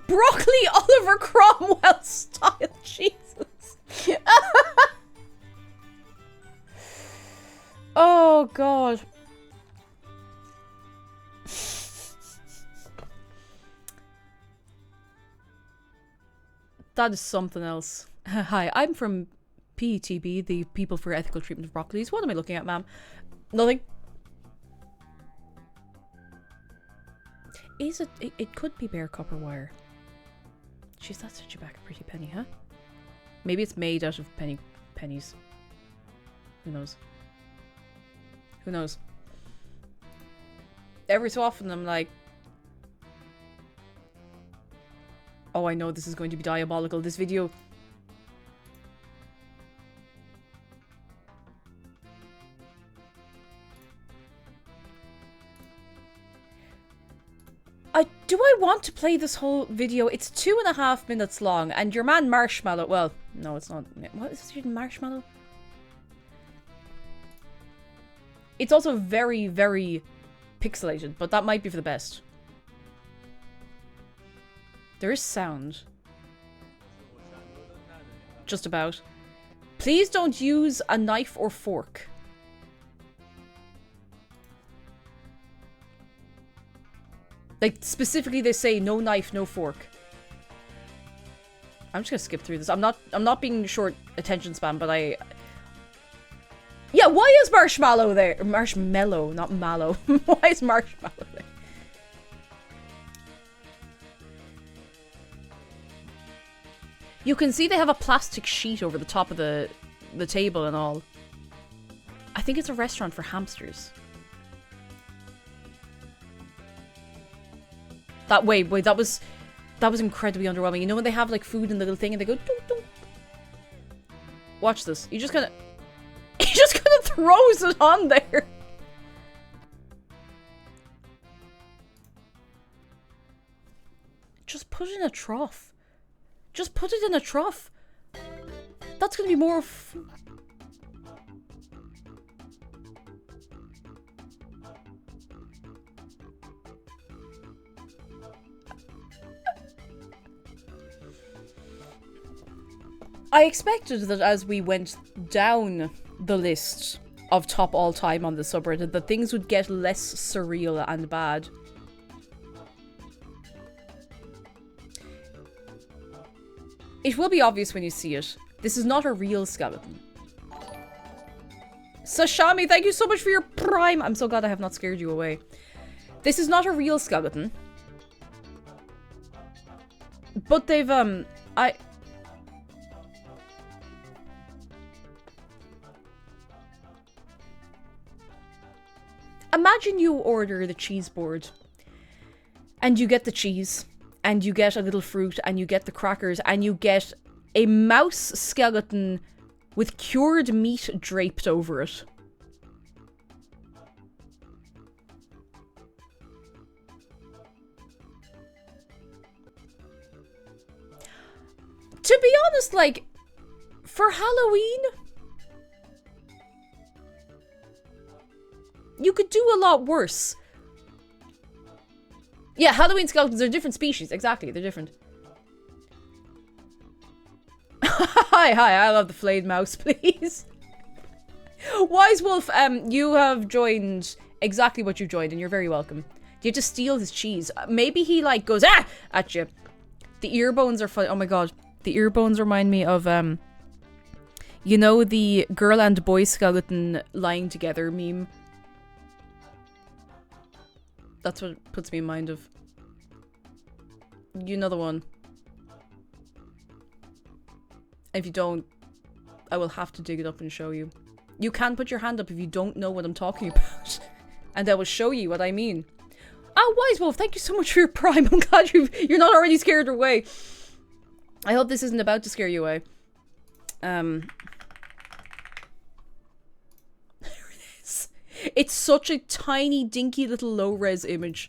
Broccoli Oliver Cromwell style. Jesus. Oh god. That is something else. Hi, I'm from PETB, the People for Ethical Treatment of Broccolis. What am I looking at, ma'am? Nothing. Is it? It could be bare copper wire. Jeez, that's such a back a pretty penny, huh? Maybe it's made out of pennies. Who knows? Who knows? Every so often I'm like, oh, I know this is going to be diabolical, this video. Do I want to play this whole video? It's 2.5 minutes long, and your man Marshmallow, well, no, it's not. What is it, Marshmallow? It's also very, very pixelated, but that might be for the best. There is sound. Just about. Please don't use a knife or fork. Like, specifically they say no knife, no fork. I'm just gonna skip through this. I'm not being short attention span, but yeah, why is Marshmallow there? Marshmallow, not mallow. Why is Marshmallow there? You can see they have a plastic sheet over the top of the table and all. I think it's a restaurant for hamsters. Wait, that was incredibly underwhelming. You know when they have like food in the little thing and they go dunk, dunk. Watch this. He just kinda throws it on there. Just put it in a trough. Just put it in a trough. That's gonna be more I expected that as we went down the list of top all time on the subreddit that things would get less surreal and bad. It will be obvious when you see it. This is not a real skeleton. Sashami, thank you so much for your prime. I'm so glad I have not scared you away. This is not a real skeleton. But they've, imagine you order the cheese board and you get the cheese and you get a little fruit and you get the crackers and you get a mouse skeleton with cured meat draped over it. To be honest, like, for Halloween, you could do a lot worse. Yeah, Halloween skeletons are different species. Exactly, they're different. Hi, I love the flayed mouse, please. Wise Wolf, you have joined exactly what you joined, and you're very welcome. You have to steal his cheese. Maybe he, like, goes, ah! At you. The ear bones are funny. Oh my god. The ear bones remind me of, you know, the girl and boy skeleton lying together meme? That's what it puts me in mind of. You know the one. If you don't, I will have to dig it up and show you. You can put your hand up if you don't know what I'm talking about. And I will show you what I mean. Oh, Wise Wolf, thank you so much for your prime. I'm glad you're not already scared away. I hope this isn't about to scare you away. There it is. It's such a tiny, dinky little low-res image.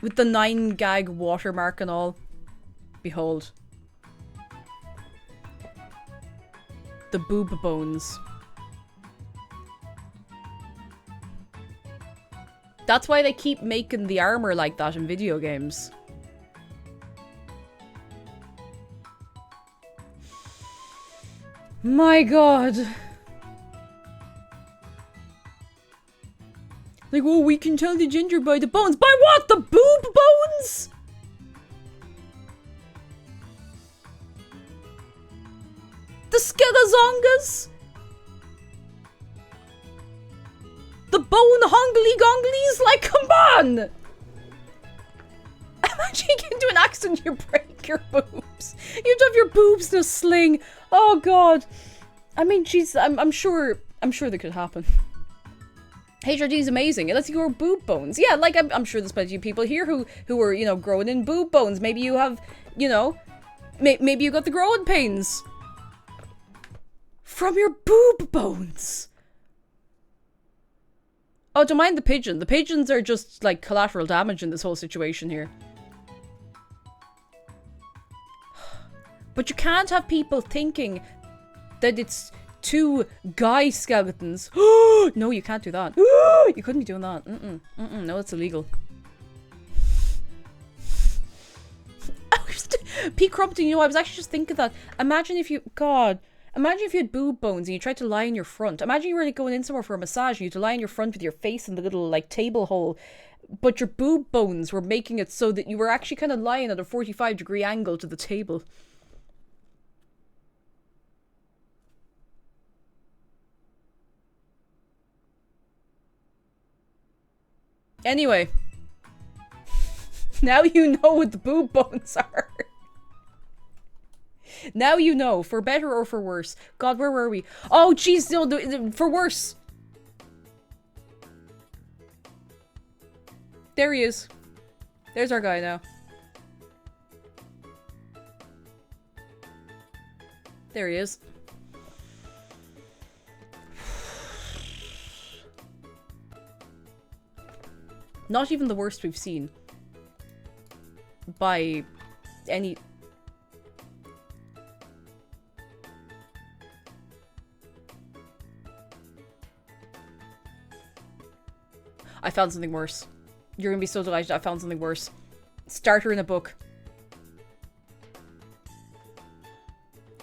With the 9-gag watermark and all. Behold. The boob bones. That's why they keep making the armor like that in video games. My god. Like, oh, we can tell the gender by the bones. By what? The boob bones? The skelezongas? The bone hongly gonglies? Like, come on! Imagine you get into an accident, you break your boobs. You have to have your boobs in a sling. Oh god. I mean, jeez, I'm sure that could happen. HRD is amazing. It lets you grow boob bones. Yeah, like, I'm sure there's plenty of people here who are, you know, growing in boob bones. Maybe you have, you know, maybe you got the growing pains. From your boob bones. Oh, don't mind the pigeon. The pigeons are just, like, collateral damage in this whole situation here. But you can't have people thinking that it's two guy skeletons. No, you can't do that. You couldn't be doing that. No, it's illegal. P. Crumpton, you know, I was actually just thinking that. Imagine if you... God. Imagine if you had boob bones and you tried to lie in your front. Imagine you were like going in somewhere for a massage and you had to lie in your front with your face in the little, like, table hole. But your boob bones were making it so that you were actually kind of lying at a 45-degree angle to the table. Anyway. Now you know what the boob bones are. Now you know, for better or for worse. God, where were we? Oh, jeez, no, for worse. There he is. There's our guy now. There he is. Not even the worst we've seen. By any... I found something worse. You're gonna be so delighted. I found something worse. Starter in a book.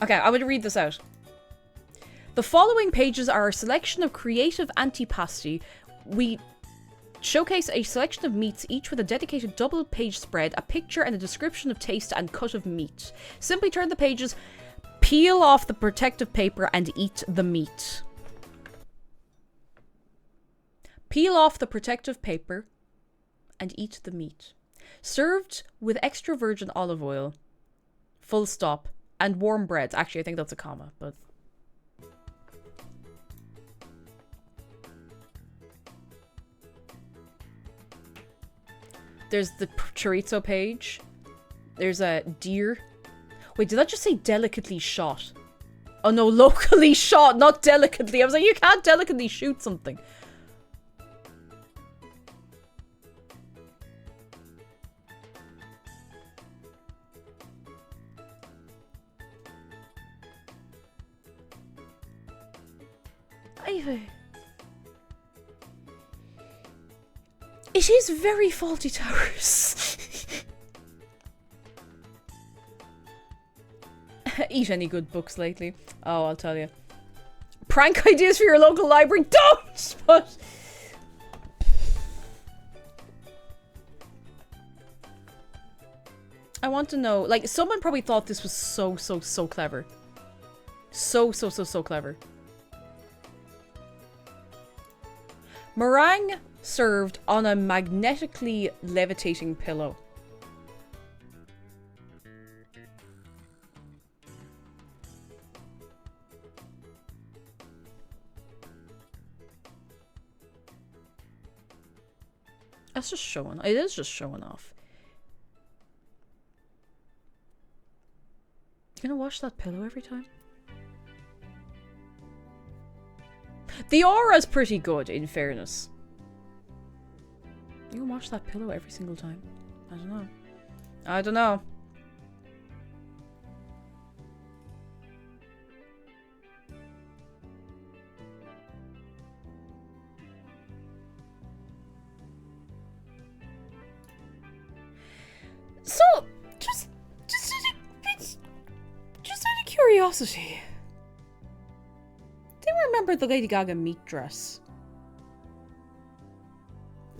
Okay, I'm gonna read this out. The following pages are a selection of creative antipasti. We showcase a selection of meats, each with a dedicated double-page spread, a picture and a description of taste and cut of meat. Simply turn the pages, peel off the protective paper, and eat the meat. Peel off the protective paper and eat the meat. Served with extra virgin olive oil, full stop, and warm breads. Actually, I think that's a comma, but... There's the chorizo page. There's a deer. Wait, did that just say delicately shot? Oh no, locally shot, not delicately. I was like, you can't delicately shoot something. It is very Faulty Towers. Eat any good books lately? Oh, I'll tell you. Prank ideas for your local library? Don't! But... I want to know, like, someone probably thought this was so clever. So clever. Meringue served on a magnetically levitating pillow. That's just showing. It is just showing off. You gonna wash that pillow every time? The aura's pretty good, in fairness. You can wash that pillow every single time. I don't know. I don't know. So, just out of curiosity, do you remember the Lady Gaga meat dress?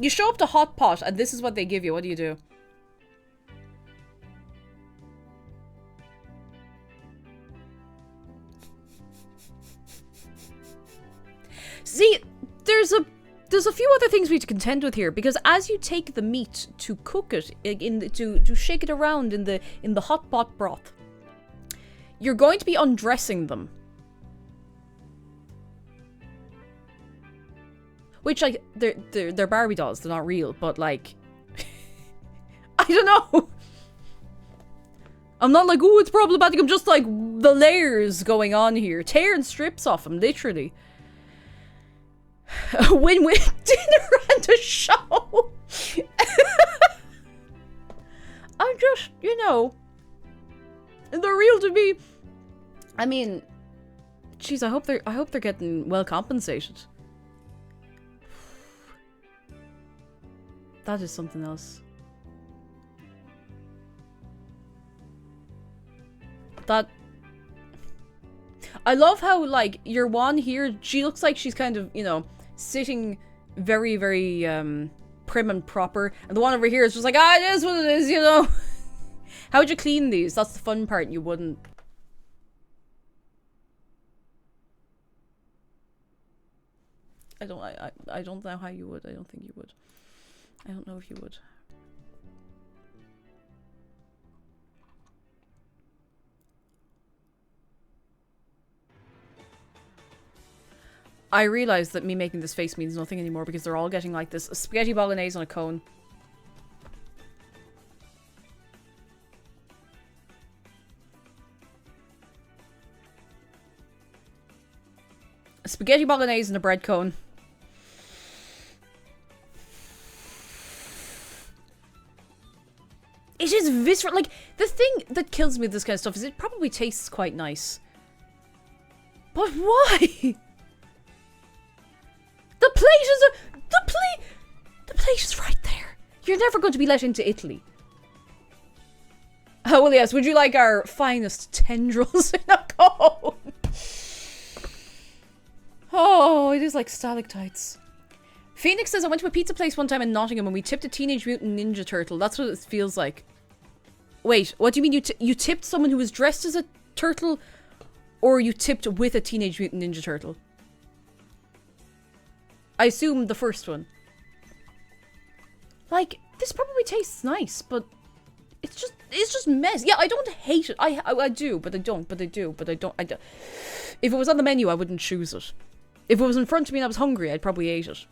You show up to Hot Pot and this is what they give you. What do you do? See, there's a few other things we need to contend with here, because as you take the meat to cook it, to shake it around in the hot pot broth, you're going to be undressing them. Which, like, they're Barbie dolls, they're not real, but like, I don't know. I'm not like, oh, it's problematic, I'm just like, the layers going on here. Tearing strips off them, literally. A win-win dinner and a show. I'm just, you know, they're real to me. I mean, jeez, I hope they're getting well compensated. That is something else. That, I love how, like, your one here, she looks like she's kind of, you know, sitting very, very prim and proper, and the one over here is just like, ah, it is what it is, you know. How would you clean these? That's the fun part. You wouldn't. I don't know how you would. I don't think you would. I don't know if you would. I realize that me making this face means nothing anymore because they're all getting like this spaghetti bolognese on a cone. A spaghetti bolognese and a bread cone. It is visceral. Like, the thing that kills me with this kind of stuff is it probably tastes quite nice. But why? The plate is the plate is right there. You're never going to be let into Italy. Oh, well, yes. Would you like our finest tendrils in a cone? Oh, it is like stalactites. Phoenix says, I went to a pizza place one time in Nottingham and we tipped a Teenage Mutant Ninja Turtle. That's what it feels like. Wait, what do you mean you tipped someone who was dressed as a turtle? Or you tipped with a Teenage Mutant Ninja Turtle? I assume the first one. Like, this probably tastes nice, but it's just mess. Yeah, I don't hate it. I do, but I don't, but I do, but I don't. If it was on the menu, I wouldn't choose it. If it was in front of me and I was hungry, I'd probably eat it.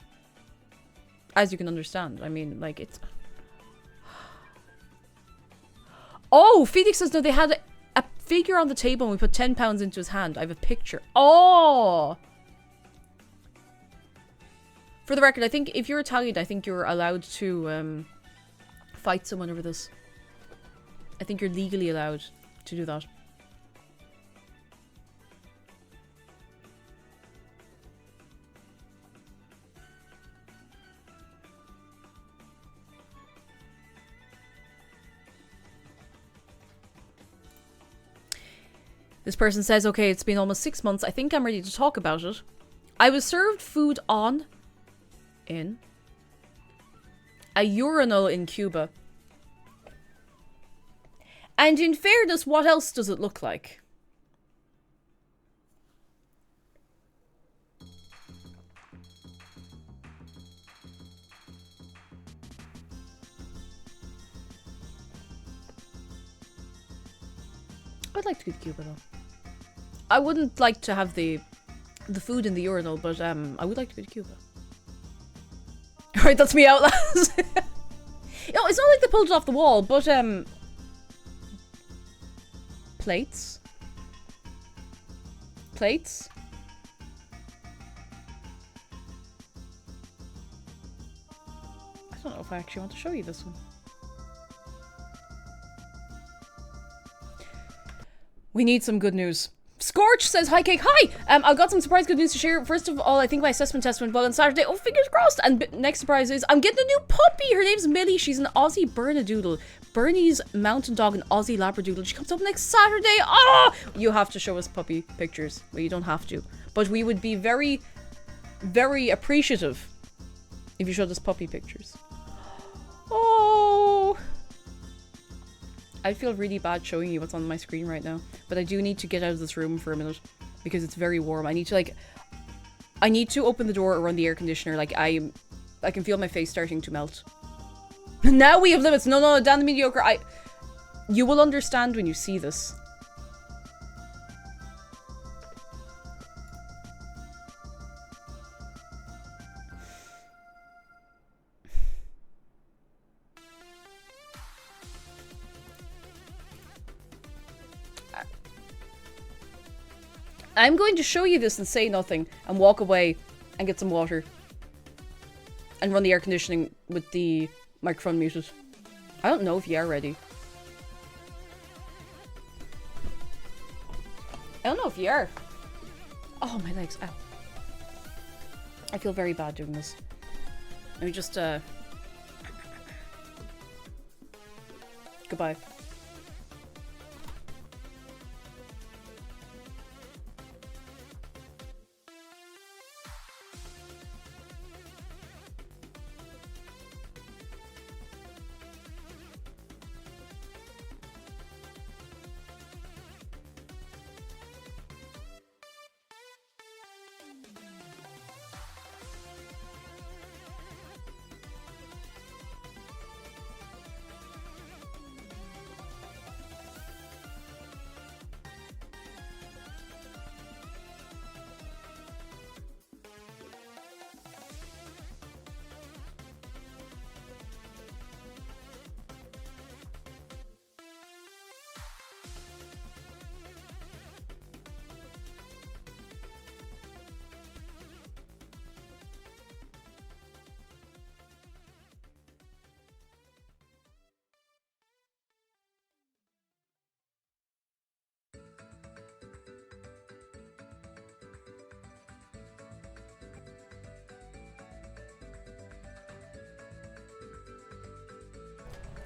As you can understand. I mean, like, it's... Oh, Phoenix says, no, they had a figure on the table and we put £10 into his hand. I have a picture. Oh! For the record, I think if you're Italian, I think you're allowed to fight someone over this. I think you're legally allowed to do that. This person says, okay, it's been almost 6 months. I think I'm ready to talk about it. I was served food in a urinal in Cuba. And in fairness, what else does it look like? I'd like to go to Cuba though. I wouldn't like to have the food in the urinal, but I would like to go to Cuba. Alright, that's me out loud. No, it's not like they pulled it off the wall, but plates. Plates. don't know if I actually want to show you this one. We need some good news. Scorch says, hi Cake, hi! I've got some surprise good news to share. First of all, I think my assessment test went well on Saturday. Oh, fingers crossed! And next surprise is, I'm getting a new puppy! Her name's Millie. She's an Aussie Bernedoodle. Bernese mountain dog and Aussie Labradoodle. She comes up next Saturday. Oh! You have to show us puppy pictures. Well, you don't have to. But we would be very, very appreciative if you showed us puppy pictures. Oh! I feel really bad showing you what's on my screen right now, but I do need to get out of this room for a minute because it's very warm. I need to open the door or run the air conditioner. Like I can feel my face starting to melt. Now we have limits. No, Dan the Mediocre. You will understand when you see this. I'm going to show you this and say nothing and walk away and get some water and run the air conditioning with the microphone muted. I don't know if you are ready. I don't know if you are. Oh, my legs. Ow. I feel very bad doing this. Let me just, Goodbye.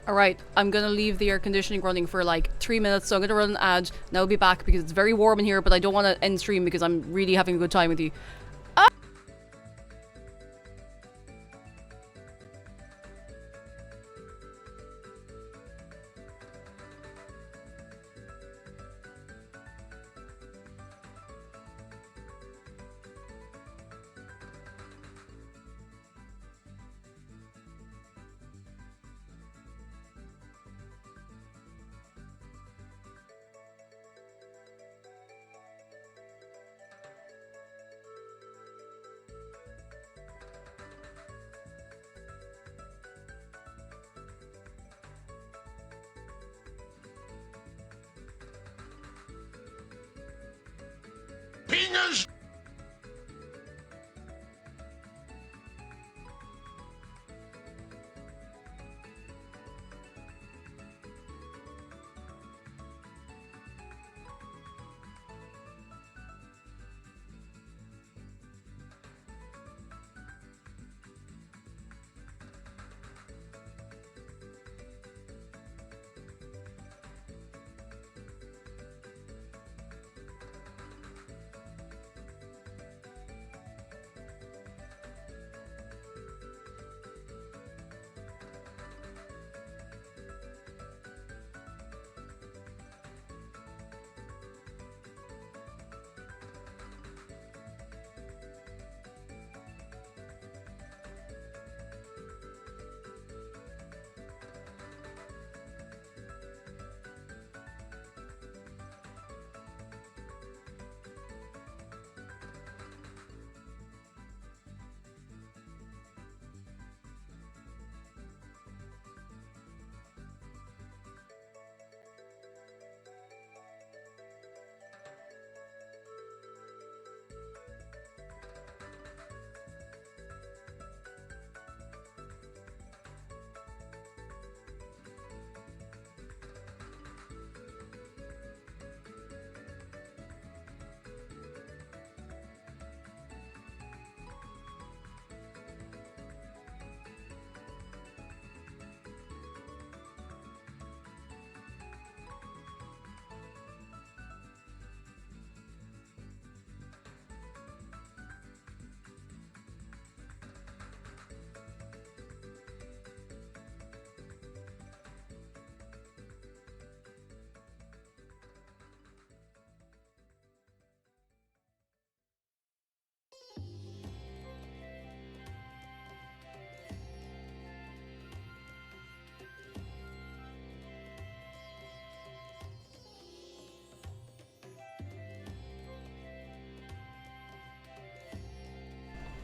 Alright, I'm gonna leave the air conditioning running for like 3 minutes, so I'm gonna run an ad, and I'll be back because it's very warm in here, but I don't want to end stream because I'm really having a good time with you.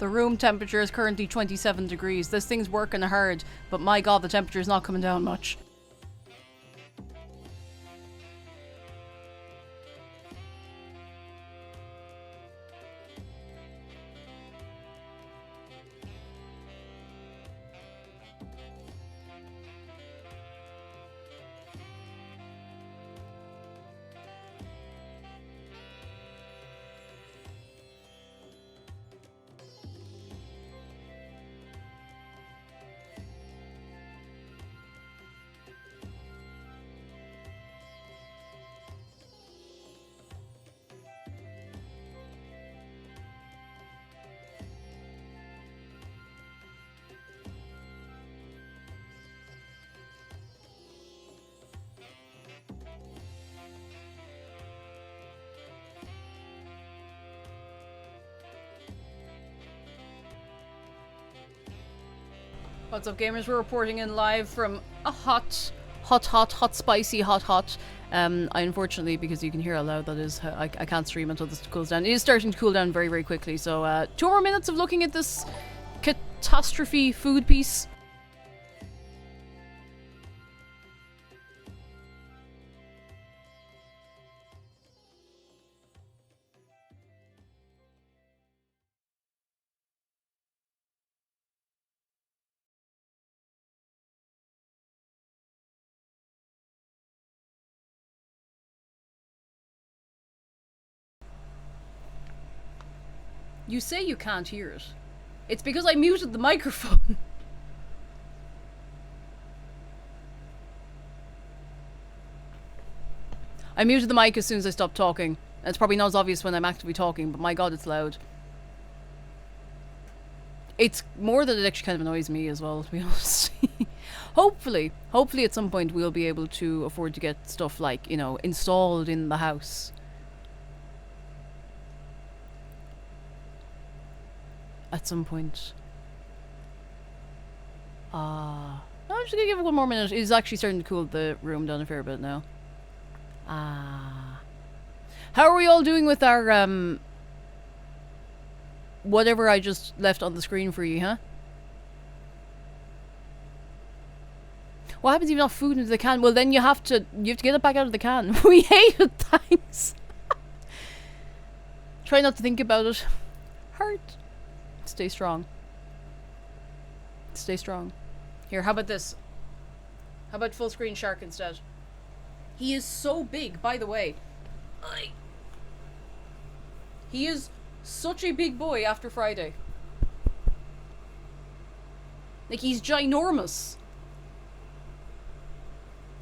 The room temperature is currently 27 degrees. This thing's working hard, but my god, the temperature is not coming down much. What's up, gamers? We're reporting in live from a hot, spicy, hot. I unfortunately, because you can hear how loud that is, I can't stream until this cools down. It is starting to cool down very, very quickly. So 2 more minutes of looking at this catastrophe food piece. You say you can't hear it. It's because I muted the microphone. I muted the mic as soon as I stopped talking. It's probably not as obvious when I'm actively talking, but my god, it's loud. It's more that it actually kind of annoys me as well, to be honest. Hopefully at some point we'll be able to afford to get stuff like, you know, installed in the house. At some point. I'm just gonna give it 1 more minute. It's actually starting to cool the room down a fair bit now. How are we all doing with our, whatever I just left on the screen for you, huh? What happens if you not food into the can? Well, then you have to get it back out of the can. We hate it, thanks. Try not to think about it. Heart. Stay strong. Stay strong. Here, how about this? How about full screen shark instead? He is so big, by the way. He is such a big boy after Friday. Like, he's ginormous.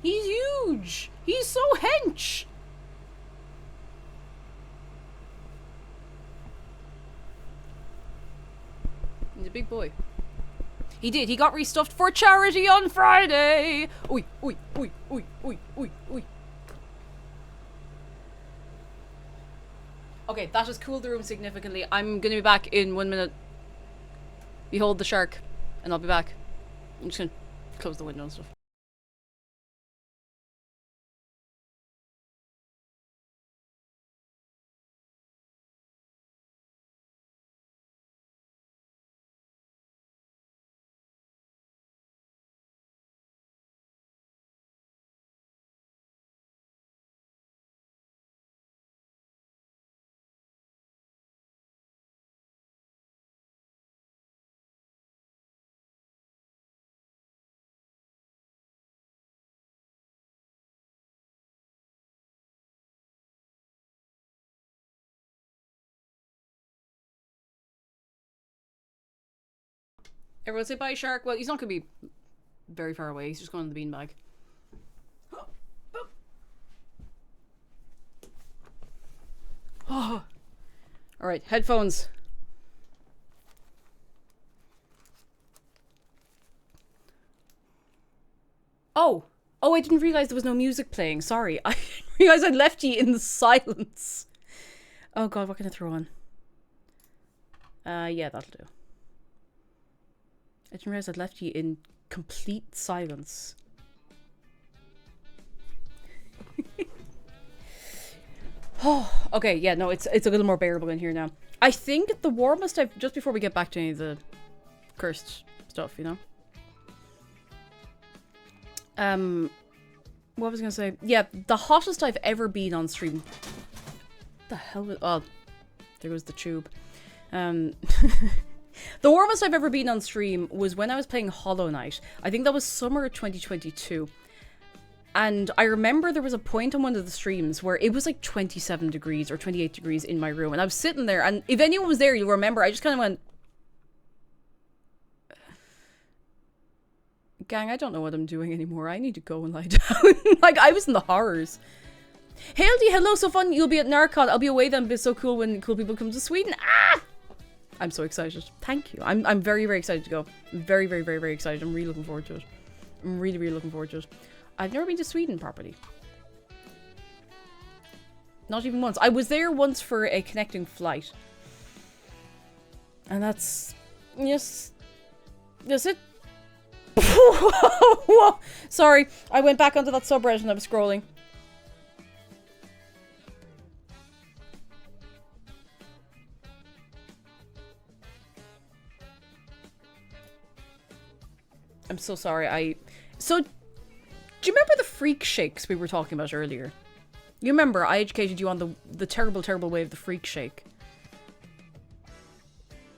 He's huge. He's so hench. He's a big boy. He did. He got restuffed for charity on Friday. Oi, oi, oi, oi, oi, oi, oi. Okay, that has cooled the room significantly. I'm gonna be back in 1 minute. Behold the shark, and I'll be back. I'm just gonna close the window and stuff. Everyone say bye, shark. Well, he's not gonna be very far away. He's just going in the beanbag. Oh. Alright, headphones. Oh, I didn't realize there was no music playing. Sorry. I didn't realize I'd left you in the silence. Oh god, what can I throw on? Yeah, that'll do. I didn't realize I'd left you in complete silence. Oh, okay, yeah, no, it's a little more bearable in here now. I think the warmest I've... Just before we get back to any of the cursed stuff, you know? What was I gonna say? Yeah, the hottest I've ever been on stream. The hell was... Oh, there goes the tube. The warmest I've ever been on stream was when I was playing Hollow Knight. I think that was summer 2022. And I remember there was a point on one of the streams where it was like 27 degrees or 28 degrees in my room. And I was sitting there, and if anyone was there, you'll remember, I just kind of went... Gang, I don't know what I'm doing anymore. I need to go and lie down. Like, I was in the horrors. Haildy, hello, so fun. You'll be at Narcon. I'll be away then. It'll be so cool when cool people come to Sweden. Ah! I'm so excited. Thank you. I'm very, very excited to go. I'm very, very, very, very excited. I'm really looking forward to it. I'm really, really looking forward to it. I've never been to Sweden properly. Not even once. I was there once for a connecting flight. And that's... Yes. That's it. Sorry. I went back onto that subreddit and I was scrolling. I'm so sorry. So, do you remember the freak shakes we were talking about earlier? You remember I educated you on the terrible, terrible way of the freak shake.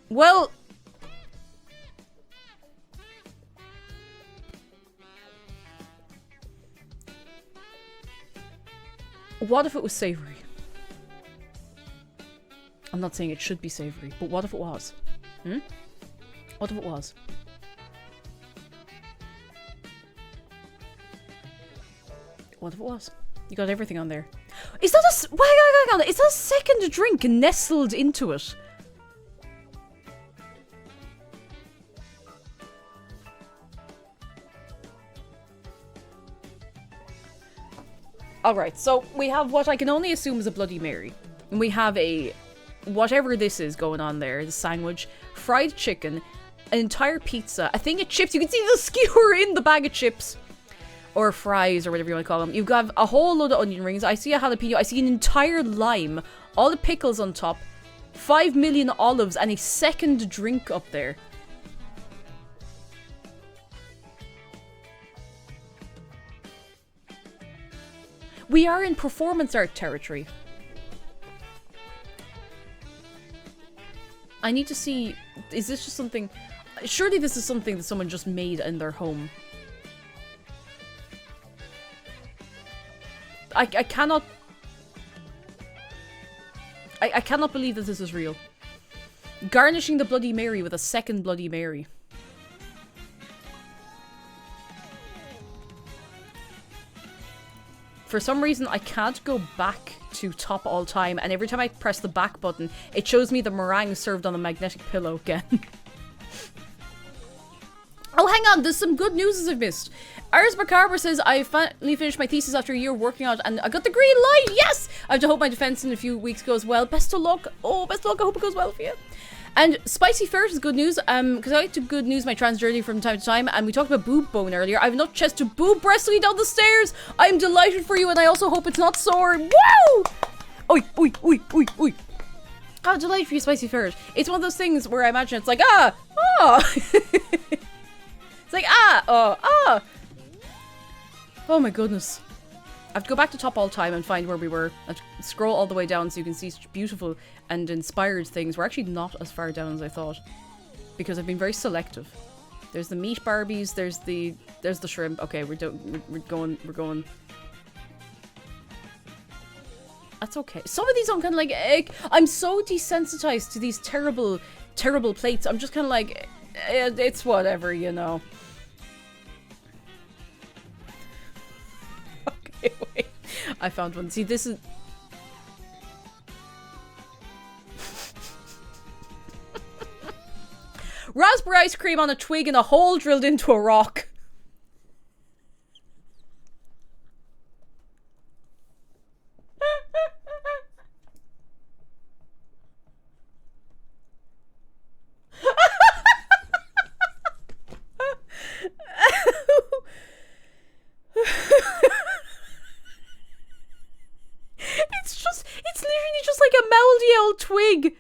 Well... What if it was savory? I'm not saying it should be savory, but what if it was? Hmm? What if it was? What if it was? You got everything on there. Is that a... Hang on. Is that a second drink nestled into it? Alright, so we have what I can only assume is a Bloody Mary. And we have a... Whatever this is going on there. The sandwich. Fried chicken. An entire pizza. A thing of chips. You can see the skewer in the bag of chips. Or fries, or whatever you want to call them. You've got a whole load of onion rings. I see a jalapeno. I see an entire lime. All the pickles on top. 5 million olives. And a second drink up there. We are in performance art territory. I need to see... Is this just something... Surely this is something that someone just made in their home. I cannot... I cannot believe that this is real. Garnishing the Bloody Mary with a second Bloody Mary. For some reason, I can't go back to top all time, and every time I press the back button, it shows me the meringue served on a magnetic pillow again. Oh, hang on, there's some good news I've missed. Ars Macabre says, I finally finished my thesis after a year working on it, and I got the green light, yes! I have to hope my defense in a few weeks goes well. Best of luck. Oh, best of luck, I hope it goes well for you. And Spicy Ferret is good news, because I like to good news my trans journey from time to time, and we talked about boob bone earlier. I have enough chest to boob breastly down the stairs. I'm delighted for you, and I also hope it's not sore. Woo! Oi, oi, oi, oi, oi. Oh, delighted for you, Spicy Ferret. It's one of those things where I imagine it's like, ah, oh. It's like, ah, oh, ah. Oh my goodness. I have to go back to top all time and find where we were. I have to scroll all the way down so you can see such beautiful and inspired things. We're actually not as far down as I thought, because I've been very selective. There's the meat Barbies, there's the shrimp. Okay, we're going. That's okay. Some of these I'm kind of like, I'm so desensitized to these terrible, terrible plates. I'm just kind of like, it's whatever, you know. Okay, wait. I found one. See, this is... Raspberry ice cream on a twig and a hole drilled into a rock. It's literally just like a mouldy old twig.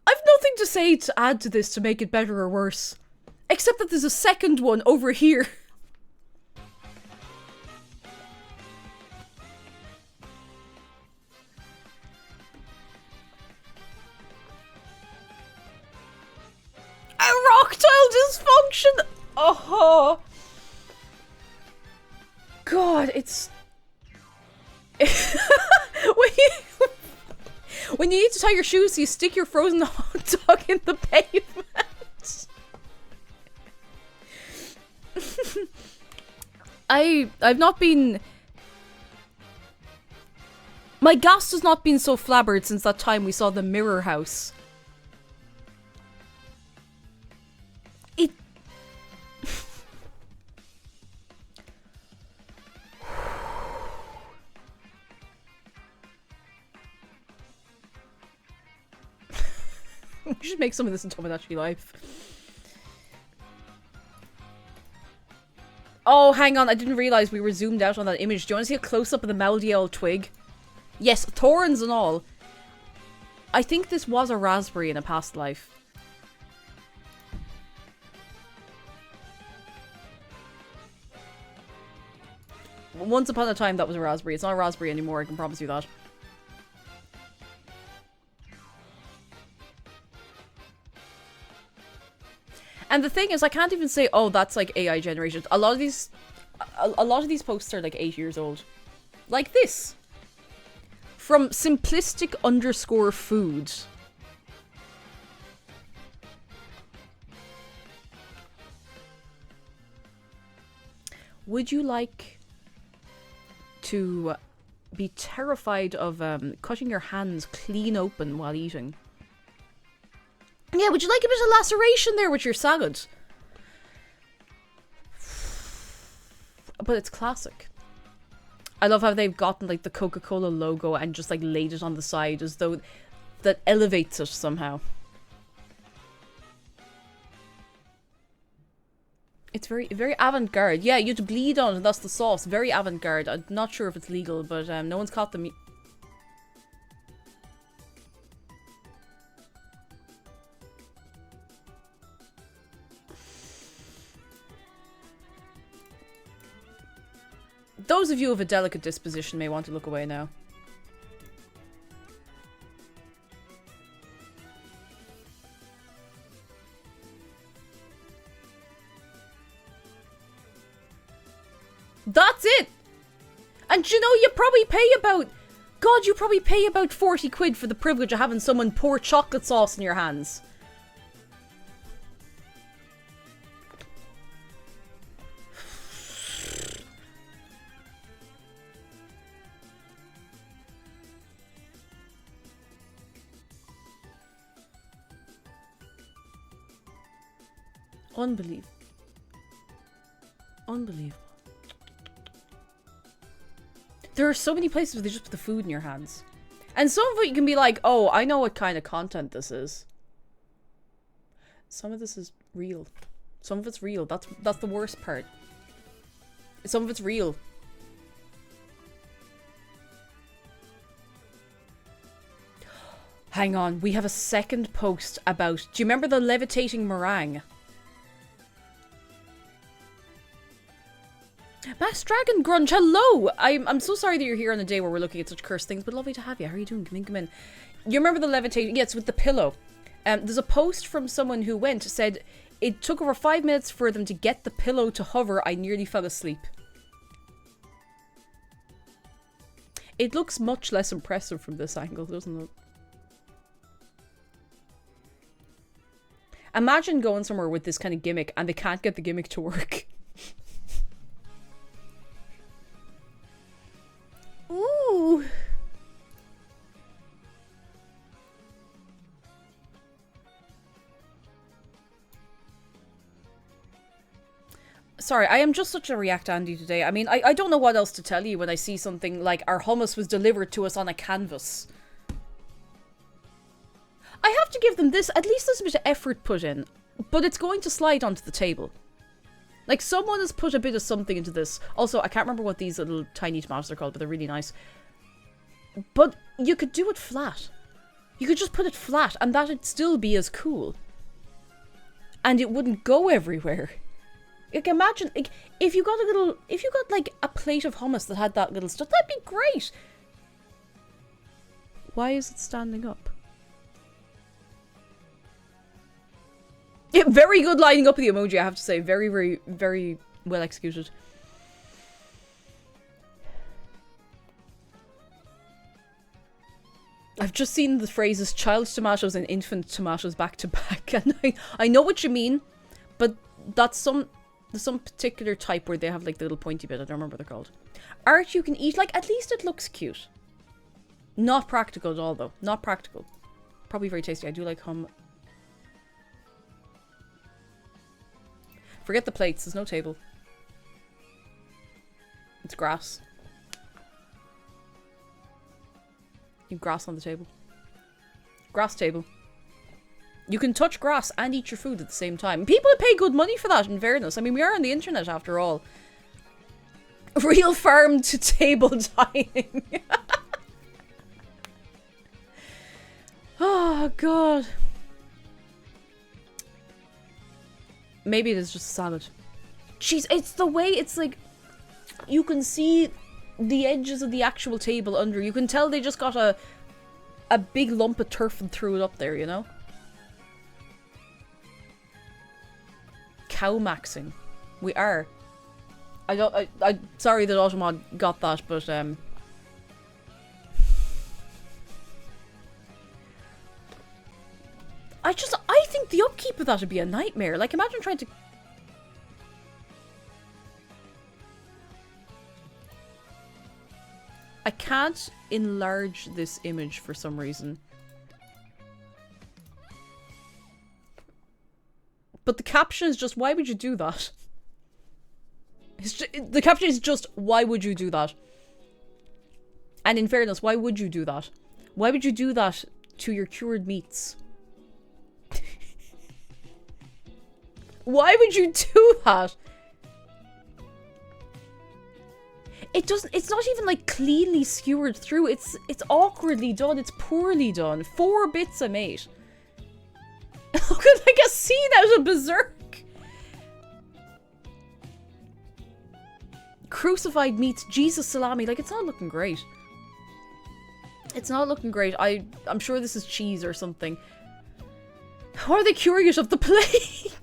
I've nothing to say to add to this to make it better or worse. Except that there's a second one over here. Erectile dysfunction! Oh. God, it's... when you need to tie your shoes, you stick your frozen hot dog in the pavement. I've not been... My gas has not been so flabbered since that time we saw the Mirror House. It... We should make some of this in Tomodachi Life. Oh, hang on. I didn't realize we were zoomed out on that image. Do you want to see a close-up of the Maldiel twig? Yes, thorns and all. I think this was a raspberry in a past life. Once upon a time, that was a raspberry. It's not a raspberry anymore, I can promise you that. And the thing is, I can't even say, oh, that's like AI generated. A lot of these posts are like 8 years old. Like this. From simplistic_food. Would you like to be terrified of cutting your hands clean open while eating? Yeah, would you like a bit of laceration there with your salad? But it's classic. I love how they've gotten like the Coca-Cola logo and just like laid it on the side as though that elevates it somehow. It's very, very avant-garde. Yeah, you have to bleed on it, that's the sauce. Very avant-garde. I'm not sure if it's legal, but no one's caught them. Those of you of a delicate disposition may want to look away now. That's it! And you know, you probably pay about... God, you probably pay about 40 quid for the privilege of having someone pour chocolate sauce in your hands. Unbelievable. Unbelievable. There are so many places where they just put the food in your hands. And some of it you can be like, oh, I know what kind of content this is. Some of this is real. Some of it's real. That's the worst part. Some of it's real. Hang on, we have a second post about... Do you remember the levitating meringue? Max Dragon Grunge, hello! I'm so sorry that you're here on a day where we're looking at such cursed things, but lovely to have you. How are you doing? Come in, come in. You remember the levitating... Yes, with the pillow. There's a post from someone who said, it took over 5 minutes for them to get the pillow to hover. I nearly fell asleep. It looks much less impressive from this angle, doesn't it? Imagine going somewhere with this kind of gimmick and they can't get the gimmick to work. Ooh. Sorry, I am just such a React Andy today. I mean, I don't know what else to tell you when I see something like our hummus was delivered to us on a canvas. I have to give them this. At least there's a bit of effort put in. but it's going to slide onto the table. Like, someone has put a bit of something into this. Also, I can't remember what these little tiny tomatoes are called, but they're really nice. But you could do it flat. You could just put it flat, and that'd still be as cool. And it wouldn't go everywhere. Like, imagine, like, if you got like a plate of hummus that had that little stuff, that'd be great. Why is it standing up? Yeah, very good lining up of the emoji, I have to say. Very, very, very well executed. I've just seen the phrases child tomatoes and infant tomatoes back to back, and I know what you mean, but that's there's some particular type where they have like the little pointy bit. I don't remember what they're called. Art you can eat, like, at least it looks cute. Not practical at all, though. Not practical. Probably very tasty. I do like hum. Forget the plates. There's no table. It's grass. You have grass on the table. Grass table. You can touch grass and eat your food at the same time. People pay good money for that, in fairness. I mean, we are on the internet after all. Real farm to table dining. Oh, God. Maybe it is just a salad. Jeez, it's the way it's like... You can see the edges of the actual table under. You can tell they just got a big lump of turf and threw it up there, you know? Cow maxing. We are. I sorry that Automod got that, but I think the upkeep of that would be a nightmare. Like, imagine trying to... I can't enlarge this image for some reason. But the caption is just, why would you do that? The caption is just, why would you do that? And in fairness, why would you do that? Why would you do that to your cured meats? Why would you do that? It's not even like cleanly skewered through. It's awkwardly done. It's poorly done. 4 bits I made. Look at like a scene out of Berserk. Crucified meats, Jesus salami. Like, it's not looking great. It's not looking great. I'm sure this is cheese or something. How are they curing it of the plague?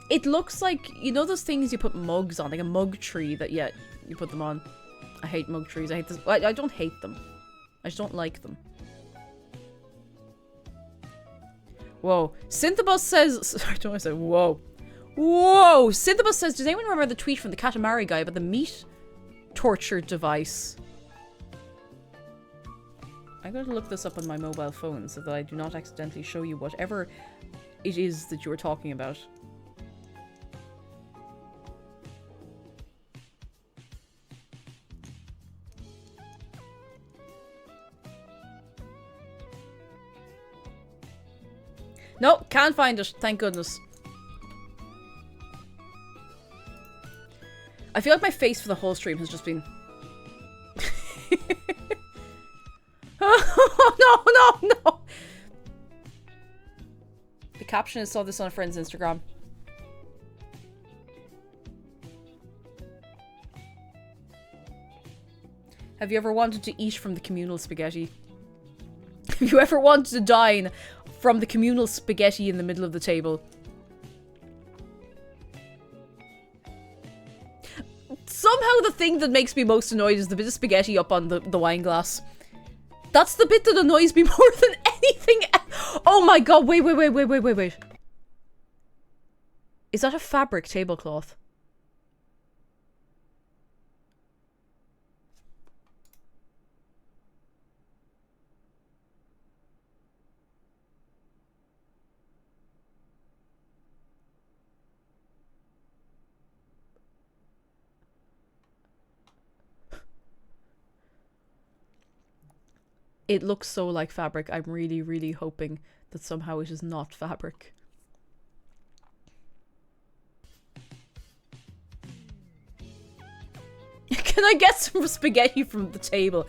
It looks like, you know those things you put mugs on, like a mug tree that, yeah, you put them on. I hate mug trees. I hate this. I don't hate them. I just don't like them. Whoa. Synthobus says... Sorry, don't want to say whoa. Whoa! Synthobus says, does anyone remember the tweet from the Katamari guy about the meat torture device? I'm going to look this up on my mobile phone so that I do not accidentally show you whatever it is that you were talking about. Nope, can't find it. Thank goodness. I feel like my face for the whole stream has just been... Oh, no, no, no! The caption is, saw this on a friend's Instagram. Have you ever wanted to eat from the communal spaghetti? Have you ever wanted to dine from the communal spaghetti in the middle of the table? Somehow the thing that makes me most annoyed is the bit of spaghetti up on the wine glass. That's the bit that annoys me more than anything else. Oh my god, wait. Is that a fabric tablecloth? It looks so like fabric. I'm really, really hoping that somehow it is not fabric. Can I get some spaghetti from the table?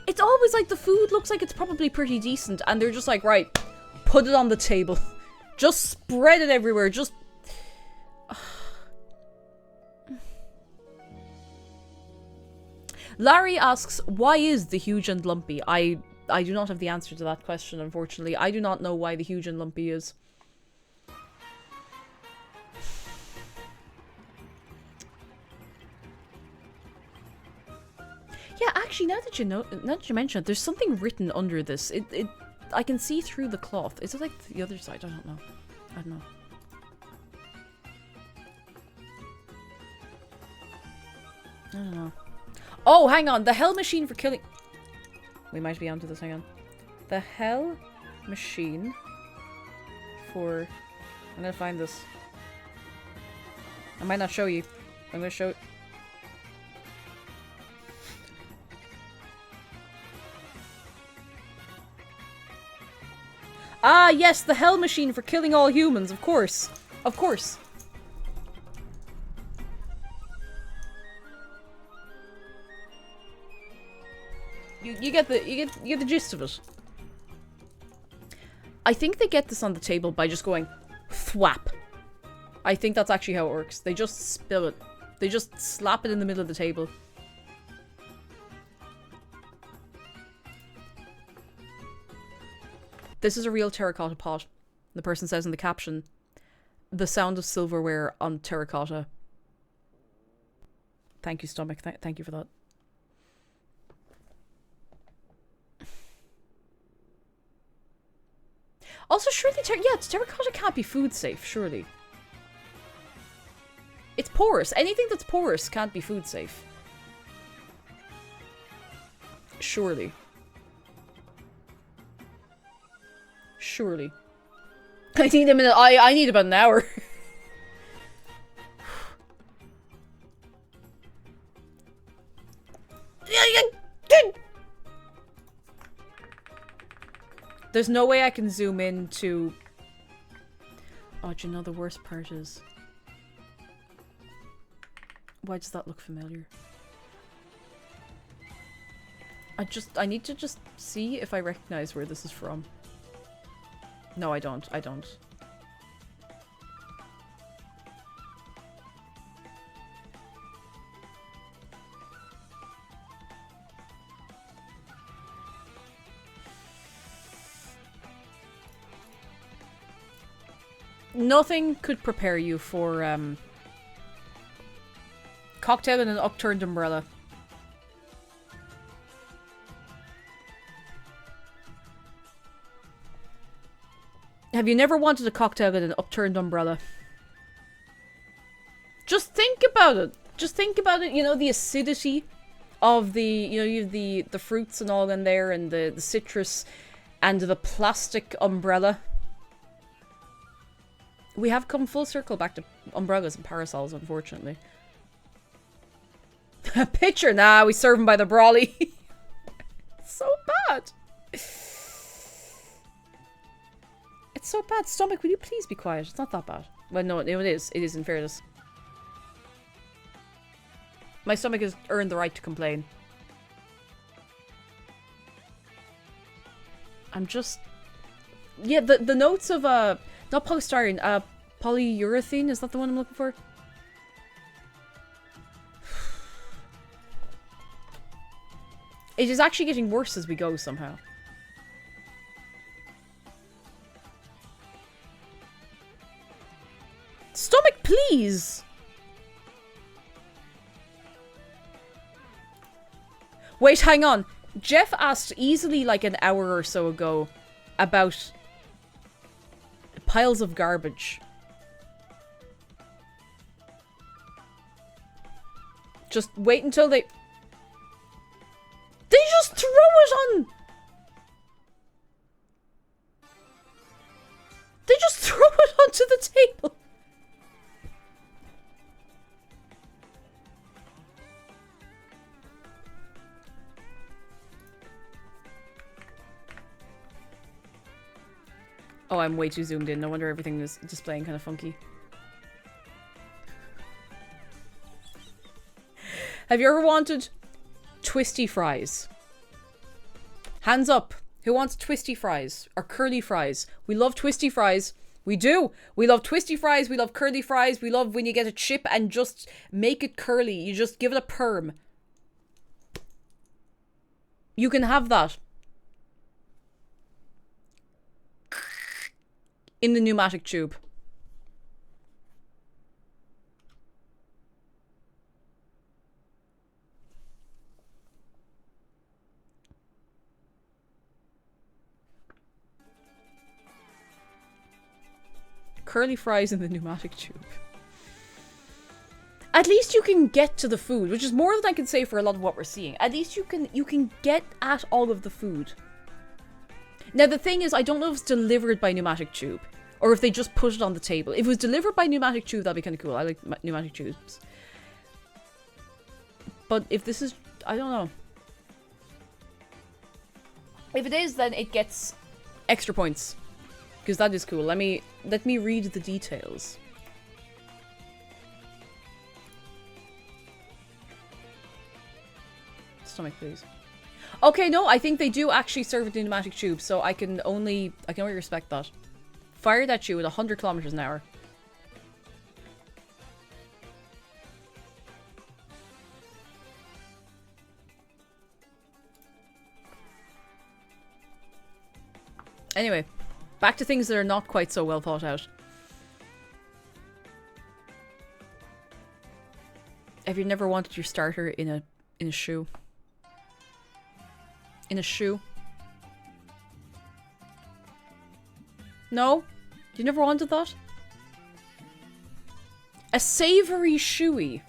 It's always like the food looks like it's probably pretty decent and they're just like, right, put it on the table. Just spread it everywhere. Just... Larry asks, why is the huge and lumpy? I do not have the answer to that question, unfortunately. I do not know why the huge and lumpy is. Yeah, actually, now that you mention it, there's something written under this. I can see through the cloth. Is it like the other side? I don't know. I don't know. I don't know. Oh, hang on. The hell machine for killing... We might be onto this. Hang on. The hell machine for... I'm gonna find this. I might not show you. I'm gonna show... Ah, yes, the hell machine for killing all humans, of course. Of course. You get the gist of it. I think they get this on the table by just going thwap. I think that's actually how it works. They just spill it. They just slap it in the middle of the table. This is a real terracotta pot. The person says in the caption, the sound of silverware on terracotta. Thank you, stomach. Thank you for that. Also, surely, terracotta can't be food safe, surely. It's porous. Anything that's porous can't be food safe. Surely. Surely. I need a minute. I need about an hour. There's no way I can zoom in to... Oh, do you know the worst part is... Why does that look familiar? I need to just see if I recognize where this is from. No, I don't. I don't. Nothing could prepare you for, cocktail in an upturned umbrella. Have you never wanted a cocktail with an upturned umbrella? Just think about it. Just think about it. You know, the acidity of the, you know, you have the fruits and all in there, and the citrus, and the plastic umbrella. We have come full circle back to umbrellas and parasols, unfortunately. A pitcher? Nah, we serve them by the brawly. So bad. It's so bad. Stomach, will you please be quiet? It's not that bad. Well, no, it is. It is, in fairness. My stomach has earned the right to complain. I'm just... Yeah, the notes of, not polystyrene, polyurethane, is that the one I'm looking for? It is actually getting worse as we go, somehow. Stomach, please! Wait, hang on. Jeff asked easily like an hour or so ago about piles of garbage. Just wait until they... They just throw it on... They just throw it onto the table. Oh, I'm way too zoomed in. No wonder everything is displaying kind of funky. Have you ever wanted twisty fries? Hands up. Who wants twisty fries? Or curly fries? We love twisty fries. We do. We love twisty fries. We love curly fries. We love when you get a chip and just make it curly. You just give it a perm. You can have that. In the pneumatic tube. Curly fries in the pneumatic tube. At least you can get to the food, which is more than I can say for a lot of what we're seeing. At least you can get at all of the food. Now the thing is, I don't know if it's delivered by pneumatic tube or if they just put it on the table. If it was delivered by pneumatic tube, that'd be kind of cool. I like pneumatic tubes. But if this is, I don't know. If it is, then it gets extra points. Because that is cool. Let me read the details. Stomach, please. Okay, no, I think they do actually serve it in pneumatic tube, so I can only respect that. Fired at you at 100 kilometers an hour. Anyway. Back to things that are not quite so well thought out. Have you never wanted your starter in a shoe? In a shoe? No? You never wanted that? A savory shoey.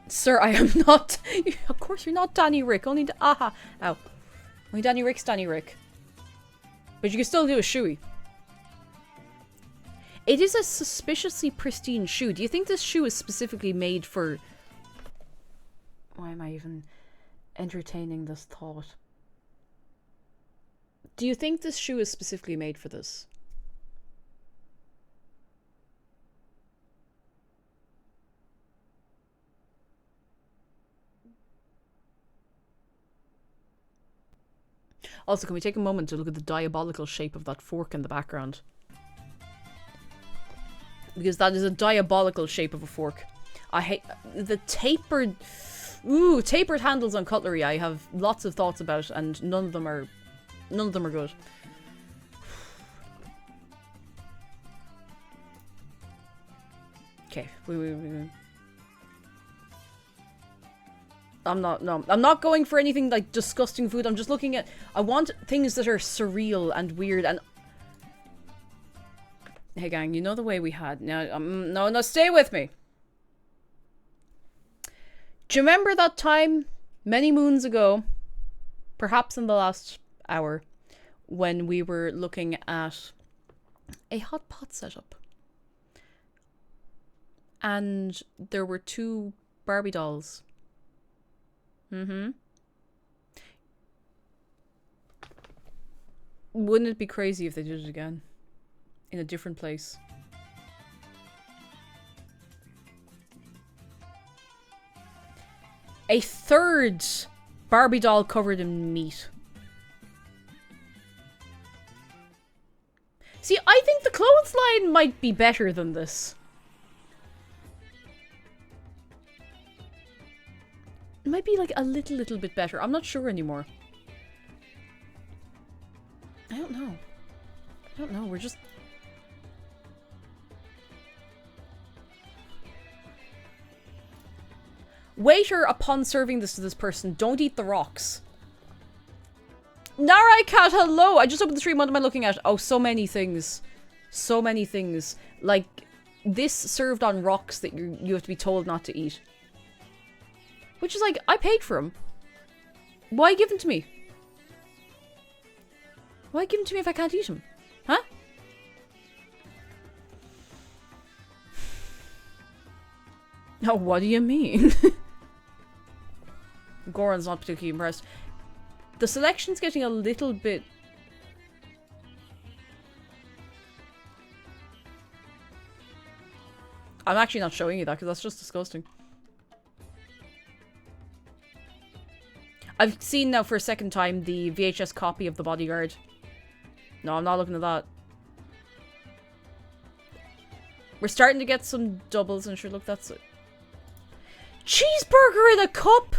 Sir, I am not. Of course you're not Danny Rick. Only aha. Ow. Only Danny Rick's Danny Rick. But you can still do a shoey. It is a suspiciously pristine shoe. Do you think this shoe is specifically made for... Why am I even entertaining this thought? Do you think this shoe is specifically made for this? Also, can we take a moment to look at the diabolical shape of that fork in the background? Because that is a diabolical shape of a fork. I hate the tapered... Ooh, tapered handles on cutlery I have lots of thoughts about, and none of them are good. Okay, I'm not going for anything like disgusting food. I'm just looking at... I want things that are surreal and weird and... Hey gang, you know the way we had... No, stay with me. Do you remember that time, many moons ago, perhaps in the last hour, when we were looking at a hot pot setup? And there were 2 Barbie dolls. Mm-hmm. Wouldn't it be crazy if they did it again? In a different place. A 3rd Barbie doll covered in meat. See, I think the clothesline might be better than this. It might be like a little bit better. I'm not sure anymore. I don't know. We're just... Waiter, upon serving this to this person, don't eat the rocks. Narai Cat, hello! I just opened the stream. What am I looking at? Oh, so many things. So many things. Like, this served on rocks that you have to be told not to eat. Which is like, I paid for them. Why give them to me? Why give them to me if I can't eat them? Huh? Oh, what do you mean? Goron's not particularly impressed. The selection's getting a little bit... I'm actually not showing you that because that's just disgusting. I've seen now for a second time the VHS copy of The Bodyguard. No, I'm not looking at that. We're starting to get some doubles and sure, look, that's it. Cheeseburger in a cup!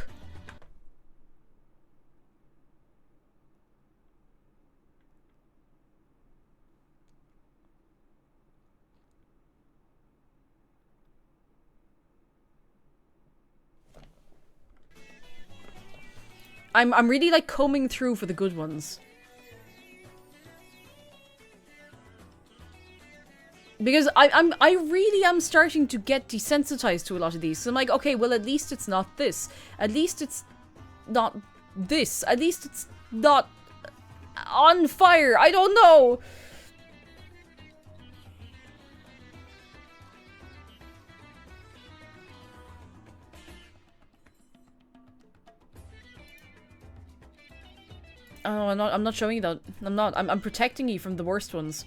I'm really like combing through for the good ones. Because I really am starting to get desensitized to a lot of these. So I'm like, okay, well at least it's not this. At least it's not this. At least it's not on fire. I don't know. Oh, I'm not showing you that. I'm protecting you from the worst ones.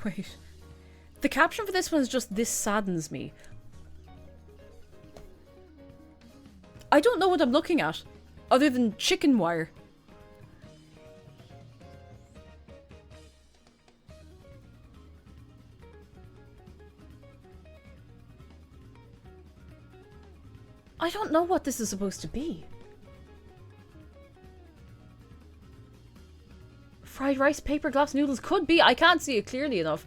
Wait. The caption for this one is just, "This saddens me." I don't know what I'm looking at, other than chicken wire. I don't know what this is supposed to be. Fried rice, paper, glass noodles could be. I can't see it clearly enough.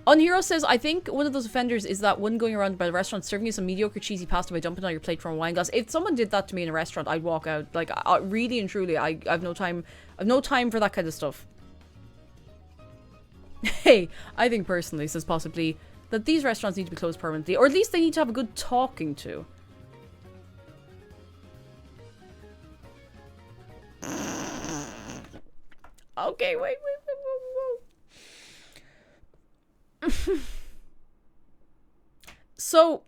Unhero says, I think one of those offenders is that one going around by the restaurant serving you some mediocre cheesy pasta by dumping on your plate from a wine glass. If someone did that to me in a restaurant, I'd walk out. Like, really and truly, I've no time. I've no time for that kind of stuff. Hey, I think personally, says possibly, that these restaurants need to be closed permanently, or at least they need to have a good talking to. Okay, wait. So,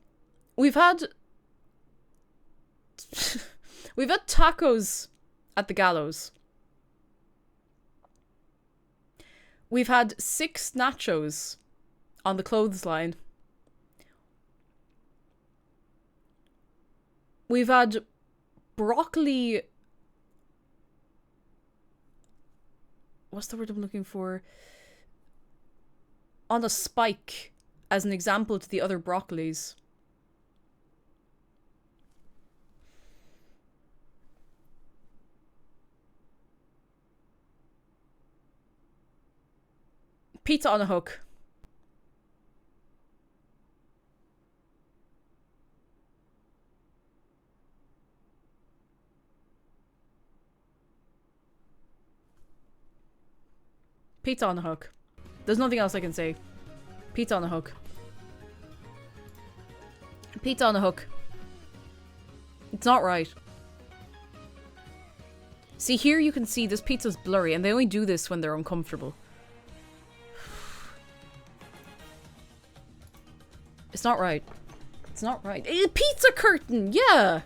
we've had tacos at the gallows. We've had 6 nachos on the clothesline. We've had broccoli... What's the word I'm looking for? On a spike as an example to the other broccolis. Pizza on a hook. Pizza on a hook. There's nothing else I can say. Pizza on a hook. Pizza on a hook. It's not right. See, here you can see this pizza's blurry, and they only do this when they're uncomfortable. It's not right. It's not right. Pizza curtain! Yeah!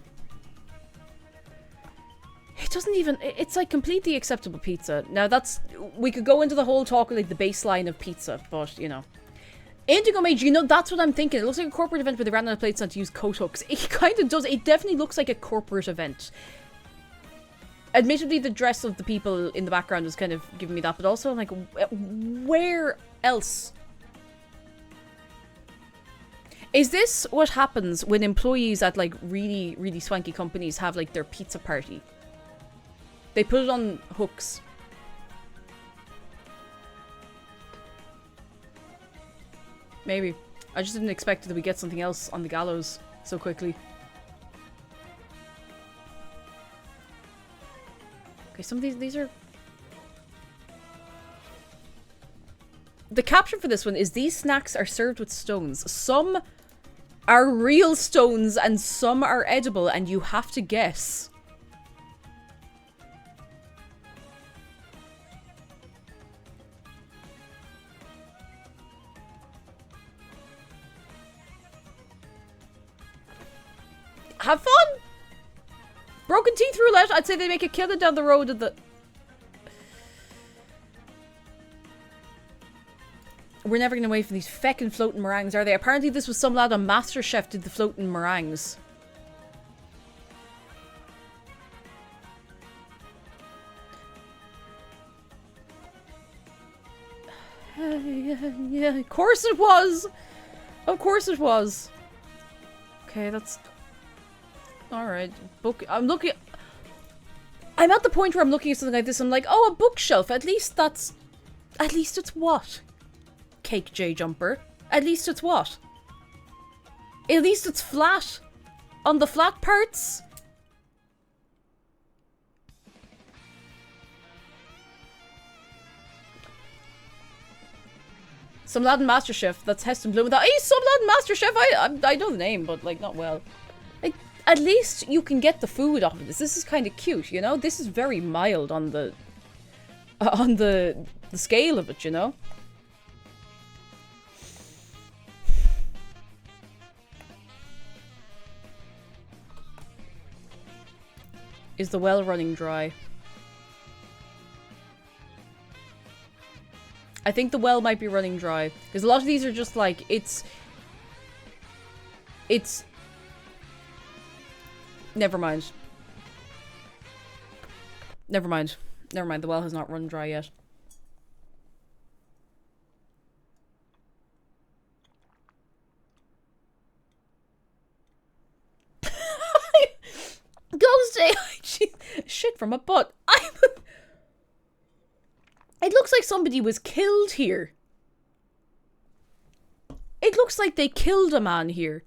It doesn't even... It's like completely acceptable pizza. Now that's... We could go into the whole talk of like the baseline of pizza, but you know. Indigo Mage, you know, that's what I'm thinking. It looks like a corporate event where they ran out of plates and to use coat hooks. It kind of does. It definitely looks like a corporate event. Admittedly, the dress of the people in the background is kind of giving me that, but also I'm like, where else? Is this what happens when employees at like really, really swanky companies have like their pizza party? They put it on hooks. Maybe. I just didn't expect that we get something else on the gallows so quickly. Okay, some of these are... The caption for this one is, these snacks are served with stones. Some are real stones and some are edible, and you have to guess. Have fun! Broken teeth roulette. I'd say they make a killing down the road of the... We're never getting away from these feckin' floating meringues, are they? Apparently this was some lad on MasterChef did the floating meringues. Yeah, of course it was! Of course it was. Okay, that's... Alright, book... I'm looking... I'm at the point where I'm looking at something like this, I'm like, oh, a bookshelf, at least that's... At least it's what? Cake J Jumper. At least it's what? At least it's flat. On the flat parts. Some lad in MasterChef. That's Heston Bloom. Hey, some lad in MasterChef. I know the name, but like not well. Like at least you can get the food off of this. This is kind of cute, you know. This is very mild on the scale of it, you know. Is the well running dry? I think the well might be running dry. Because a lot of these are just like, it's... Never mind. Never mind. Never mind, the well has not run dry yet. Ghost AI! Shit from a butt. It looks like somebody was killed here. It looks like they killed a man here.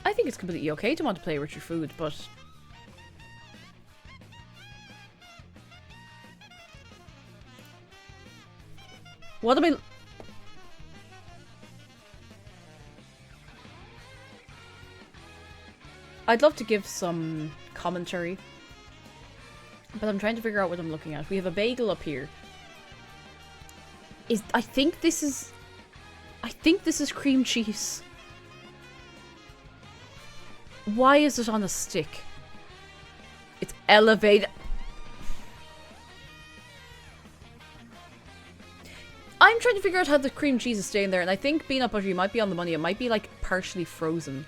I think it's completely okay to want to play with your food, but... What am I... I'd love to give some commentary, but I'm trying to figure out what I'm looking at. We have a bagel up here. I think this is cream cheese. Why is it on a stick? It's elevated. I'm trying to figure out how the cream cheese is staying there, and I think peanut butter, you might be on the money. It might be like partially frozen.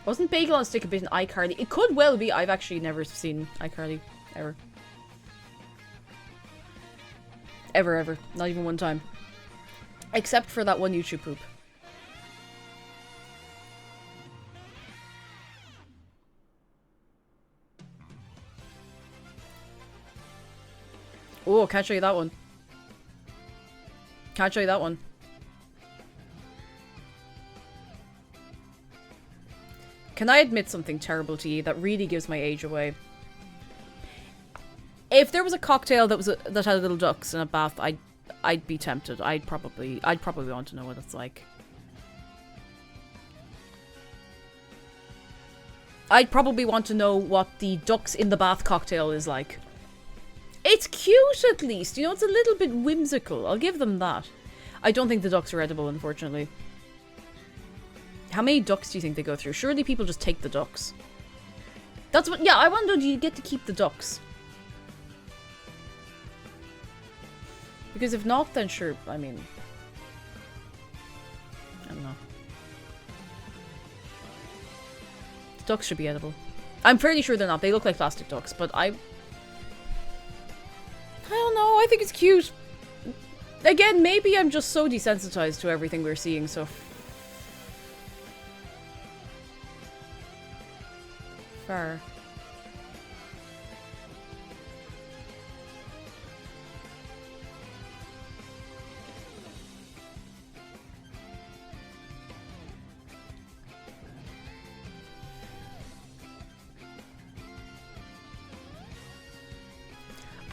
Wasn't bagel on a stick a bit in iCarly? It could well be. I've actually never seen iCarly. Ever. Ever. Not even one time. Except for that one YouTube poop. Oh, can't show you that one. Can't show you that one. Can I admit something terrible to you that really gives my age away? If there was a cocktail that had little ducks in a bath, I'd be tempted. I'd probably want to know what it's like. I'd probably want to know what the ducks in the bath cocktail is like. It's cute at least, you know, it's a little bit whimsical. I'll give them that. I don't think the ducks are edible, unfortunately. How many ducks do you think they go through? Surely people just take the ducks. That's what, yeah, I wonder, do you get to keep the ducks? Because if not, then sure, I mean... I don't know. The ducks should be edible. I'm fairly sure they're not. They look like plastic ducks, but I don't know, I think it's cute. Again, maybe I'm just so desensitized to everything we're seeing so far.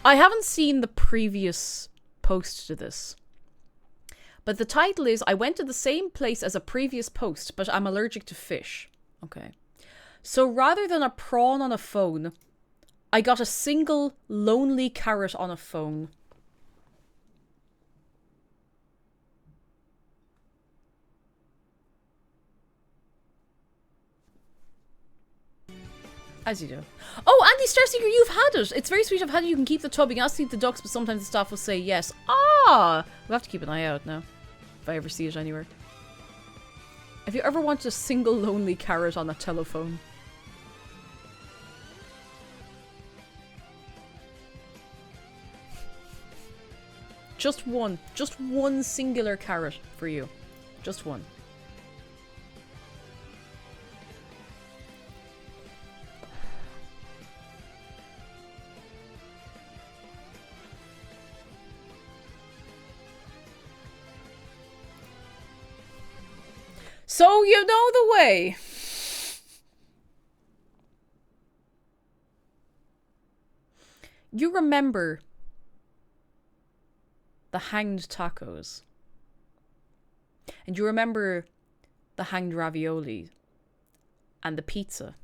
I haven't seen the previous post to this, but the title is, I went to the same place as a previous post, but I'm allergic to fish. Okay. So rather than a prawn on a phone, I got a single lonely carrot on a phone. As you do. Oh, Andy Starseeker, you've had it. It's very sweet. I've had it. You can keep the tub. You can ask to eat the ducks, but sometimes the staff will say yes. Ah! We'll have to keep an eye out now. If I ever see it anywhere. Have you ever wanted a single lonely carrot on a telephone? Just one. Just one singular carrot for you. Just one. So you know the way. You remember the hanged tacos. And you remember the hanged ravioli. And the pizza.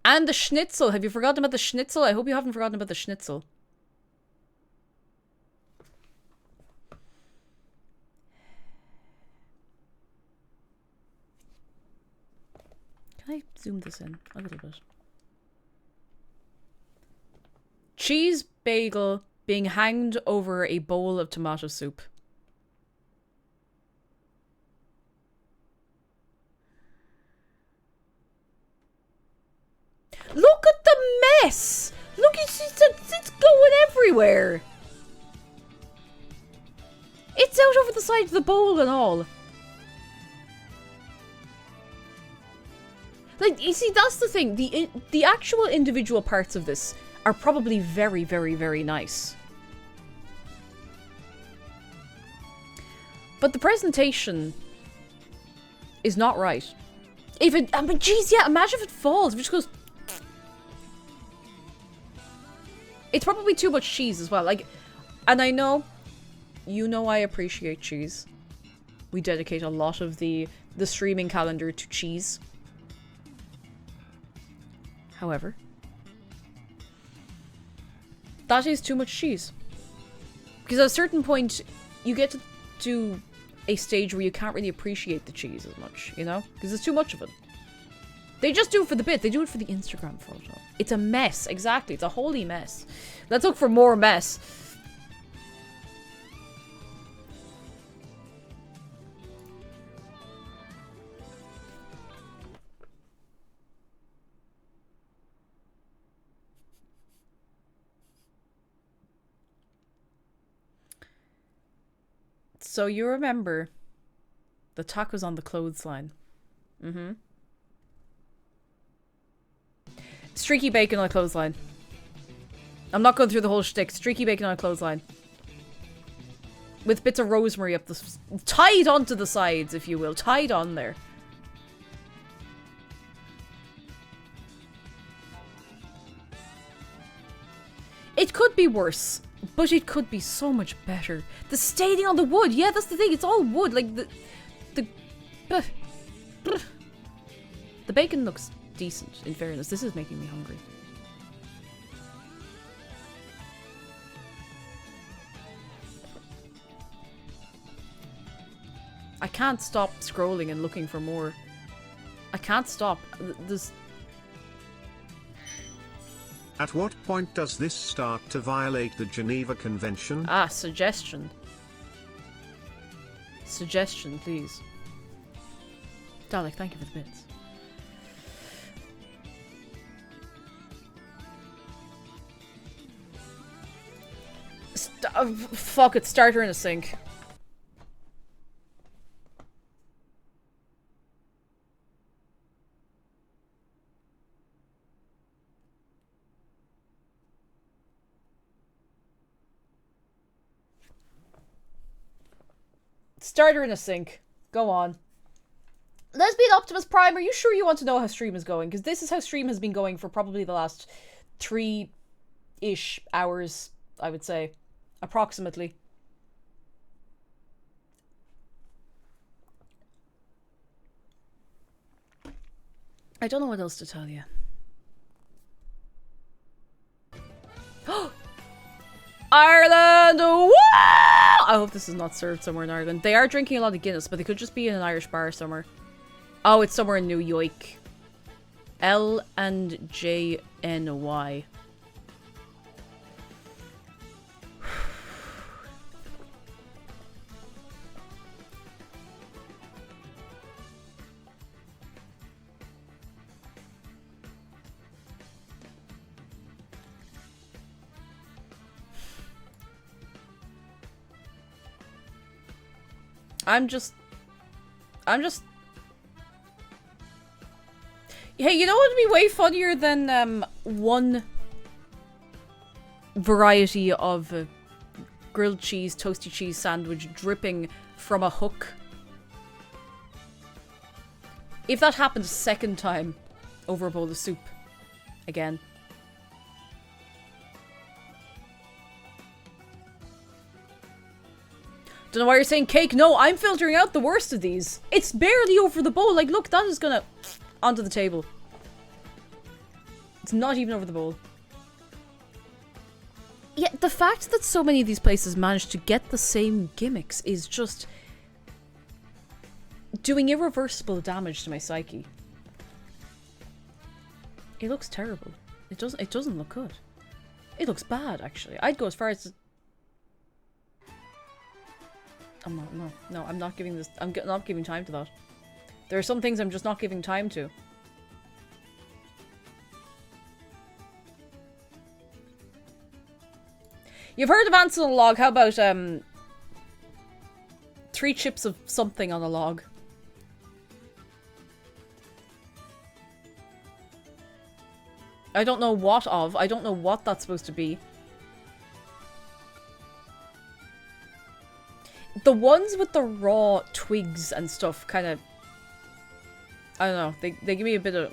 And the schnitzel. Have you forgotten about the schnitzel? I hope you haven't forgotten about the schnitzel. Can I zoom this in a little bit? Cheese bagel being hanged over a bowl of tomato soup. Look at the mess! Look, it's going everywhere! It's out over the side of the bowl and all. Like, you see, that's the thing. The actual individual parts of this are probably very, very, very nice. But the presentation is not right. If it, I mean, geez, yeah, imagine if it falls. If it just goes... It's probably too much cheese as well. Like, and I know, you know I appreciate cheese. We dedicate a lot of the streaming calendar to cheese. However, that is too much cheese. Because at a certain point, you get to a stage where you can't really appreciate the cheese as much, you know? Because there's too much of it. They just do it for the bit. They do it for the Instagram photo. It's a mess. Exactly. It's a holy mess. Let's look for more mess. So you remember the tacos on the clothesline. Mm-hmm. Streaky bacon on a clothesline. I'm not going through the whole shtick. Streaky bacon on a clothesline. With bits of rosemary up the... tied onto the sides, if you will. Tied on there. It could be worse. But it could be so much better. The staining on the wood. Yeah, that's the thing. It's all wood. Like, the bacon looks decent, in fairness. This is making me hungry. I can't stop scrolling and looking for more. I can't stop. This... At what point does this start to violate the Geneva Convention? Ah, suggestion. Suggestion, please. Dalek, thank you for the bits. Fuck it, starter in a sink. Starter in a sink. Go on. Lesbian Optimus Prime, are you sure you want to know how stream is going? Because this is how stream has been going for probably the last 3-ish hours, I would say. Approximately. I don't know what else to tell you. Ireland! Woo! I hope this is not served somewhere in Ireland. They are drinking a lot of Guinness, but they could just be in an Irish bar somewhere. Oh, it's somewhere in New York. L&JNY. I'm just... Hey, you know what would be way funnier than one variety of grilled cheese, toasty cheese sandwich dripping from a hook? If that happened a second time over a bowl of soup. Again. Don't know why you're saying cake. No, I'm filtering out the worst of these. It's barely over the bowl. Like, look, that is gonna... onto the table. It's not even over the bowl. Yeah, the fact that so many of these places managed to get the same gimmicks is just... doing irreversible damage to my psyche. It looks terrible. It doesn't look good. It looks bad, actually. I'd go as far as to... No, I'm not giving this... I'm not giving time to that. There are some things I'm just not giving time to. You've heard of ants on a log. How about, 3 chips of something on a log? I don't know what of. I don't know what that's supposed to be. The ones with the raw twigs and stuff kind of... I don't know. They give me a bit of...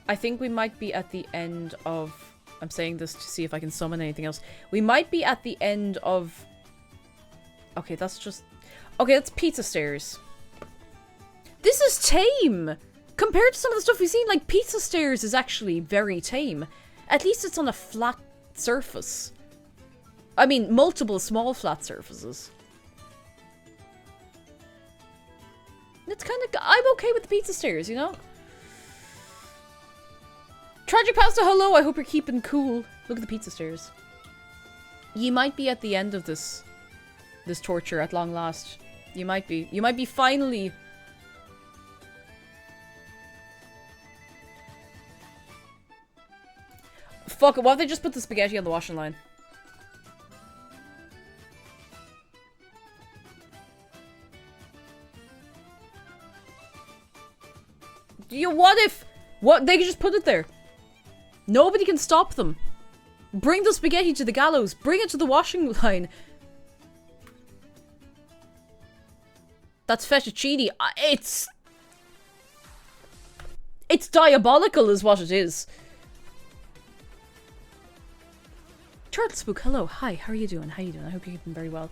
I think we might be at the end of... I'm saying this to see if I can summon anything else. We might be at the end of... Okay, that's just... Okay, that's pizza stairs. This is tame! Compared to some of the stuff we've seen, like, pizza stairs is actually very tame. At least it's on a flat surface. I mean, multiple small flat surfaces. It's kind of... I'm okay with the pizza stairs, you know? Tragic Pasta, hello! I hope you're keeping cool. Look at the pizza stairs. You might be at the end of this torture at long last. You might be. You might be finally... Fuck it, what if they just put the spaghetti on the washing line? What if... What? They could just put it there. Nobody can stop them. Bring the spaghetti to the gallows. Bring it to the washing line. That's fettuccine. It's diabolical is what it is. Turtle Spook, hello. Hi, how are you doing? How are you doing? I hope you're keeping very well.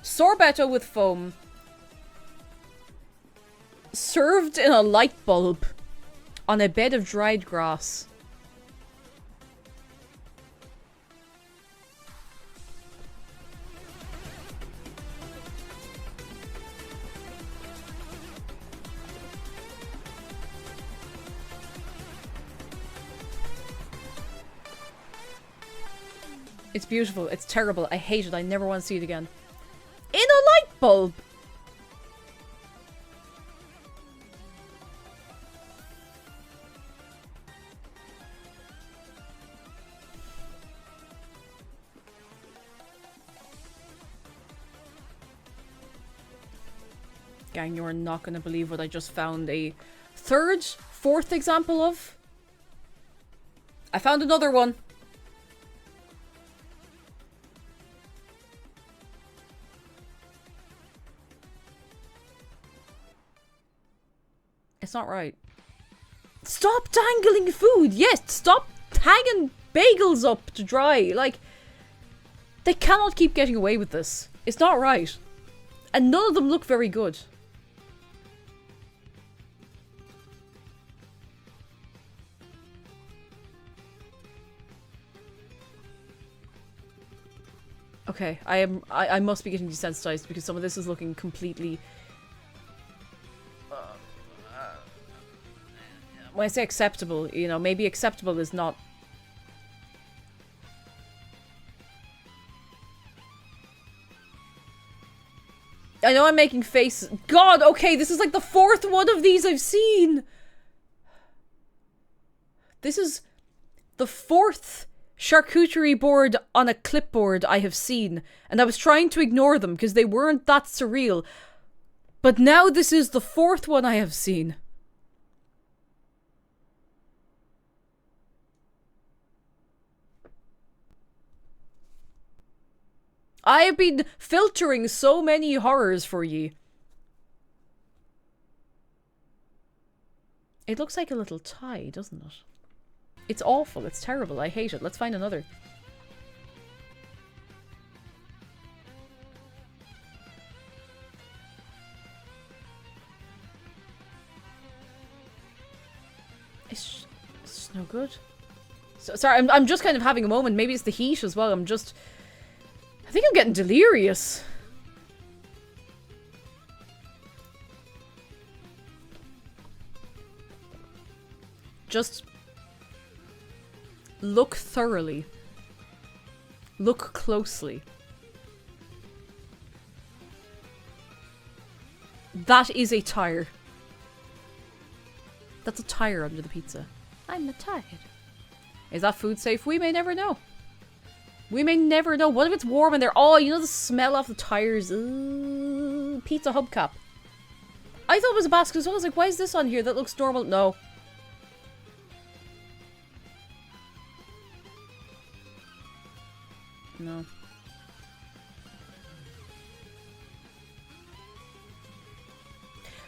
Sorbetto with foam. Served in a light bulb. On a bed of dried grass. It's beautiful. It's terrible. I hate it. I never want to see it again. In a light bulb! Gang, you're not gonna believe what I just found a third, fourth example of. I found another one. It's not right. Stop dangling food! Yes, stop hanging bagels up to dry. Like, they cannot keep getting away with this. It's not right. And none of them look very good. Okay, I must be getting desensitized because some of this is looking completely... when I say acceptable, you know, maybe acceptable is not... I know I'm making faces. God, okay, this is like the fourth one of these I've seen. This is the fourth charcuterie board on a clipboard I have seen. And I was trying to ignore them because they weren't that surreal. But now this is the fourth one I have seen. I have been filtering so many horrors for ye. It looks like a little tie, doesn't it? It's awful. It's terrible. I hate it. Let's find another. It's just no good. So, sorry, I'm just kind of having a moment. Maybe it's the heat as well. I think I'm getting delirious. Just look thoroughly. Look closely. That is a tire. That's a tire under the pizza. I'm a tire. Is that food safe? We may never know. We may never know. What if it's warm and they're... Oh, you know the smell off the tires? Ooh, pizza hubcap. I thought it was a basket as well. I was like, why is this on here? That looks normal. No. No.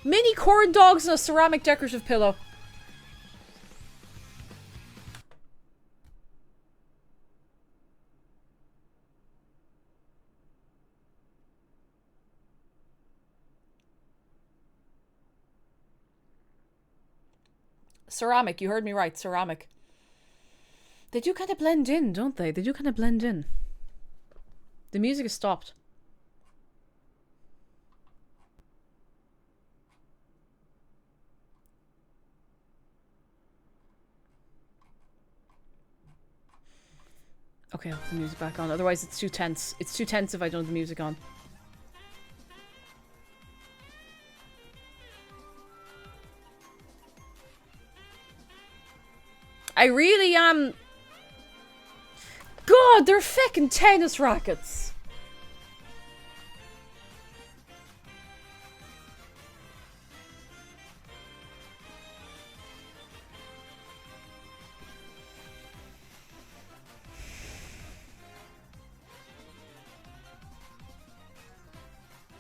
Mini corn dogs and a ceramic decorative pillow. Ceramic, you heard me right, ceramic. They do kind of blend in, don't they? They do kind of blend in. The music has stopped. Okay, I'll put the music back on. Otherwise it's too tense. It's too tense if I don't have the music on. I really am... God, they're feckin' tennis rackets!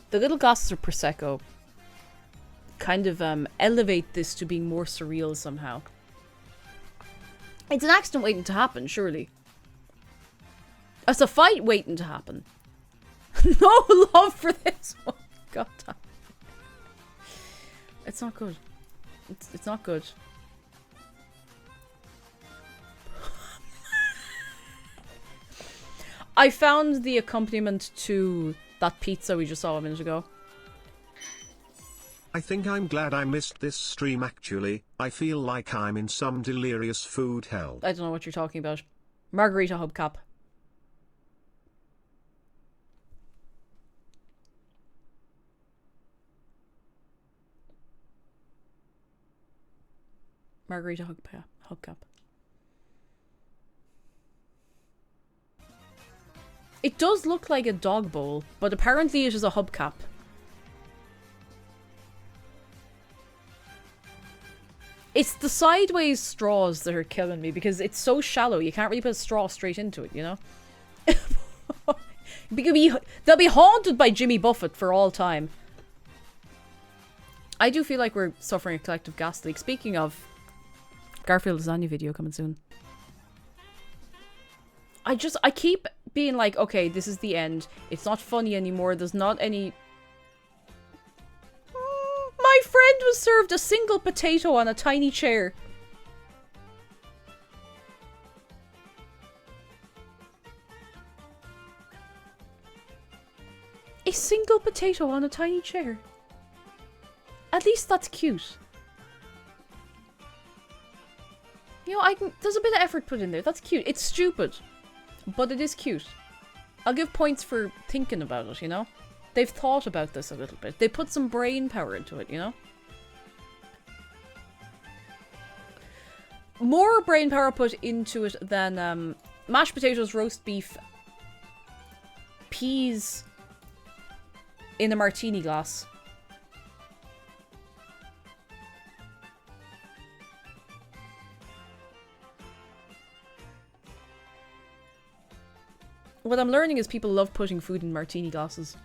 The little glasses of Prosecco kind of elevate this to being more surreal somehow. It's an accident waiting to happen, surely. It's a fight waiting to happen. No love for this one. God damn. It's not good. It's not good. I found the accompaniment to that pizza we just saw a minute ago. I think I'm glad I missed this stream actually. I feel like I'm in some delirious food hell. I don't know what you're talking about. Margarita hubcap. Margarita hubcap. It does look like a dog bowl, but apparently it is a hubcap. It's the sideways straws that are killing me because it's so shallow. You can't really put a straw straight into it, you know? They'll be haunted by Jimmy Buffett for all time. I do feel like we're suffering a collective gas leak. Speaking of, Garfield lasagna video coming soon. I keep being like, okay, this is the end. It's not funny anymore. There's not any... My friend was served a single potato on a tiny chair. A single potato on a tiny chair. At least that's cute. You know, there's a bit of effort put in there. That's cute. It's stupid. But it is cute. I'll give points for thinking about it, you know? They've thought about this a little bit. They put some brain power into it, you know? More brain power put into it than mashed potatoes, roast beef, peas in a martini glass. What I'm learning is people love putting food in martini glasses.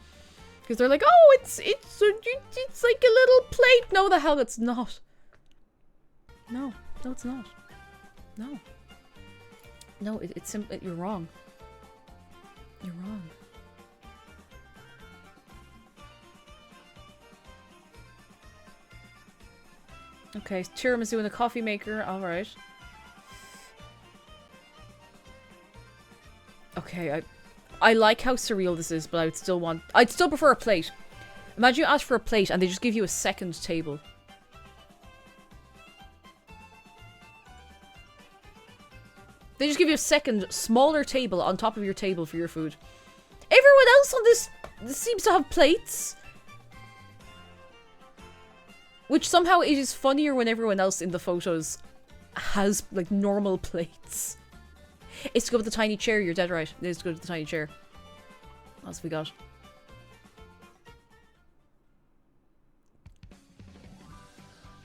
Because they're like, oh, it's like a little plate. No, the hell it's not. No, it's not. No. No, it's simple. You're wrong. You're wrong. Okay, tiramisu in a coffee maker. Alright. Okay, I like how surreal this is, but I'd still prefer a plate. Imagine you ask for a plate and they just give you a second table. They just give you a second, smaller table on top of your table for your food. Everyone else on this seems to have plates. Which somehow it is funnier when everyone else in the photos has, like, normal plates. It's to go with the tiny chair, you're dead right. It is to go with the tiny chair. What else have we got?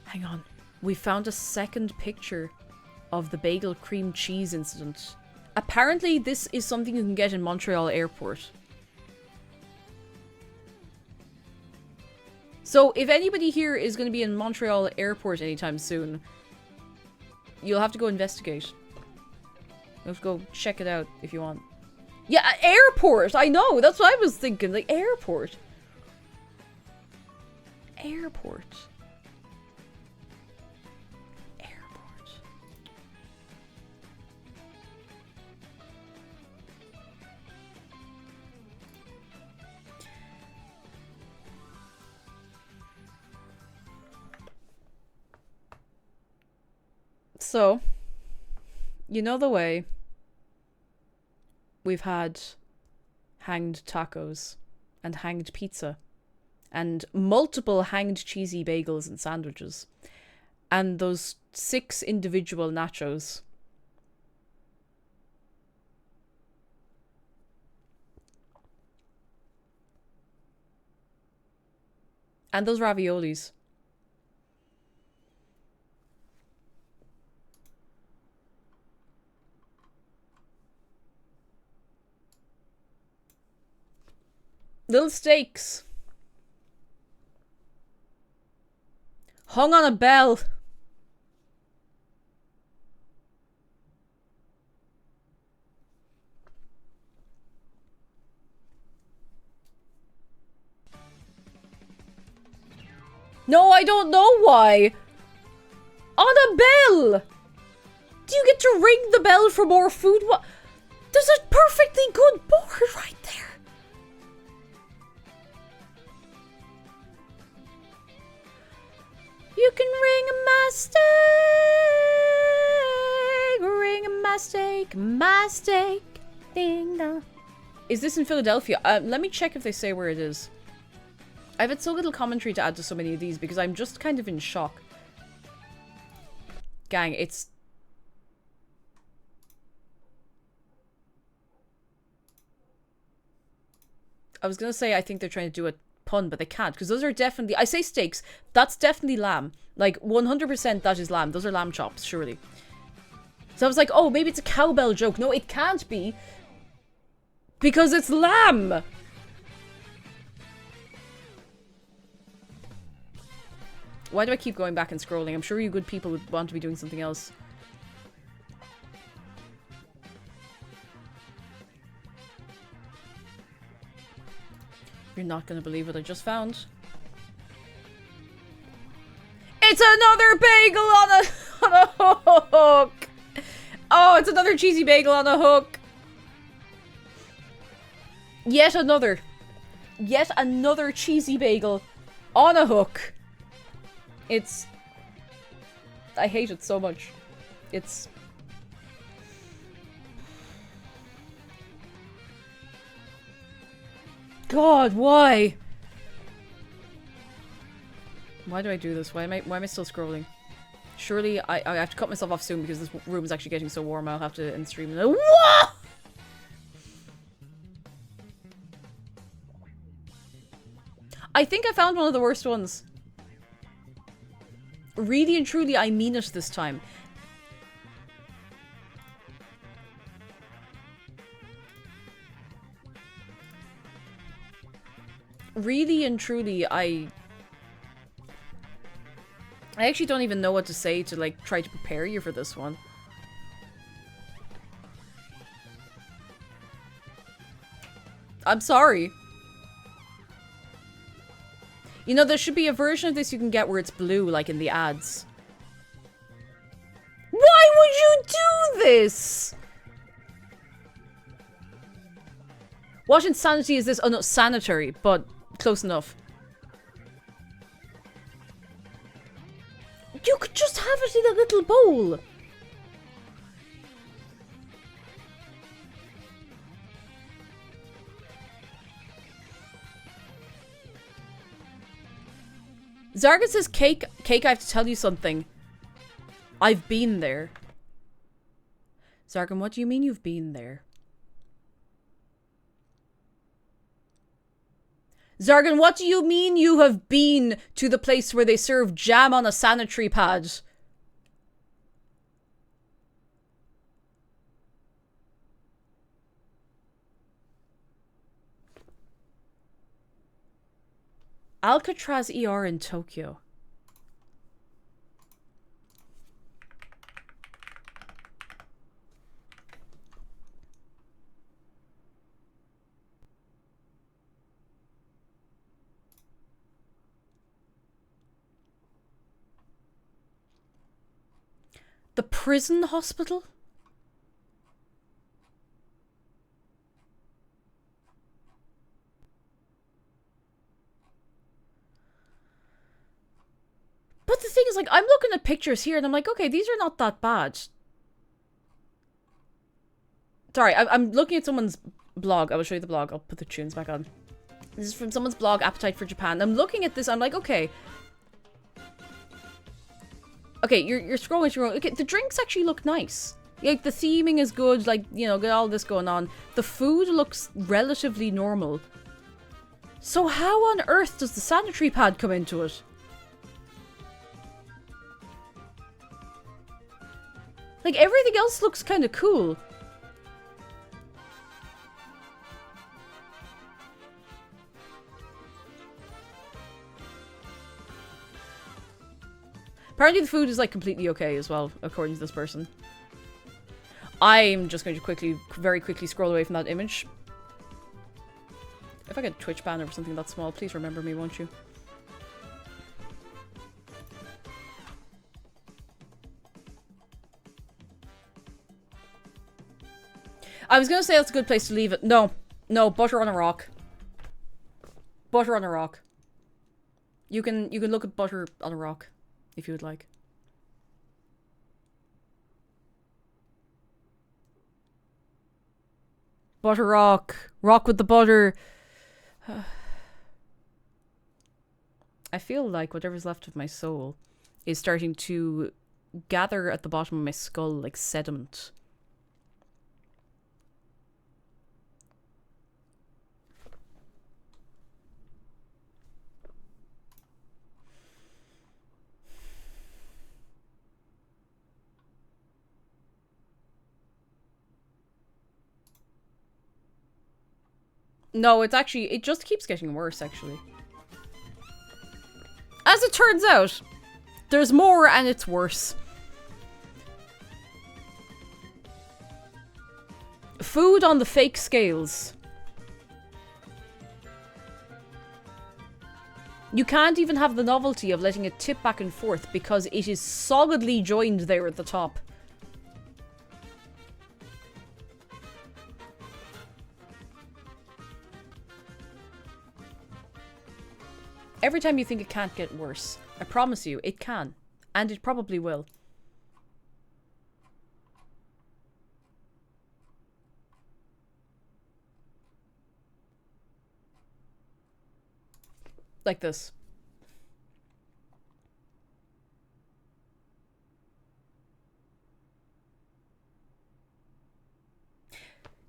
Hang on. We found a second picture of the bagel cream cheese incident. Apparently this is something you can get in Montreal airport. So if anybody here is going to be in Montreal airport anytime soon, you'll have to go investigate. You'll have to go check it out if you want. Yeah, airport! I know, that's what I was thinking. Like, airport. Airport. Airport. So, you know the way we've had hanged tacos and hanged pizza and multiple hanged cheesy bagels and sandwiches and those 6 individual nachos. And those raviolis. Little steaks. Hung on a bell. No, I don't know why. On a bell. Do you get to ring the bell for more food? What? There's a perfectly good board right there. You can ring a mistake, ding dong. Is this in Philadelphia? Let me check if they say where it is. I've had so little commentary to add to so many of these because I'm just kind of in shock. Gang, it's... I was gonna say I think they're trying to do it pun, but they can't, because those are definitely, I say steaks, that's definitely lamb. Like, 100% that is lamb. Those are lamb chops, surely. So I was like, oh, maybe it's a cowbell joke. No, it can't be. Because it's lamb! Why do I keep going back and scrolling? I'm sure you good people would want to be doing something else. You're not gonna believe what I just found. It's another bagel on a hook! Oh, it's another cheesy bagel on a hook! Yet another cheesy bagel on a hook. It's... I hate it so much. It's... God, why? Why do I do this? Why am I still scrolling? Surely I have to cut myself off soon because this room is actually getting so warm. I'll have to end stream. What? I think I found one of the worst ones. Really and truly, I mean it this time. Really and truly, I actually don't even know what to say to, like, try to prepare you for this one. I'm sorry. You know, there should be a version of this you can get where it's blue, like in the ads. Why would you do this? What insanity is this? Oh no, sanitary, but close enough. You could just have it in a little bowl. Zargan says, Cake, I have to tell you something. I've been there. Zargan, what do you mean you've been there? Zargan, what do you mean you have been to the place where they serve jam on a sanitary pad? Alcatraz ER in Tokyo. The prison hospital? But the thing is, like, I'm looking at pictures here and I'm like, okay, these are not that bad. Sorry, I'm looking at someone's blog. I will show you the blog. I'll put the tunes back on. This is from someone's blog, Appetite for Japan. I'm looking at this, I'm like, okay. Okay, you're scrolling through. Okay, the drinks actually look nice. Like, the theming is good, like, you know, got all this going on. The food looks relatively normal. So how on earth does the sanitary pad come into it? Like, everything else looks kind of cool. Apparently the food is, like, completely okay as well, according to this person. I'm just going to very quickly scroll away from that image. If I get a Twitch banner for something that small, please remember me, won't you? I was going to say that's a good place to leave it. No. No, butter on a rock. Butter on a rock. You can look at butter on a rock. If you would like. Butter rock. Rock with the butter. I feel like whatever's left of my soul is starting to gather at the bottom of my skull like sediment. No, it's actually, it just keeps getting worse, actually. As it turns out, there's more and it's worse. Food on the fake scales. You can't even have the novelty of letting it tip back and forth because it is solidly joined there at the top. Every time you think it can't get worse, I promise you, it can. And it probably will. Like this.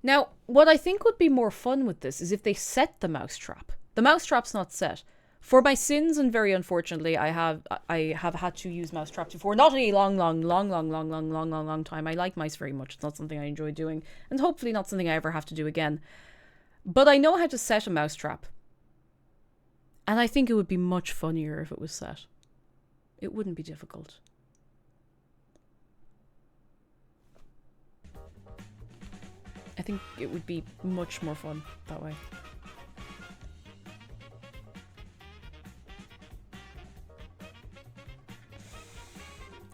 Now, what I think would be more fun with this is if they set the mousetrap. The mousetrap's not set. For my sins, and very unfortunately, I have had to use mousetraps before. Not a long time. I like mice very much. It's not something I enjoy doing. And hopefully not something I ever have to do again. But I know how to set a mousetrap. And I think it would be much funnier if it was set. It wouldn't be difficult. I think it would be much more fun that way.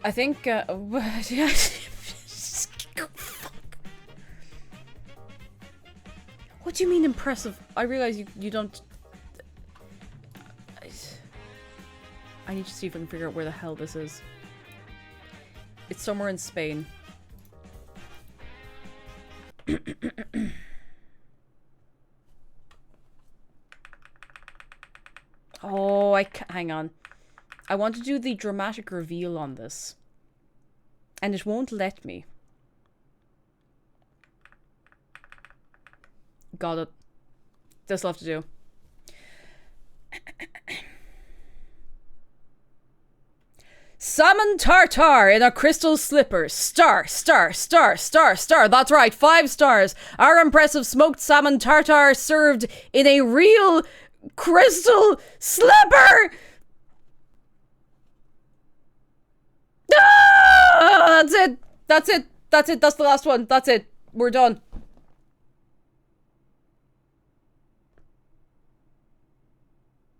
I think, what do you mean impressive? I realize you don't... I need to see if I can figure out where the hell this is. It's somewhere in Spain. Oh, hang on. I want to do the dramatic reveal on this. And it won't let me. Got it. This'll have to do. Salmon tartare in a crystal slipper. Star. That's right, 5 stars. Our impressive smoked salmon tartare served in a real crystal slipper. Ah, that's it. That's the last one. That's it. We're done.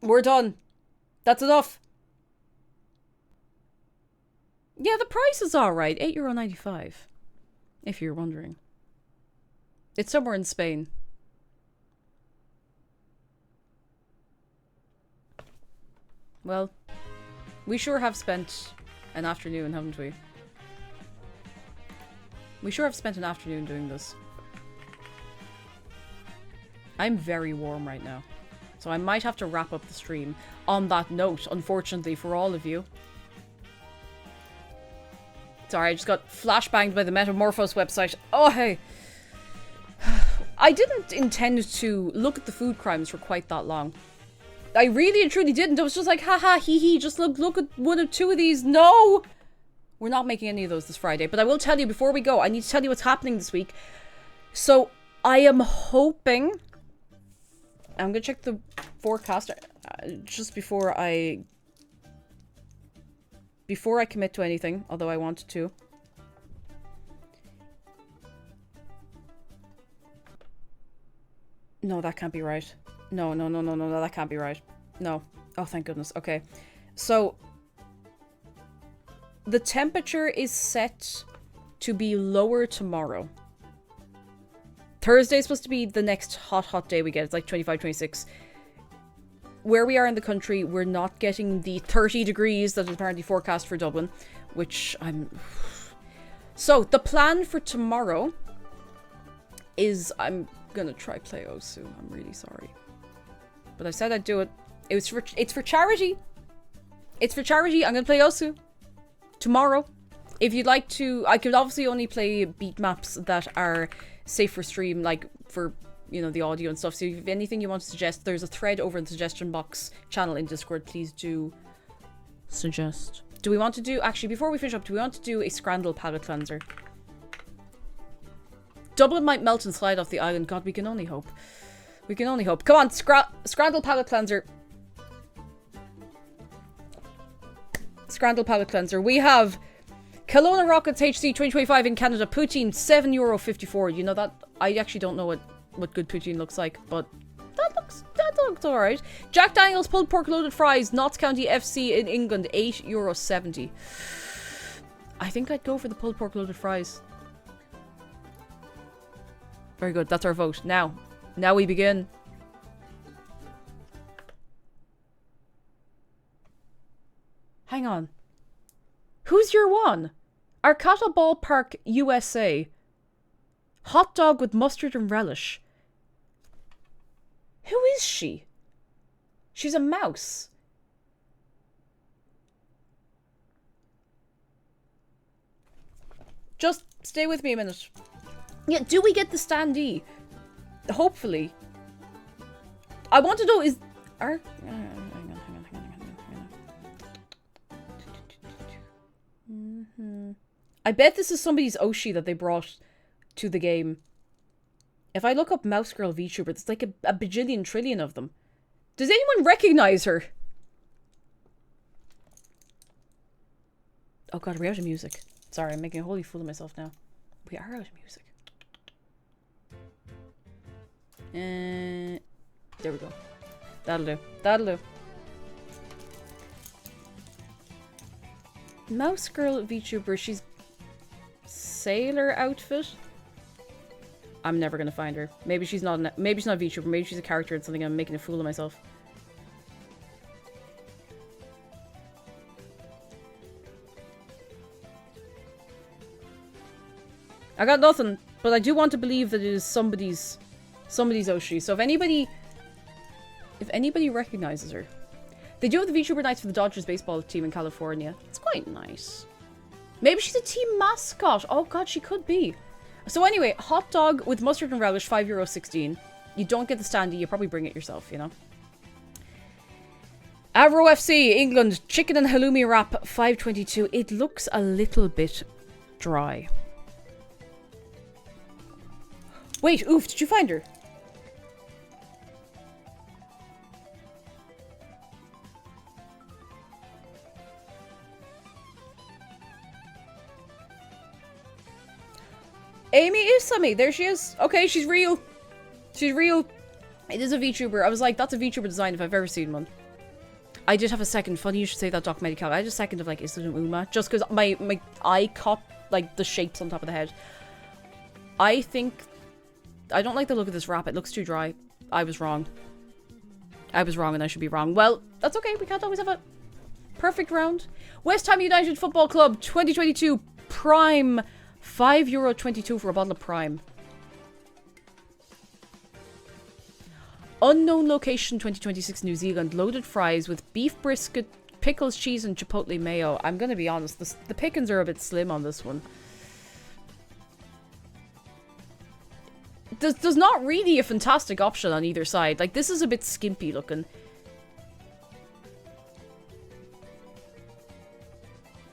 We're done. That's enough. Yeah, the price is alright. €8.95. If you're wondering. It's somewhere in Spain. Well, we sure have spent an afternoon, haven't we? We sure have spent an afternoon doing this. I'm very warm right now. So I might have to wrap up the stream on that note, unfortunately, for all of you. Sorry, I just got flashbanged by the Metamorphos website. Oh, hey. I didn't intend to look at the food crimes for quite that long. I really and truly didn't. I was just like, haha, hee hee, just look at one or two of these. No! We're not making any of those this Friday. But I will tell you, before we go, I need to tell you what's happening this week. So, I am hoping... I'm gonna check the forecast just before I commit to anything, although I wanted to. No, that can't be right. No, that can't be right. No. Oh, thank goodness. Okay. So, the temperature is set to be lower tomorrow. Thursday is supposed to be the next hot day we get. It's like 25, 26. Where we are in the country, we're not getting the 30 degrees that is apparently forecast for Dublin, which I'm... So, the plan for tomorrow is... I'm gonna try play Osu. I'm really sorry. But I said I'd do it. It's for charity. It's for charity. I'm gonna play Osu tomorrow. If you'd like to... I could obviously only play beat maps that are safe for stream, like for, you know, the audio and stuff. So if you have anything you want to suggest, there's a thread over in the suggestion box channel in Discord. Please do suggest. Do we want to do... Actually, before we finish up, do we want to do a Scrandal palette cleanser? Dublin might melt and slide off the island. God, we can only hope. We can only hope. Come on, Scrandle palate cleanser. Scrandle palate cleanser. We have Kelowna Rockets HC 2025 in Canada. Poutine, €7.54. You know that? I actually don't know what good poutine looks like, but that looks alright. Jack Daniels pulled pork loaded fries. Notts County FC in England, €8.70. I think I'd go for the pulled pork loaded fries. Very good. That's our vote. Now we begin. Hang on. Who's your one? Arcata Ballpark, USA. Hot dog with mustard and relish. Who is she? She's a mouse. Just stay with me a minute. Yeah, do we get the standee? Hopefully. I want to know is... Hang on. I bet this is somebody's Oshi that they brought to the game. If I look up Mouse Girl VTuber, there's like a bajillion trillion of them. Does anyone recognize her? Oh god, are we out of music? Sorry, I'm making a holy fool of myself now. We are out of music. There we go. That'll do. That'll do. Mouse Girl VTuber, she's sailor outfit. I'm never gonna find her. Maybe she's not. Maybe she's not a VTuber. Maybe she's a character in something. I'm making a fool of myself. I got nothing, but I do want to believe that it is somebody's Oshi. So if anybody recognizes her, they do have the VTuber nights for the Dodgers baseball team in California. It's quite nice. Maybe she's a team mascot. Oh god, she could be. So anyway, hot dog with mustard and relish, €5.16. You don't get the standee, you probably bring it yourself, you know. Avro FC, England, chicken and halloumi wrap, $5.22. It looks a little bit dry. Wait, oof, did you find her? Amy Isami, there she is. Okay, she's real. She's real. It is a VTuber. I was like, that's a VTuber design if I've ever seen one. I did have a second. Funny you should say that, Doc Medical. I had a second of like, is it an Uma? Just because my eye caught like the shapes on top of the head. I don't like the look of this wrap. It looks too dry. I was wrong. I was wrong and I should be wrong. Well, that's okay. We can't always have a perfect round. West Ham United Football Club 2022 Prime. €5.22 for a bottle of Prime. Unknown location 2026 New Zealand. Loaded fries with beef brisket, pickles, cheese and chipotle mayo. I'm gonna be honest, the pickings are a bit slim on this one. There's not really a fantastic option on either side. Like, this is a bit skimpy looking.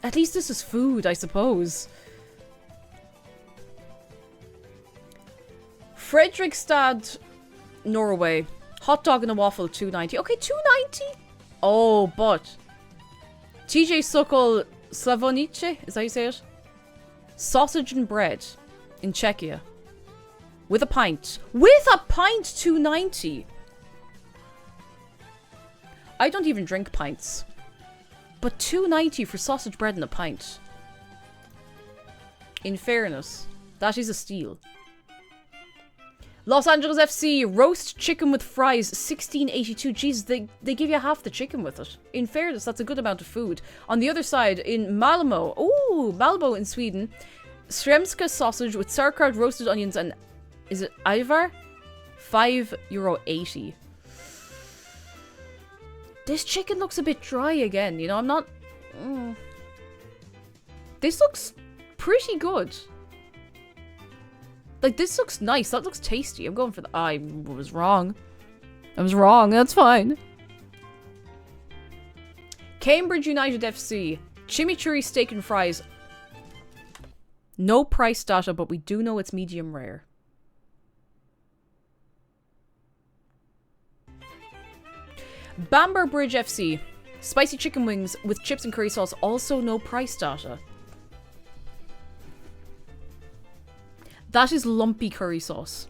At least this is food, I suppose. Fredrikstad, Norway. Hot dog and a waffle, $2.90. Okay, $2.90? Oh, but... TJ Sokol Slavonice, is that how you say it? Sausage and bread in Czechia. With a pint. With a pint, $2.90. I don't even drink pints. But $2.90 for sausage bread and a pint. In fairness, that is a steal. Los Angeles FC, roast chicken with fries, $16.82. Jeez, they give you half the chicken with it. In fairness, that's a good amount of food. On the other side, in Malmo, Malmo in Sweden, Sremska sausage with sauerkraut, roasted onions, and is it Ivar? €5.80. This chicken looks a bit dry again, you know, I'm not... This looks pretty good. Like, this looks nice. That looks tasty. I'm going for the... I was wrong. I was wrong. That's fine. Cambridge United FC. Chimichurri steak and fries. No price data, but we do know it's medium rare. Bamber Bridge FC. Spicy chicken wings with chips and curry sauce. Also no price data. That is lumpy curry sauce.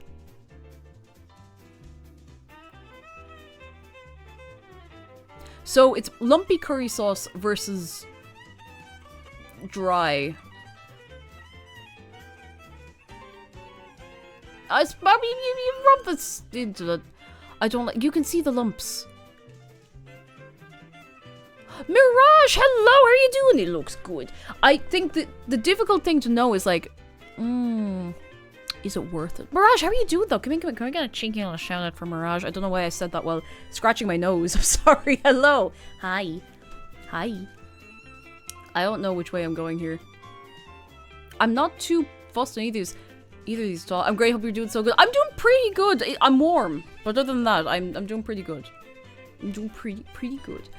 So it's lumpy curry sauce versus dry. It's probably you rub this into it. I don't like. You can see the lumps. Mirage, hello, how are you doing? It looks good. I think that the difficult thing to know is like, is it worth it? Mirage, how are you doing though? Can we get a cheeky little shout out for Mirage? I don't know why I said that while scratching my nose. I'm sorry. Hello. Hi. Hi. I don't know which way I'm going here. I'm not too fussed on either of these at all. I'm great, hope you're doing so good. I'm doing pretty good. I'm warm. But other than that, I'm doing pretty good. I'm doing pretty good.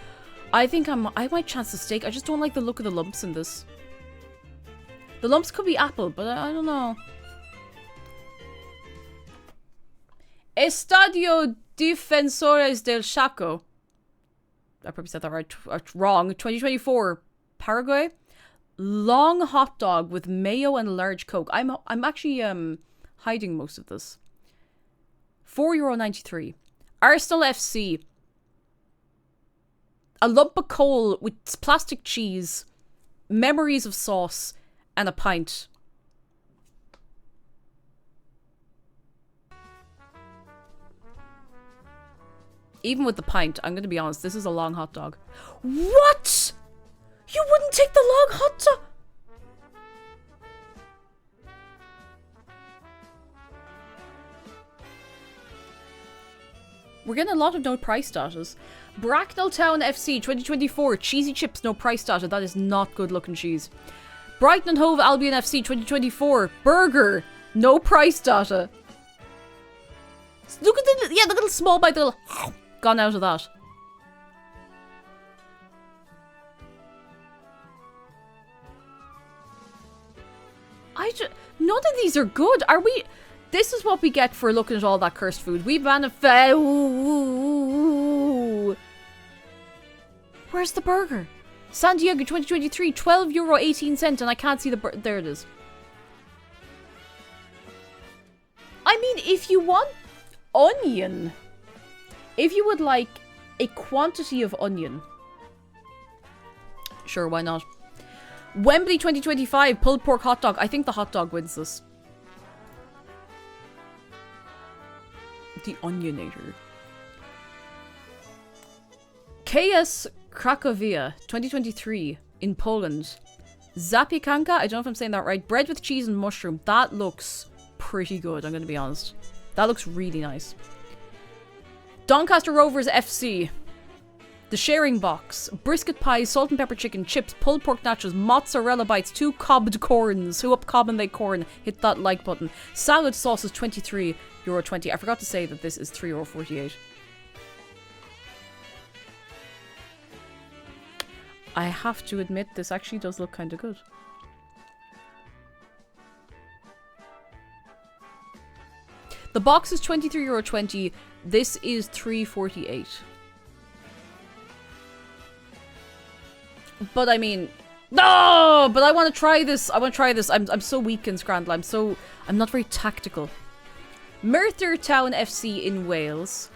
I think I might chance the steak. I just don't like the look of the lumps in this. The lumps could be apple, but I don't know. Estadio Defensores del Chaco. I probably said that right. Wrong. 2024. Paraguay. Long hot dog with mayo and a large Coke. I'm actually hiding most of this. €4.93. Arsenal FC. A lump of coal with plastic cheese, memories of sauce, and a pint. Even with the pint, I'm going to be honest, this is a long hot dog. What? You wouldn't take the long hot dog? We're getting a lot of no price status. Bracknell Town FC 2024. Cheesy chips, no price data. That is not good looking cheese. Brighton and Hove Albion FC 2024. Burger, no price data. Look at the little small bite, the little gone out of that. None of these are good. Are we? This is what we get for looking at all that cursed food. We manifest. Where's the burger? San Diego 2023, €12.18, and I can't see the there it is. I mean, if you want onion, if you would like a quantity of onion, sure, why not? Wembley 2025, pulled pork hot dog. I think the hot dog wins this. The Onionator. KS Cracovia 2023 in Poland. Zapiekanka, I don't know if I'm saying that right. Bread with cheese and mushroom. That looks pretty good, I'm going to be honest. That looks really nice. Doncaster Rovers FC. The Sharing Box. Brisket pies, salt and pepper chicken, chips, pulled pork nachos, mozzarella bites, 2 cobbed corns. Who up cobbing they corn? Hit that like button. Salad sauce is €23.20. I forgot to say that this is €3.48. I have to admit, this actually does look kind of good. The box is €23.20. This is $3.48. But I mean, no! But I want to try this. I want to try this. I'm so weak in Scrandle. I'm not very tactical. Merthyr Town FC in Wales.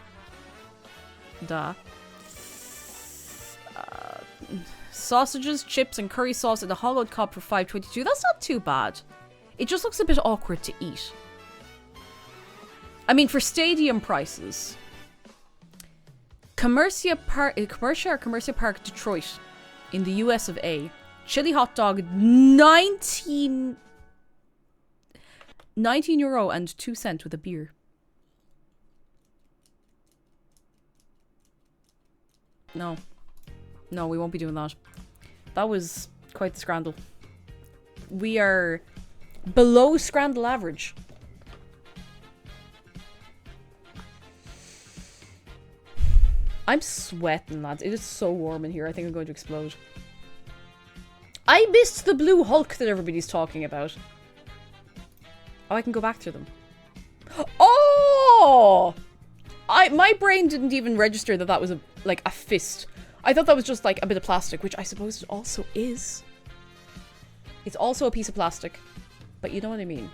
Sausages, chips, and curry sauce in a hollowed cob for $5.22. That's not too bad. It just looks a bit awkward to eat. I mean, for stadium prices. Commercia Park, Detroit, in the US of A. Chili hot dog, €19 and 2 cents with a beer. No. No, we won't be doing that. That was quite the scrandle. We are below scrandle average. I'm sweating, lads. It is so warm in here. I think I'm going to explode. I missed the blue Hulk that everybody's talking about. Oh, I can go back to them. Oh! My brain didn't even register that that was like a fist. I thought that was just like a bit of plastic, which I suppose it also is. It's also a piece of plastic, but you know what I mean.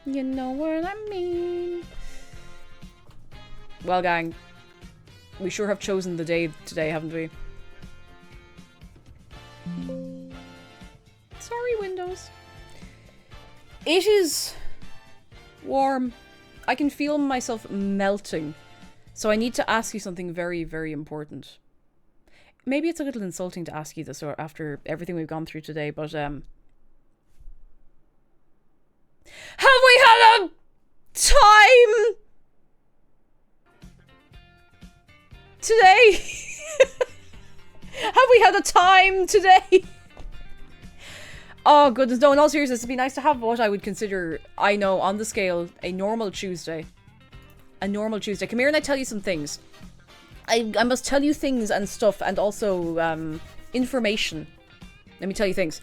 You know what I mean. Well, gang, we sure have chosen the day today, haven't we? Sorry, Windows. It is warm. I can feel myself melting. So I need to ask you something very, very important. Maybe it's a little insulting to ask you this or after everything we've gone through today, but have we had a time today? Have we had a time today? Oh goodness, no, in all seriousness, it'd be nice to have what I would consider, I know, on the scale, a normal Tuesday. A normal Tuesday. Come here and I tell you some things. I must tell you things and stuff, and also information. Let me tell you things.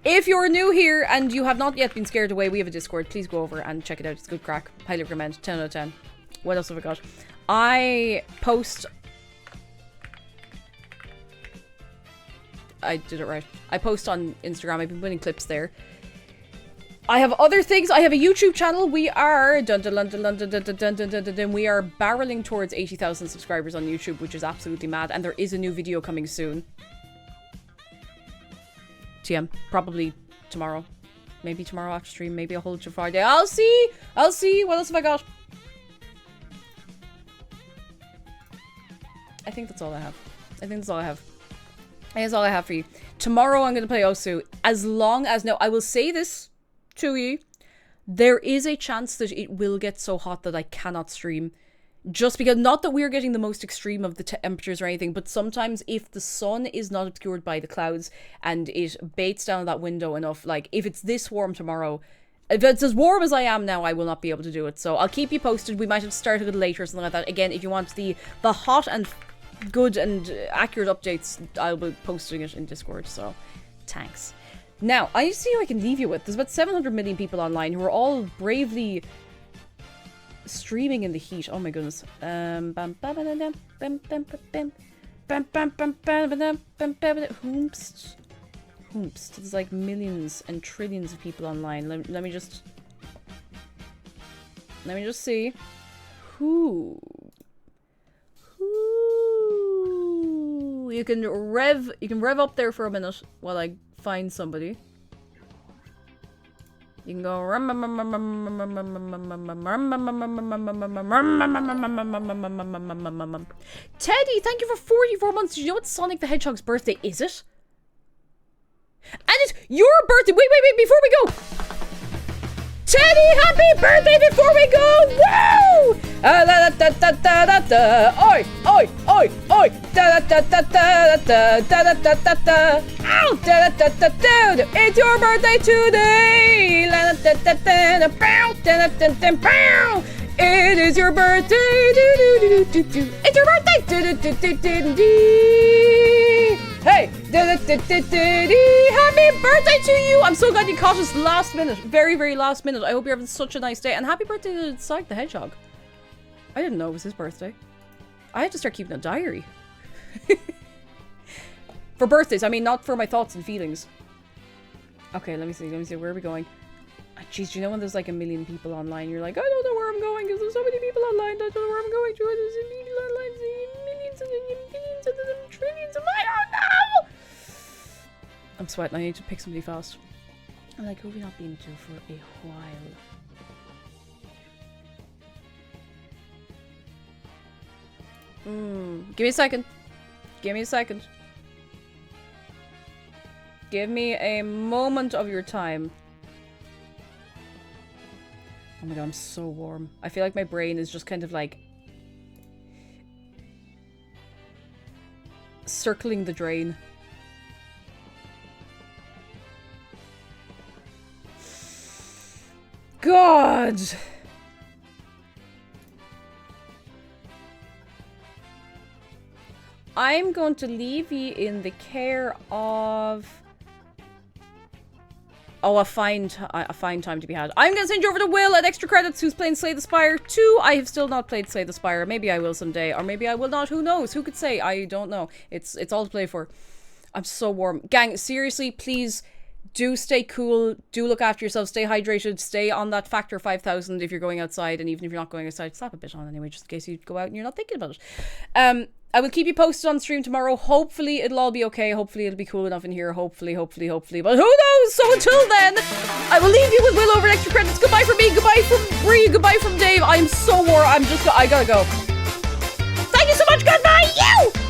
If you're new here and you have not yet been scared away, we have a Discord. Please go over and check it out. It's good crack. Highly recommend. 10 out of 10. What else have I got? I post... I did it right. I post on Instagram. I've been putting clips there. I have other things. I have a YouTube channel. We are... we are barreling towards 80,000 subscribers on YouTube, which is absolutely mad. And there is a new video coming soon. TM. Probably tomorrow. Maybe tomorrow after stream. Maybe I'll hold it till Friday. I'll see! I'll see! What else have I got? I think that's all I have. I think that's all I have. That's all I have for you. Tomorrow I'm going to play Osu. As long as... No, I will say this to you. There is a chance that it will get so hot that I cannot stream. Just because... Not that we're getting the most extreme of the temperatures or anything, but sometimes if the sun is not obscured by the clouds and it baits down that window enough, like, if it's this warm tomorrow... If it's as warm as I am now, I will not be able to do it. So I'll keep you posted. We might have to start a little later or something like that. Again, if you want the hot and... good and accurate updates, I'll be posting it in Discord, so thanks. Now, I need to see who I can leave you with. There's about 700 million people online who are all bravely streaming in the heat. Oh my goodness. Hoomst. There's like millions and trillions of people online. Let me just see. Who? You can rev up there for a minute while I find somebody. You can go Teddy, thank you for 44 months. Did you know it's Sonic the Hedgehog's birthday, is it? And it's your birthday. Wait, before we go. Teddy, happy birthday before we go! Woo! Da da da da da da da. Oi! Da da da da da da da da da da da. Ow! Da da da da da. It's your birthday today! La da da da da. Bow! Da da da da. Bow! It is your birthday! Do do do do do. It's your birthday! Do do do do do do. Hey! Happy birthday to you! I'm so glad you caught us last minute. Very, very last minute. I hope you're having such a nice day. And happy birthday to Sonic the Hedgehog. I didn't know it was his birthday. I had to start keeping a diary. For birthdays, I mean, not for my thoughts and feelings. Okay, let me see. Where are we going? Jeez, do you know when there's like a million people online? You're like, I don't know where I'm going because there's so many people online. I don't know where I'm going to. There's people online. Millions and millions and trillions of... I don't know! I'm sweating. I need to pick somebody fast. I'm like, who have we not been to for a while? Give me a second. Give me a second. Give me a moment of your time. Oh my god, I'm so warm. I feel like my brain is just kind of like... circling the drain. God! I'm going to leave you in the care of Oh, a fine time to be had. I'm gonna send you over to Will at Extra Credits, who's playing Slay the Spire 2. I have still not played Slay the Spire. Maybe I will someday, or maybe I will not. Who knows? Who could say? I don't know. It's all to play for. I'm so warm. Gang, seriously, please do stay cool. Do look after yourself. Stay hydrated. Stay on that factor 5,000 if you're going outside, and even if you're not going outside, slap a bit on anyway, just in case you go out and you're not thinking about it. I will keep you posted on stream tomorrow. Hopefully it'll all be okay. Hopefully it'll be cool enough in here. Hopefully. But who knows? So until then, I will leave you with Will over at Extra Credits. Goodbye from me. Goodbye from Bree. Goodbye from Dave. I'm so warm. I gotta go. Thank you so much. Goodbye, you!